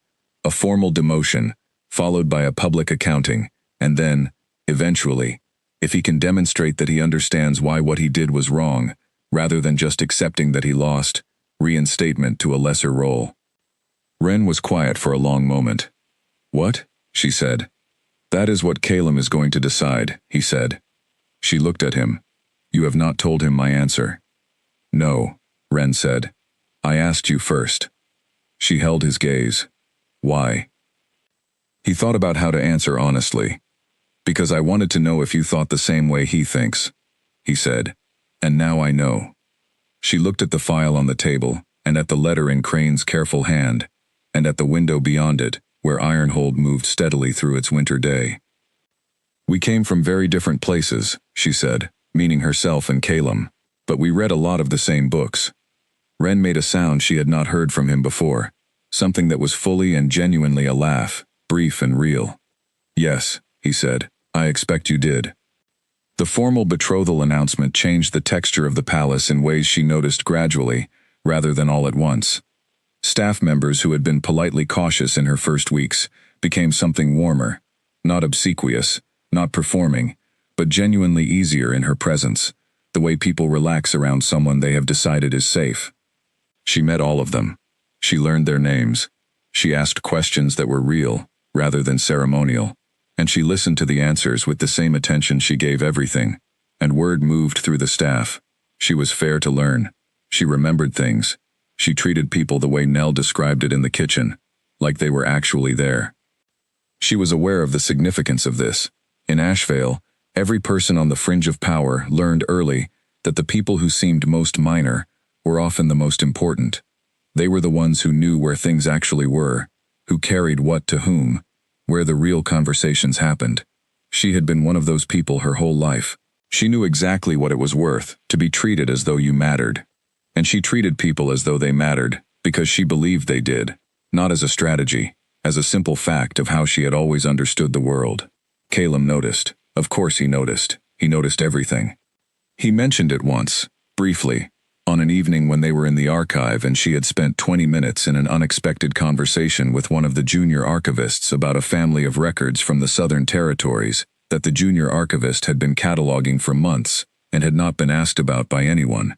A formal demotion, followed by a public accounting, and then, eventually, if he can demonstrate that he understands why what he did was wrong, rather than just accepting that he lost, reinstatement to a lesser role." Ren was quiet for a long moment. "What?" she said. "That is what Calum is going to decide," he said. She looked at him. "You have not told him my answer." "No," Ren said. "I asked you first." She held his gaze. "Why?" He thought about how to answer honestly. "Because I wanted to know if you thought the same way he thinks," he said. "And now I know." She looked at the file on the table, and at the letter in Crane's careful hand, and at the window beyond it, where Ironhold moved steadily through its winter day. "We came from very different places," she said, meaning herself and Calum, "but we read a lot of the same books." Ren made a sound she had not heard from him before, something that was fully and genuinely a laugh, brief and real. "Yes," he said, "I expect you did." The formal betrothal announcement changed the texture of the palace in ways she noticed gradually, rather than all at once. Staff members who had been politely cautious in her first weeks became something warmer, not obsequious, not performing, but genuinely easier in her presence, the way people relax around someone they have decided is safe. She met all of them. She learned their names. She asked questions that were real, rather than ceremonial, and she listened to the answers with the same attention she gave everything, and word moved through the staff. She was fair to learn. She remembered things. She treated people the way Nell described it in the kitchen, like they were actually there. She was aware of the significance of this. In Ashvale, every person on the fringe of power learned early that the people who seemed most minor were often the most important. They were the ones who knew where things actually were, who carried what to whom, where the real conversations happened. She had been one of those people her whole life. She knew exactly what it was worth to be treated as though you mattered. And she treated people as though they mattered because she believed they did, not as a strategy, as a simple fact of how she had always understood the world. Calum noticed. Of course he noticed. He noticed everything. He mentioned it once, briefly, on an evening when they were in the archive and she had spent 20 minutes in an unexpected conversation with one of the junior archivists about a family of records from the Southern Territories that the junior archivist had been cataloging for months and had not been asked about by anyone.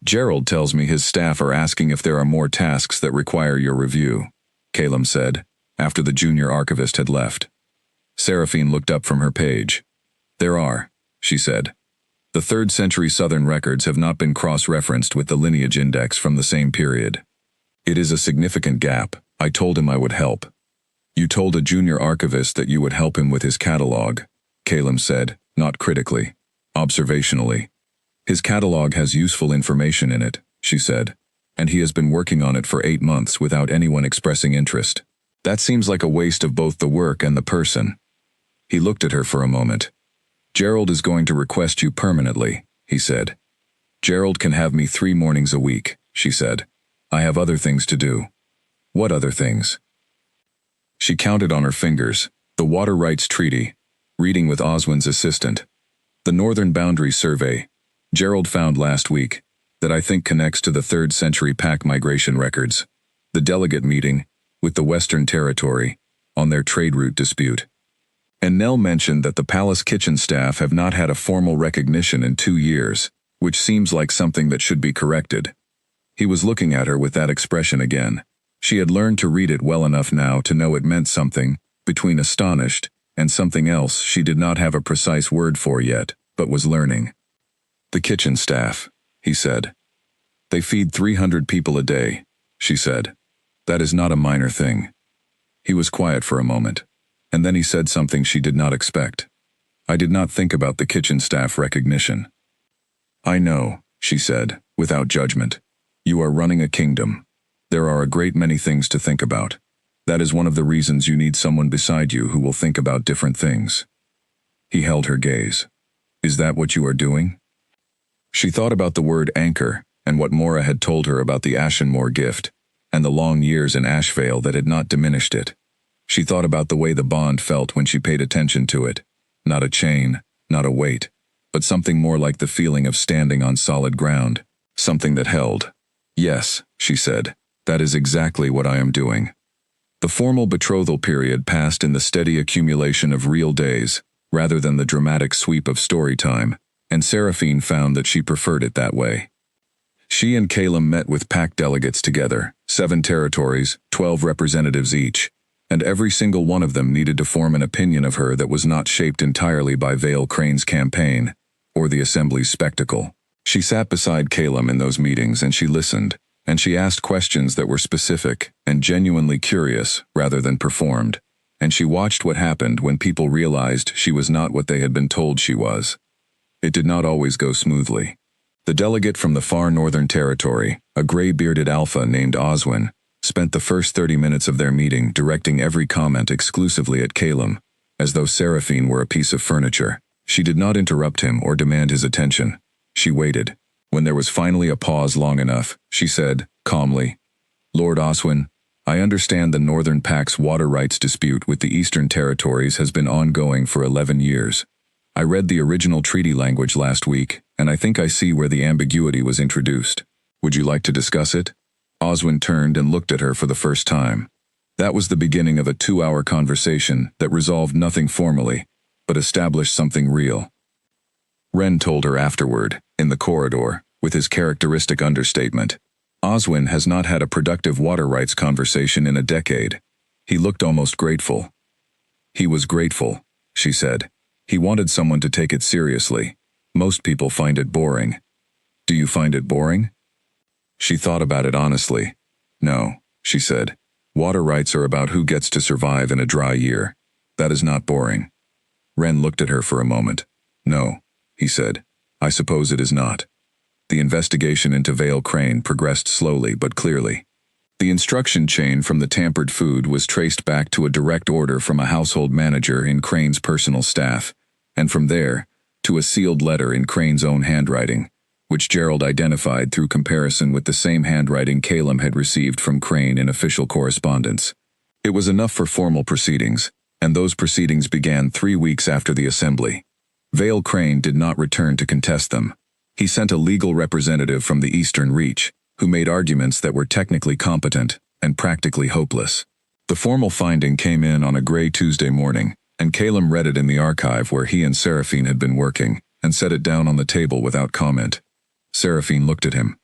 "Gerald tells me his staff are asking if there are more tasks that require your review," Calum said, after the junior archivist had left. Seraphine looked up from her page. "There are," she said. "The 3rd century Southern records have not been cross-referenced with the lineage index from the same period. It is a significant gap. I told him I would help." You told a junior archivist that you would help him with his catalog, Calum said, not critically, observationally. His catalog has useful information in it, she said, and he has been working on it for 8 months without anyone expressing interest. That seems like a waste of both the work and the person. He looked at her for a moment. Gerald is going to request you permanently, he said. Gerald can have me 3 mornings a week, she said. I have other things to do. What other things? She counted on her fingers. The Water Rights Treaty, reading with Oswin's assistant. The Northern Boundary Survey, Gerald found last week, that I think connects to the 3rd century Pack migration records. The delegate meeting, with the Western Territory, on their trade route dispute. And Nell mentioned that the palace kitchen staff have not had a formal recognition in 2 years, which seems like something that should be corrected. He was looking at her with that expression again. She had learned to read it well enough now to know it meant something, between astonished and something else she did not have a precise word for yet, but was learning. The kitchen staff, he said. They feed 300 people a day, she said. That is not a minor thing. He was quiet for a moment, and then he said something she did not expect. I did not think about the kitchen staff recognition. I know, she said, without judgment. You are running a kingdom. There are a great many things to think about. That is one of the reasons you need someone beside you who will think about different things. He held her gaze. Is that what you are doing? She thought about the word anchor and what Mora had told her about the Ashenmore gift and the long years in Ashvale that had not diminished it. She thought about the way the bond felt when she paid attention to it. Not a chain, not a weight, but something more like the feeling of standing on solid ground, something that held. Yes, she said, that is exactly what I am doing. The formal betrothal period passed in the steady accumulation of real days, rather than the dramatic sweep of story time, and Seraphine found that she preferred it that way. She and Calum met with Pack delegates together, 7 territories, 12 representatives each, and every single one of them needed to form an opinion of her that was not shaped entirely by Vale Crane's campaign, or the Assembly's spectacle. She sat beside Calum in those meetings and she listened, and she asked questions that were specific and genuinely curious rather than performed, and she watched what happened when people realized she was not what they had been told she was. It did not always go smoothly. The delegate from the far northern territory, a gray-bearded alpha named Oswin, spent the first 30 minutes of their meeting directing every comment exclusively at Calum, as though Seraphine were a piece of furniture. She did not interrupt him or demand his attention. She waited. When there was finally a pause long enough, she said, calmly, Lord Oswin, I understand the Northern Pack's water rights dispute with the Eastern Territories has been ongoing for 11 years. I read the original treaty language last week, and I think I see where the ambiguity was introduced. Would you like to discuss it? Oswin turned and looked at her for the first time. That was the beginning of a 2-hour conversation that resolved nothing formally, but established something real. Wren told her afterward, in the corridor, with his characteristic understatement. Oswin has not had a productive water rights conversation in a decade. He looked almost grateful. He was grateful, she said. He wanted someone to take it seriously. Most people find it boring. Do you find it boring? She thought about it honestly. No, she said. Water rights are about who gets to survive in a dry year. That is not boring. Wren looked at her for a moment. No, he said. I suppose it is not. The investigation into Vale Crane progressed slowly but clearly. The instruction chain from the tampered food was traced back to a direct order from a household manager in Crane's personal staff, and from there, to a sealed letter in Crane's own handwriting, which Gerald identified through comparison with the same handwriting Calum had received from Crane in official correspondence. It was enough for formal proceedings, and those proceedings began 3 weeks after the assembly. Vale Crane did not return to contest them. He sent a legal representative from the Eastern Reach, who made arguments that were technically competent and practically hopeless. The formal finding came in on a gray Tuesday morning, and Calum read it in the archive where he and Seraphine had been working, and set it down on the table without comment. Seraphine looked at him.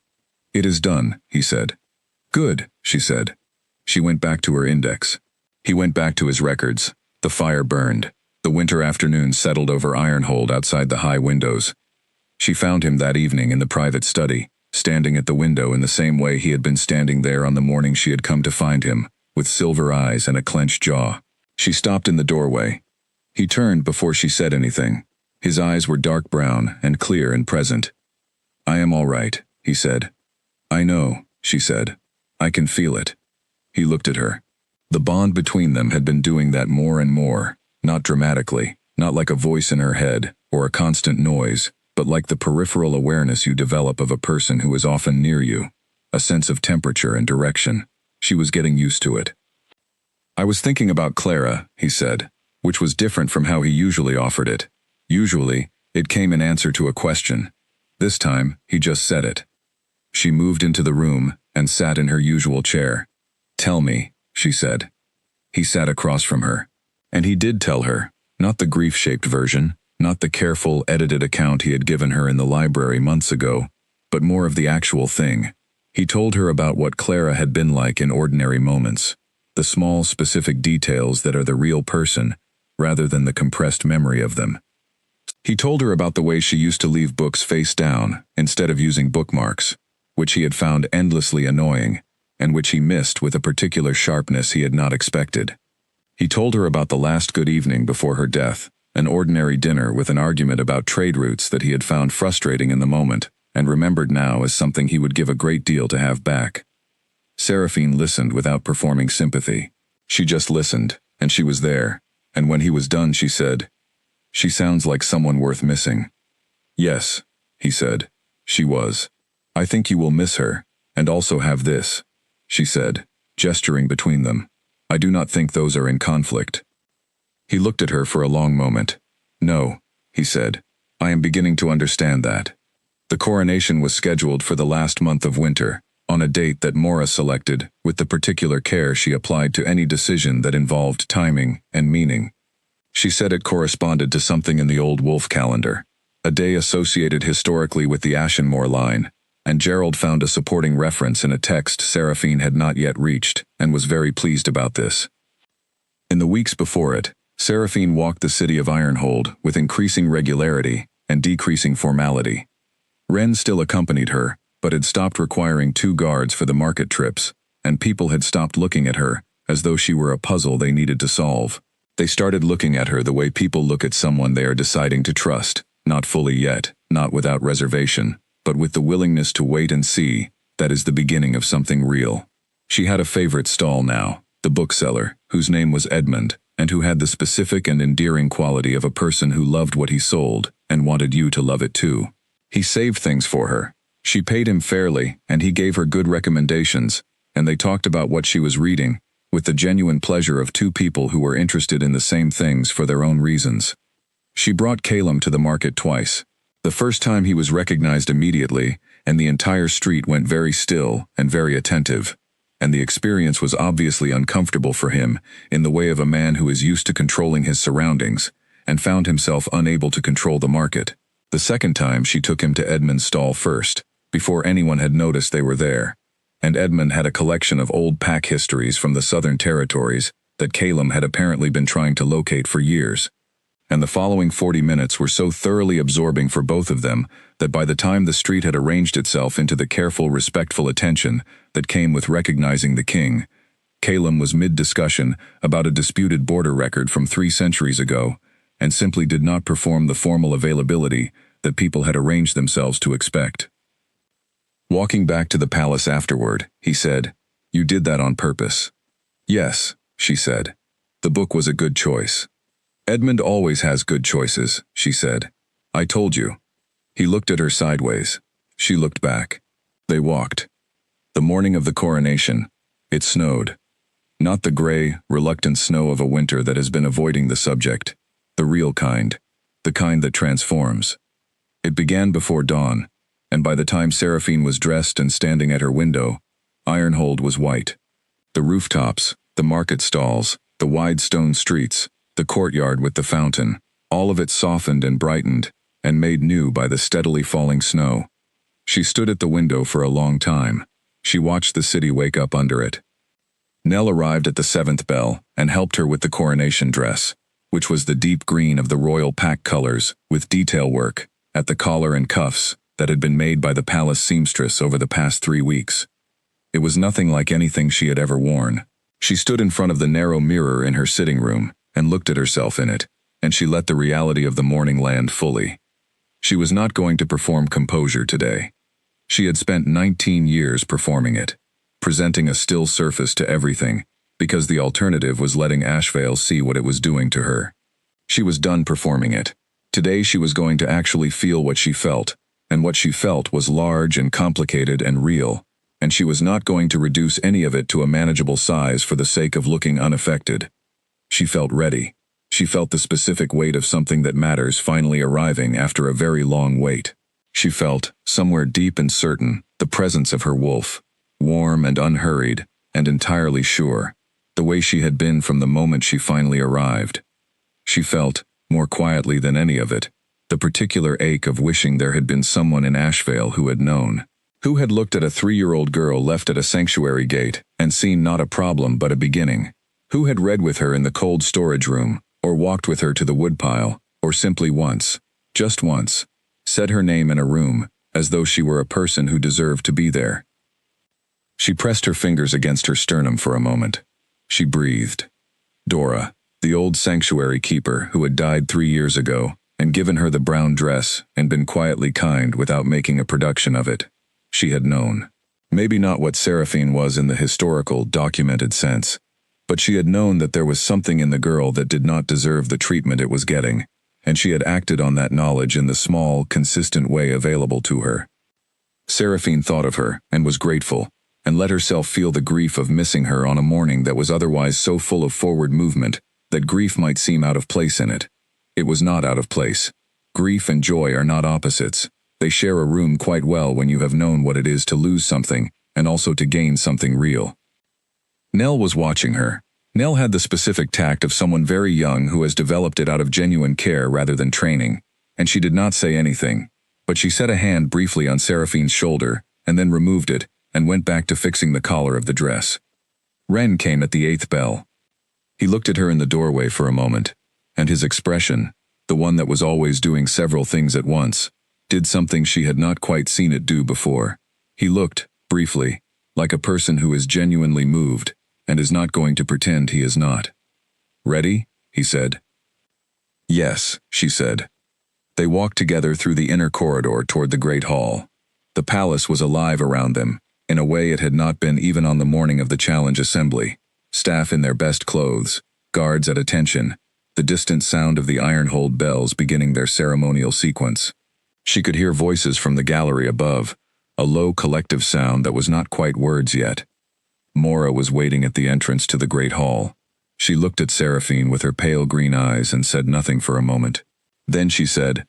It is done, he said. Good, she said. She went back to her index. He went back to his records. The fire burned. The winter afternoon settled over Ironhold outside the high windows. She found him that evening in the private study, standing at the window in the same way he had been standing there on the morning she had come to find him, with silver eyes and a clenched jaw. She stopped in the doorway. He turned before she said anything. His eyes were dark brown and clear and present. "I am all right," he said. "I know," she said. "I can feel it." He looked at her. The bond between them had been doing that more and more, not dramatically, not like a voice in her head or a constant noise, but like the peripheral awareness you develop of a person who is often near you, a sense of temperature and direction. She was getting used to it. "I was thinking about Clara," he said, which was different from how he usually offered it. Usually, it came in answer to a question. This time, he just said it. She moved into the room and sat in her usual chair. "Tell me," she said. He sat across from her. And he did tell her, not the grief-shaped version, not the careful, edited account he had given her in the library months ago, but more of the actual thing. He told her about what Clara had been like in ordinary moments, the small, specific details that are the real person, rather than the compressed memory of them. He told her about the way she used to leave books face down, instead of using bookmarks, which he had found endlessly annoying, and which he missed with a particular sharpness he had not expected. He told her about the last good evening before her death, an ordinary dinner with an argument about trade routes that he had found frustrating in the moment, and remembered now as something he would give a great deal to have back. Seraphine listened without performing sympathy. She just listened, and she was there, and when he was done she said, "She sounds like someone worth missing." "Yes," he said, "she was. I think you will miss her, and also have this," she said, gesturing between them. "I do not think those are in conflict." He looked at her for a long moment. "No," he said, "I am beginning to understand that." The coronation was scheduled for the last month of winter, on a date that Mora selected, with the particular care she applied to any decision that involved timing and meaning. She said it corresponded to something in the old Wolf calendar, a day associated historically with the Ashenmore line, and Gerald found a supporting reference in a text Seraphine had not yet reached, and was very pleased about this. In the weeks before it, Seraphine walked the city of Ironhold with increasing regularity and decreasing formality. Ren still accompanied her, but had stopped requiring 2 guards for the market trips, and people had stopped looking at her, as though she were a puzzle they needed to solve. They started looking at her the way people look at someone they are deciding to trust, not fully yet, not without reservation, but with the willingness to wait and see. That is the beginning of something real. She had a favorite stall now, the bookseller, whose name was Edmund, and who had the specific and endearing quality of a person who loved what he sold, and wanted you to love it too. He saved things for her. She paid him fairly, and he gave her good recommendations, and they talked about what she was reading, with the genuine pleasure of 2 people who were interested in the same things for their own reasons. She brought Calum to the market twice. The first time he was recognized immediately, and the entire street went very still and very attentive, and the experience was obviously uncomfortable for him in the way of a man who is used to controlling his surroundings, and found himself unable to control the market. The second time she took him to Edmund's stall first, before anyone had noticed they were there, and Edmund had a collection of old pack histories from the Southern Territories that Calum had apparently been trying to locate for years. And the following 40 minutes were so thoroughly absorbing for both of them that by the time the street had arranged itself into the careful, respectful attention that came with recognizing the king, Calum was mid-discussion about a disputed border record from 3 centuries ago, and simply did not perform the formal availability that people had arranged themselves to expect. Walking back to the palace afterward, he said, "You did that on purpose." "Yes," she said. "The book was a good choice." "Edmund always has good choices," she said. "I told you." He looked at her sideways. She looked back. They walked. The morning of the coronation. It snowed. Not the gray, reluctant snow of a winter that has been avoiding the subject. The real kind. The kind that transforms. It began before dawn, and by the time Seraphine was dressed and standing at her window, Ironhold was white. The rooftops, the market stalls, the wide stone streets, the courtyard with the fountain, all of it softened and brightened, and made new by the steadily falling snow. She stood at the window for a long time. She watched the city wake up under it. Nell arrived at the 7th bell and helped her with the coronation dress, which was the deep green of the royal pack colors, with detail work, at the collar and cuffs, that had been made by the palace seamstress over the past 3 weeks. It was nothing like anything she had ever worn. She stood in front of the narrow mirror in her sitting room and looked at herself in it, and she let the reality of the morning land fully. She was not going to perform composure today. She had spent 19 years performing it, presenting a still surface to everything, because the alternative was letting Ashvale see what it was doing to her. She was done performing it. Today she was going to actually feel what she felt, and what she felt was large and complicated and real, and she was not going to reduce any of it to a manageable size for the sake of looking unaffected. She felt ready. She felt the specific weight of something that matters finally arriving after a very long wait. She felt, somewhere deep and certain, the presence of her wolf, warm and unhurried, and entirely sure, the way she had been from the moment she finally arrived. She felt, more quietly than any of it, the particular ache of wishing there had been someone in Ashvale who had known, who had looked at a 3-year-old girl left at a sanctuary gate and seen not a problem but a beginning, who had read with her in the cold storage room, or walked with her to the woodpile, or simply once, just once, said her name in a room, as though she were a person who deserved to be there. She pressed her fingers against her sternum for a moment. She breathed. Dora, the old sanctuary keeper who had died 3 years ago, and given her the brown dress and been quietly kind without making a production of it. She had known. Maybe not what Seraphine was in the historical, documented sense, but she had known that there was something in the girl that did not deserve the treatment it was getting, and she had acted on that knowledge in the small, consistent way available to her. Seraphine thought of her, and was grateful, and let herself feel the grief of missing her on a morning that was otherwise so full of forward movement that grief might seem out of place in it. It was not out of place. Grief and joy are not opposites. They share a room quite well when you have known what it is to lose something, and also to gain something real. Nell was watching her. Nell had the specific tact of someone very young who has developed it out of genuine care rather than training, and she did not say anything, but she set a hand briefly on Seraphine's shoulder, and then removed it, and went back to fixing the collar of the dress. Ren came at the 8th bell. He looked at her in the doorway for a moment, and his expression, the one that was always doing several things at once, did something she had not quite seen it do before. He looked, briefly, like a person who is genuinely moved, and is not going to pretend he is not. "Ready?" he said. "Yes," she said. They walked together through the inner corridor toward the great hall. The palace was alive around them, in a way it had not been even on the morning of the challenge assembly. Staff in their best clothes, guards at attention, the distant sound of the iron-hold bells beginning their ceremonial sequence. She could hear voices from the gallery above, a low collective sound that was not quite words yet. Mora was waiting at the entrance to the great hall. She looked at Seraphine with her pale green eyes and said nothing for a moment. Then she said,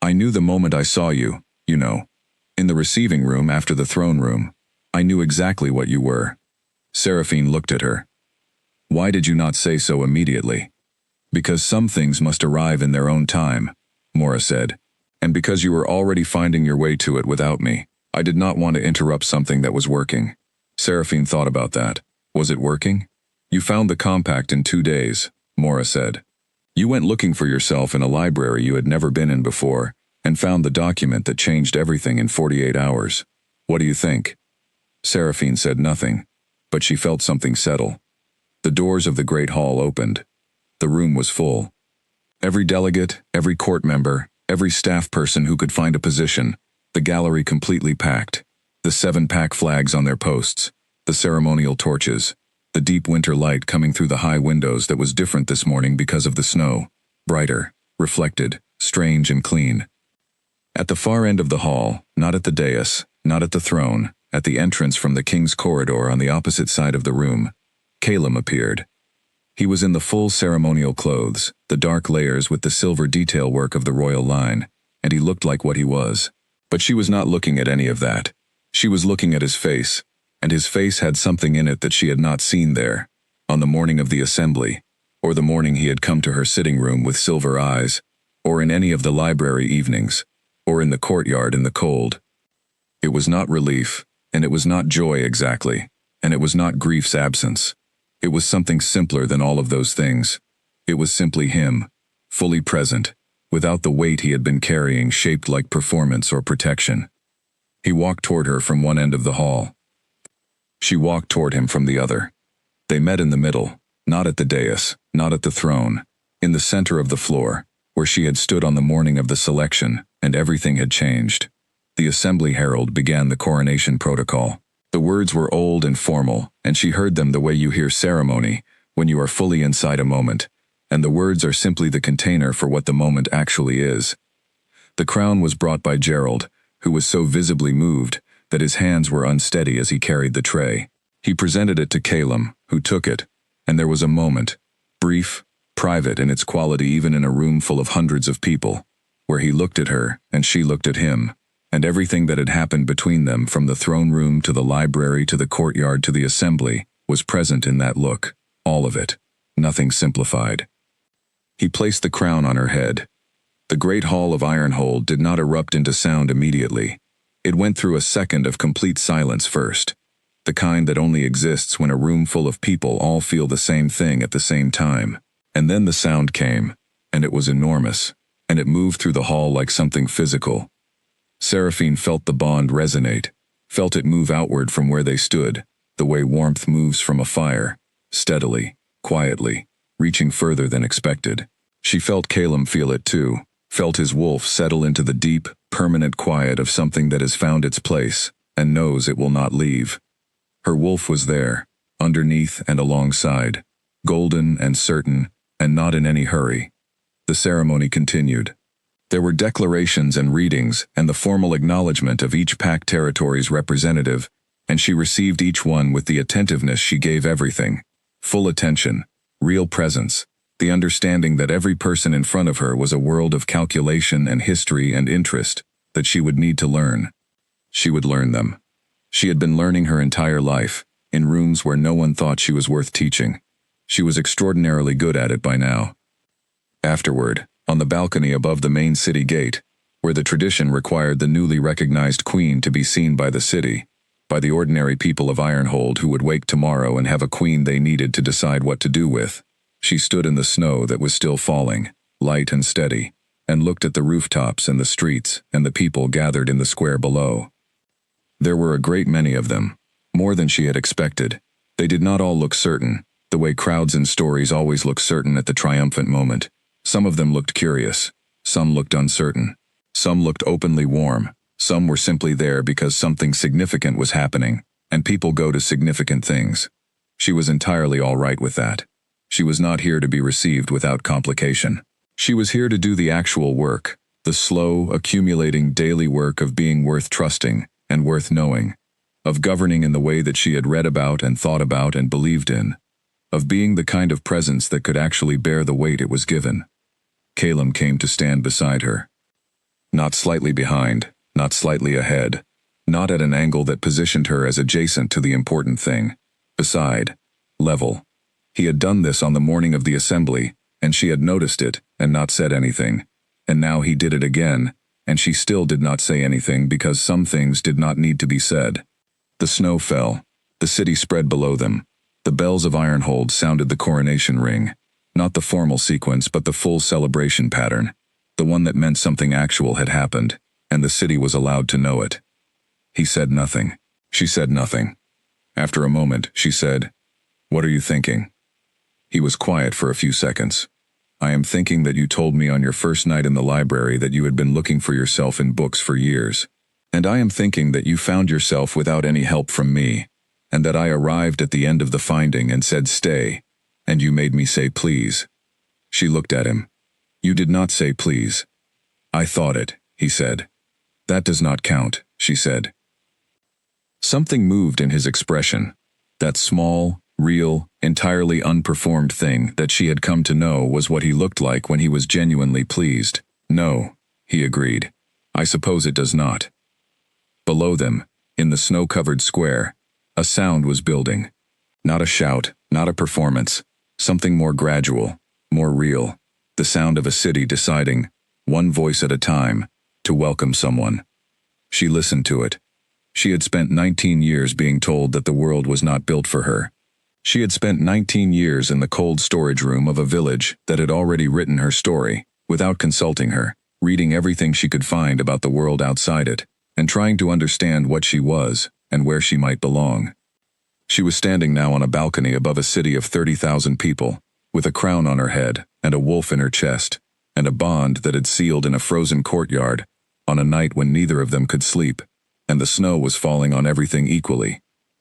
"I knew the moment I saw you, you know. In the receiving room after the throne room. I knew exactly what you were." Seraphine looked at her. "Why did you not say so immediately?" "Because some things must arrive in their own time," Mora said. "And because you were already finding your way to it without me. I did not want to interrupt something that was working." Seraphine thought about that. Was it working? "You found the compact in 2 days," Mora said. "You went looking for yourself in a library you had never been in before, and found the document that changed everything in 48 hours. What do you think?" Seraphine said nothing, but she felt something settle. The doors of the great hall opened. The room was full. Every delegate, every court member, every staff person who could find a position, the gallery completely packed. The 7-pack flags on their posts, the ceremonial torches, the deep winter light coming through the high windows that was different this morning because of the snow, brighter, reflected, strange and clean. At the far end of the hall, not at the dais, not at the throne, at the entrance from the king's corridor on the opposite side of the room, Calum appeared. He was in the full ceremonial clothes, the dark layers with the silver detail work of the royal line, and he looked like what he was. But she was not looking at any of that. She was looking at his face, and his face had something in it that she had not seen there, on the morning of the assembly, or the morning he had come to her sitting room with silver eyes, or in any of the library evenings, or in the courtyard in the cold. It was not relief, and it was not joy exactly, and it was not grief's absence. It was something simpler than all of those things. It was simply him, fully present, without the weight he had been carrying shaped like performance or protection. He walked toward her from one end of the hall. She walked toward him from the other. They met in the middle, not at the dais, not at the throne, in the center of the floor, where she had stood on the morning of the selection, and everything had changed. The assembly herald began the coronation protocol. The words were old and formal, and she heard them the way you hear ceremony, when you are fully inside a moment, and the words are simply the container for what the moment actually is. The crown was brought by Gerald, who was so visibly moved that his hands were unsteady as he carried the tray. He presented it to Calum, who took it, and there was a moment, brief, private in its quality even in a room full of hundreds of people, where he looked at her and she looked at him, and everything that had happened between them from the throne room to the library to the courtyard to the assembly was present in that look, all of it, nothing simplified. He placed the crown on her head. The great hall of Ironhold did not erupt into sound immediately. It went through a second of complete silence first, the kind that only exists when a room full of people all feel the same thing at the same time. And then the sound came, and it was enormous, and it moved through the hall like something physical. Seraphine felt the bond resonate, felt it move outward from where they stood, the way warmth moves from a fire, steadily, quietly, reaching further than expected. She felt Calum feel it too, felt his wolf settle into the deep, permanent quiet of something that has found its place, and knows it will not leave. Her wolf was there, underneath and alongside, golden and certain, and not in any hurry. The ceremony continued. There were declarations and readings and the formal acknowledgement of each pact territory's representative, and she received each one with the attentiveness she gave everything. Full attention, real presence, the understanding that every person in front of her was a world of calculation and history and interest that she would need to learn. She would learn them. She had been learning her entire life, in rooms where no one thought she was worth teaching. She was extraordinarily good at it by now. Afterward, on the balcony above the main city gate, where the tradition required the newly recognized queen to be seen by the city, by the ordinary people of Ironhold who would wake tomorrow and have a queen they needed to decide what to do with, she stood in the snow that was still falling, light and steady, and looked at the rooftops and the streets and the people gathered in the square below. There were a great many of them, more than she had expected. They did not all look certain, the way crowds in stories always look certain at the triumphant moment. Some of them looked curious, some looked uncertain, some looked openly warm, some were simply there because something significant was happening, and people go to significant things. She was entirely all right with that. She was not here to be received without complication. She was here to do the actual work, the slow, accumulating daily work of being worth trusting and worth knowing, of governing in the way that she had read about and thought about and believed in, of being the kind of presence that could actually bear the weight it was given. Calum came to stand beside her. Not slightly behind, not slightly ahead, not at an angle that positioned her as adjacent to the important thing. Beside, level. He had done this on the morning of the assembly, and she had noticed it and not said anything. And now he did it again, and she still did not say anything because some things did not need to be said. The snow fell. The city spread below them. The bells of Ironhold sounded the coronation ring. Not the formal sequence, but the full celebration pattern, the one that meant something actual had happened, and the city was allowed to know it. He said nothing. She said nothing. After a moment, she said, "What are you thinking?" He was quiet for a few seconds. "I am thinking that you told me on your first night in the library that you had been looking for yourself in books for years. And I am thinking that you found yourself without any help from me, and that I arrived at the end of the finding and said stay, and you made me say please." She looked at him. "You did not say please." "I thought it," he said. "That does not count," she said. Something moved in his expression. That small, real, entirely unperformed thing that she had come to know was what he looked like when he was genuinely pleased. "No," he agreed. "I suppose it does not." Below them, in the snow-covered square, a sound was building. Not a shout, not a performance, something more gradual, more real. The sound of a city deciding, one voice at a time, to welcome someone. She listened to it. She had spent 19 years being told that the world was not built for her. She had spent 19 years in the cold storage room of a village that had already written her story, without consulting her, reading everything she could find about the world outside it, and trying to understand what she was and where she might belong. She was standing now on a balcony above a city of 30,000 people, with a crown on her head and a wolf in her chest, and a bond that had sealed in a frozen courtyard on a night when neither of them could sleep, and the snow was falling on everything equally,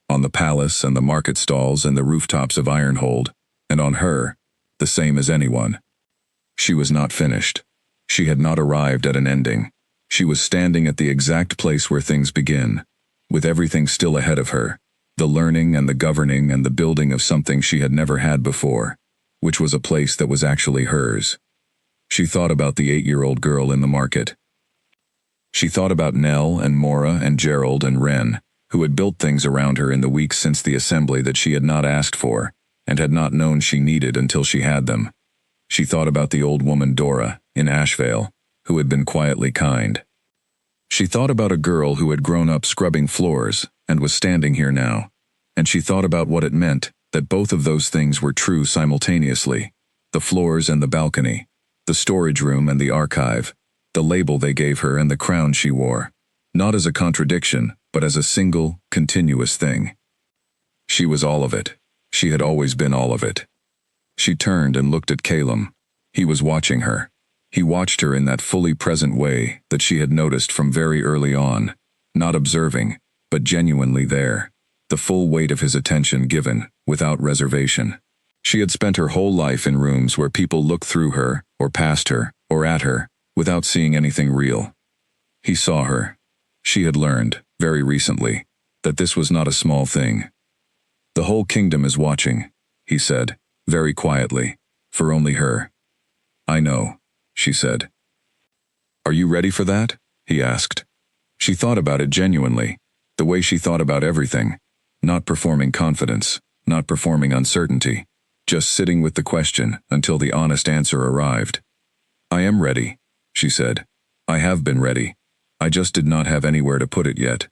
on the palace and the market stalls and the rooftops of Ironhold, and on her, the same as anyone. She was not finished. She had not arrived at an ending. She was standing at the exact place where things begin, with everything still ahead of her, the learning and the governing and the building of something she had never had before, which was a place that was actually hers. She thought about the 8-year-old girl in the market. She thought about Nell and Mora and Gerald and Wren, who had built things around her in the weeks since the assembly that she had not asked for, and had not known she needed until she had them. She thought about the old woman Dora, in Ashvale, who had been quietly kind. She thought about a girl who had grown up scrubbing floors, and was standing here now, and she thought about what it meant that both of those things were true simultaneously, the floors and the balcony, the storage room and the archive, the label they gave her and the crown she wore, not as a contradiction, but as a single, continuous thing. She was all of it. She had always been all of it. She turned and looked at Calum. He was watching her. He watched her in that fully present way that she had noticed from very early on, not observing, but genuinely there, the full weight of his attention given, without reservation. She had spent her whole life in rooms where people looked through her, or past her, or at her, without seeing anything real. He saw her. She had learned, very recently, that this was not a small thing. "The whole kingdom is watching," he said, very quietly, for only her. "I know," she said. "Are you ready for that?" he asked. She thought about it genuinely, the way she thought about everything, not performing confidence, not performing uncertainty, just sitting with the question until the honest answer arrived. "I am ready," she said. "I have been ready. I just did not have anywhere to put it yet."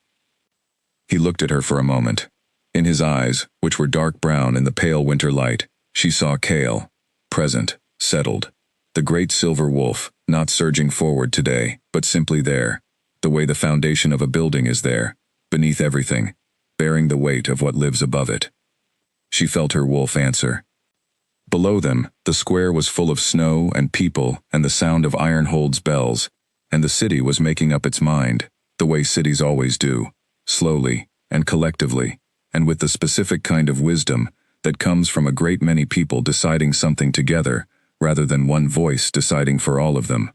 He looked at her for a moment. In his eyes, which were dark brown in the pale winter light, she saw Cale, present, settled, the great silver wolf, not surging forward today, but simply there, the way the foundation of a building is there, beneath everything, bearing the weight of what lives above it. She felt her wolf answer. Below them, the square was full of snow and people and the sound of Ironhold's bells, and the city was making up its mind, the way cities always do, slowly and collectively, and with the specific kind of wisdom that comes from a great many people deciding something together, rather than one voice deciding for all of them.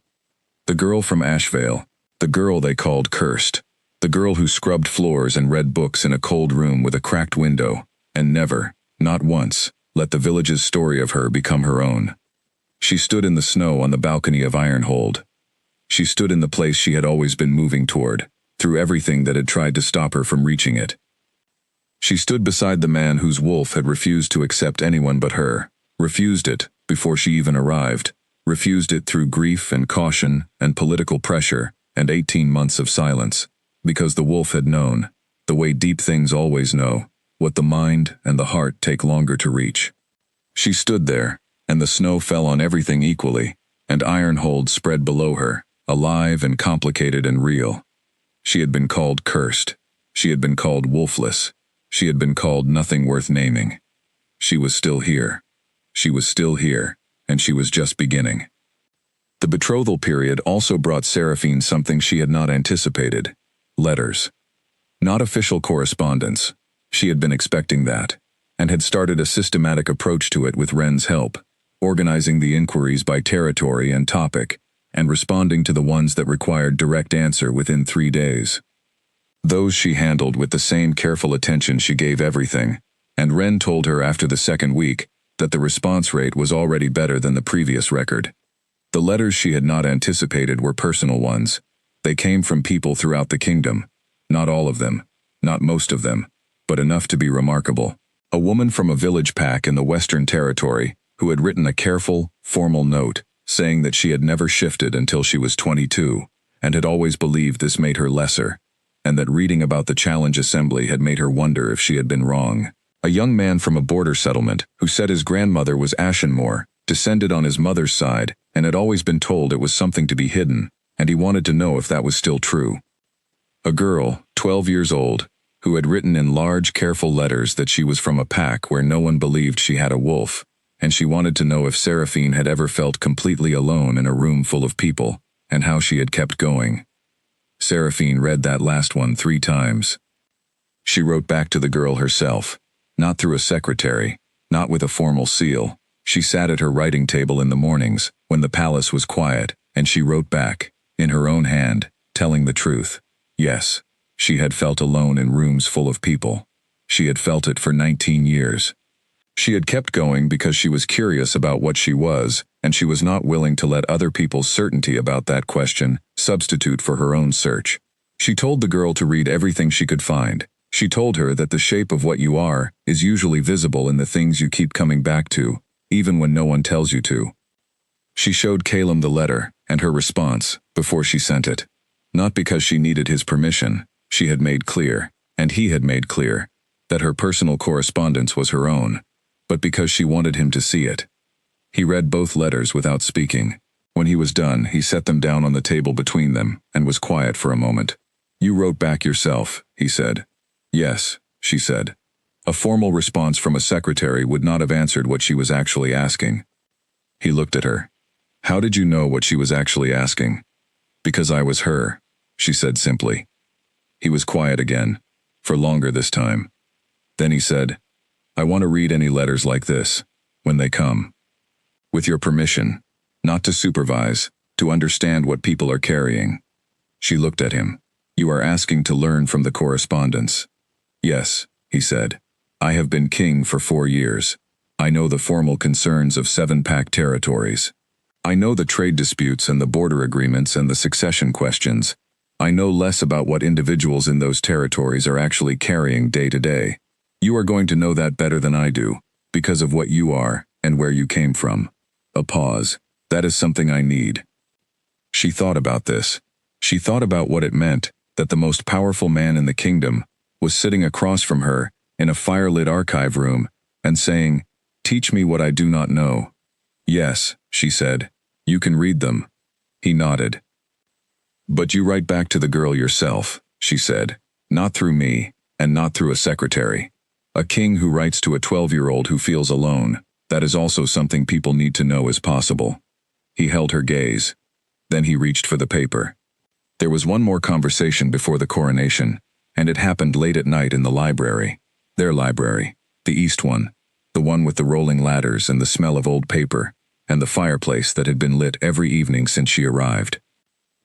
The girl from Ashvale, the girl they called cursed, the girl who scrubbed floors and read books in a cold room with a cracked window, and never, not once, let the village's story of her become her own. She stood in the snow on the balcony of Ironhold. She stood in the place she had always been moving toward, through everything that had tried to stop her from reaching it. She stood beside the man whose wolf had refused to accept anyone but her, refused it before she even arrived, refused it through grief and caution and political pressure and 18 months of silence, because the wolf had known, the way deep things always know, what the mind and the heart take longer to reach. She stood there, and the snow fell on everything equally, and Ironhold spread below her, alive and complicated and real. She had been called cursed. She had been called wolfless. She had been called nothing worth naming. She was still here. She was still here, and she was just beginning. The betrothal period also brought Seraphine something she had not anticipated: letters. Not official correspondence. She had been expecting that, and had started a systematic approach to it with Wren's help, organizing the inquiries by territory and topic, and responding to the ones that required direct answer within 3 days. Those she handled with the same careful attention she gave everything, and Wren told her after the second week that the response rate was already better than the previous record. The letters she had not anticipated were personal ones. They came from people throughout the kingdom. Not all of them, not most of them, but enough to be remarkable. A woman from a village pack in the Western Territory who had written a careful, formal note saying that she had never shifted until she was 22, and had always believed this made her lesser, and that reading about the Challenge Assembly had made her wonder if she had been wrong. A young man from a border settlement who said his grandmother was Ashenmore, descended on his mother's side, and had always been told it was something to be hidden, and he wanted to know if that was still true. A girl, 12 years old, who had written in large, careful letters that she was from a pack where no one believed she had a wolf, and she wanted to know if Seraphine had ever felt completely alone in a room full of people, and how she had kept going. Seraphine read that last one 3 times. She wrote back to the girl herself, not through a secretary, not with a formal seal. She sat at her writing table in the mornings, when the palace was quiet, and she wrote back, in her own hand, telling the truth. Yes, she had felt alone in rooms full of people. She had felt it for 19 years. She had kept going because she was curious about what she was, and she was not willing to let other people's certainty about that question substitute for her own search. She told the girl to read everything she could find. She told her that the shape of what you are is usually visible in the things you keep coming back to, even when no one tells you to. She showed Calum the letter and her response before she sent it. Not because she needed his permission. She had made clear, and he had made clear, that her personal correspondence was her own, but because she wanted him to see it. He read both letters without speaking. When he was done, he set them down on the table between them and was quiet for a moment. "You wrote back yourself," he said. "Yes," she said. A formal response from a secretary would not have answered what she was actually asking. He looked at her. "How did you know what she was actually asking?" "Because I was her," she said simply. He was quiet again, for longer this time. Then he said, "I want to read any letters like this, when they come. With your permission, not to supervise, to understand what people are carrying." She looked at him. "You are asking to learn from the correspondence." "Yes," he said. "I have been king for 4 years. I know the formal concerns of 7 pack territories. I know the trade disputes and the border agreements and the succession questions. I know less about what individuals in those territories are actually carrying day to day. You are going to know that better than I do, because of what you are and where you came from." A pause. "That is something I need." She thought about this. She thought about what it meant that the most powerful man in the kingdom was sitting across from her in a firelit archive room and saying, "Teach me what I do not know." "Yes," she said. "You can read them." He nodded. "But you write back to the girl yourself," she said. "Not through me, and not through a secretary. A king who writes to a 12-year-old who feels alone, that is also something people need to know is possible." He held her gaze. Then he reached for the paper. There was one more conversation before the coronation, and it happened late at night in the library. Their library. The east one. The one with the rolling ladders and the smell of old paper, and the fireplace that had been lit every evening since she arrived.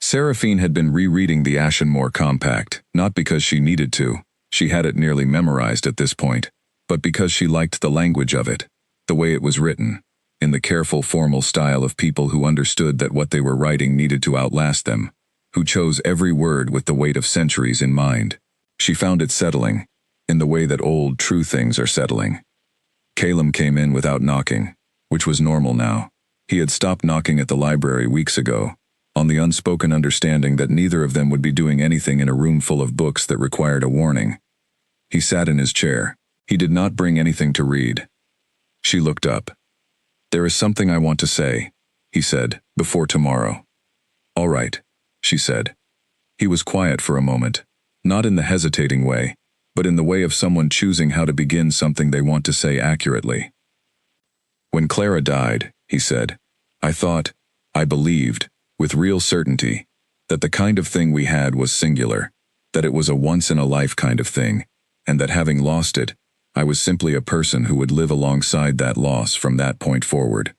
Seraphine had been rereading the Ashenmore Compact, not because she needed to. She had it nearly memorized at this point, but because she liked the language of it, the way it was written, in the careful formal style of people who understood that what they were writing needed to outlast them, who chose every word with the weight of centuries in mind. She found it settling, in the way that old, true things are settling. Calum came in without knocking, which was normal now. He had stopped knocking at the library weeks ago, on the unspoken understanding that neither of them would be doing anything in a room full of books that required a warning. He sat in his chair. He did not bring anything to read. She looked up. "There is something I want to say," he said, "before tomorrow." "All right," she said. He was quiet for a moment, not in the hesitating way, but in the way of someone choosing how to begin something they want to say accurately. "When Clara died," he said, I believed, with real certainty, that the kind of thing we had was singular, that it was a once-in-a-life kind of thing, and that having lost it, I was simply a person who would live alongside that loss from that point forward.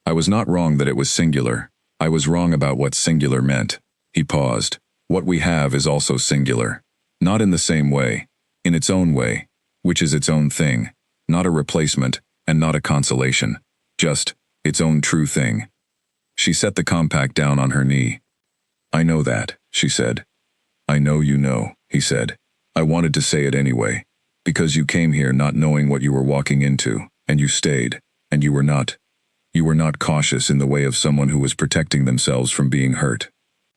I was not wrong that it was singular. I was wrong about what singular meant." He paused. "What we have is also singular. Not in the same way, in its own way, which is its own thing, not a replacement, and not a consolation, just its own true thing." She set the compact down on her knee. "I know that," she said. "I know you know," he said. "I wanted to say it anyway, because you came here not knowing what you were walking into, and you stayed, and you were not cautious in the way of someone who was protecting themselves from being hurt.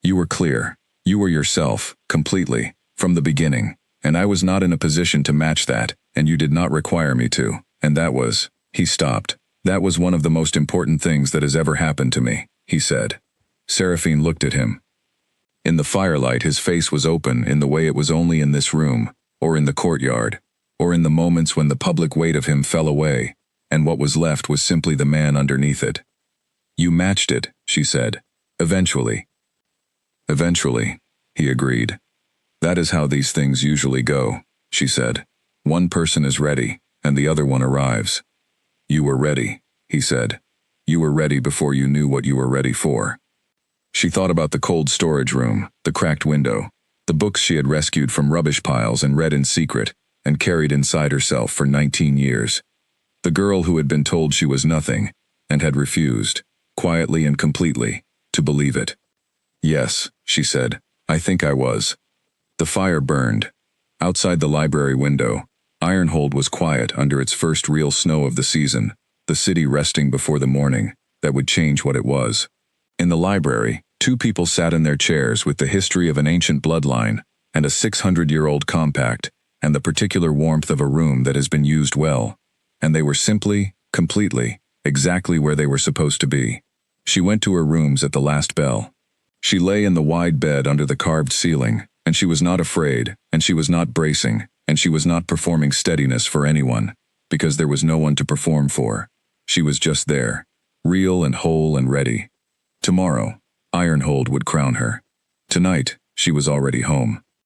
You were clear. You were yourself, completely, from the beginning, and I was not in a position to match that, and you did not require me to, and that was..." He stopped. "That was one of the most important things that has ever happened to me," he said. Seraphine looked at him. In the firelight his face was open in the way it was only in this room, or in the courtyard, or in the moments when the public weight of him fell away, and what was left was simply the man underneath it. You matched it, she said. Eventually. Eventually, he agreed. That is how these things usually go, she said. One person is ready, and the other one arrives. You were ready, he said. You were ready before you knew what you were ready for. She thought about the cold storage room, the cracked window, the books she had rescued from rubbish piles and read in secret, and carried inside herself for 19 years. The girl who had been told she was nothing, and had refused, quietly and completely, to believe it. Yes, she said, I think I was. The fire burned. Outside the library window, Ironhold was quiet under its first real snow of the season, the city resting before the morning that would change what it was. In the library, two people sat in their chairs with the history of an ancient bloodline, and a 600-year-old compact, and the particular warmth of a room that has been used well, and they were simply, completely, exactly where they were supposed to be. She went to her rooms at the last bell. She lay in the wide bed under the carved ceiling, and she was not afraid, and she was not bracing, and she was not performing steadiness for anyone, because there was no one to perform for. She was just there, real and whole and ready. Tomorrow, Ironhold would crown her. Tonight, she was already home.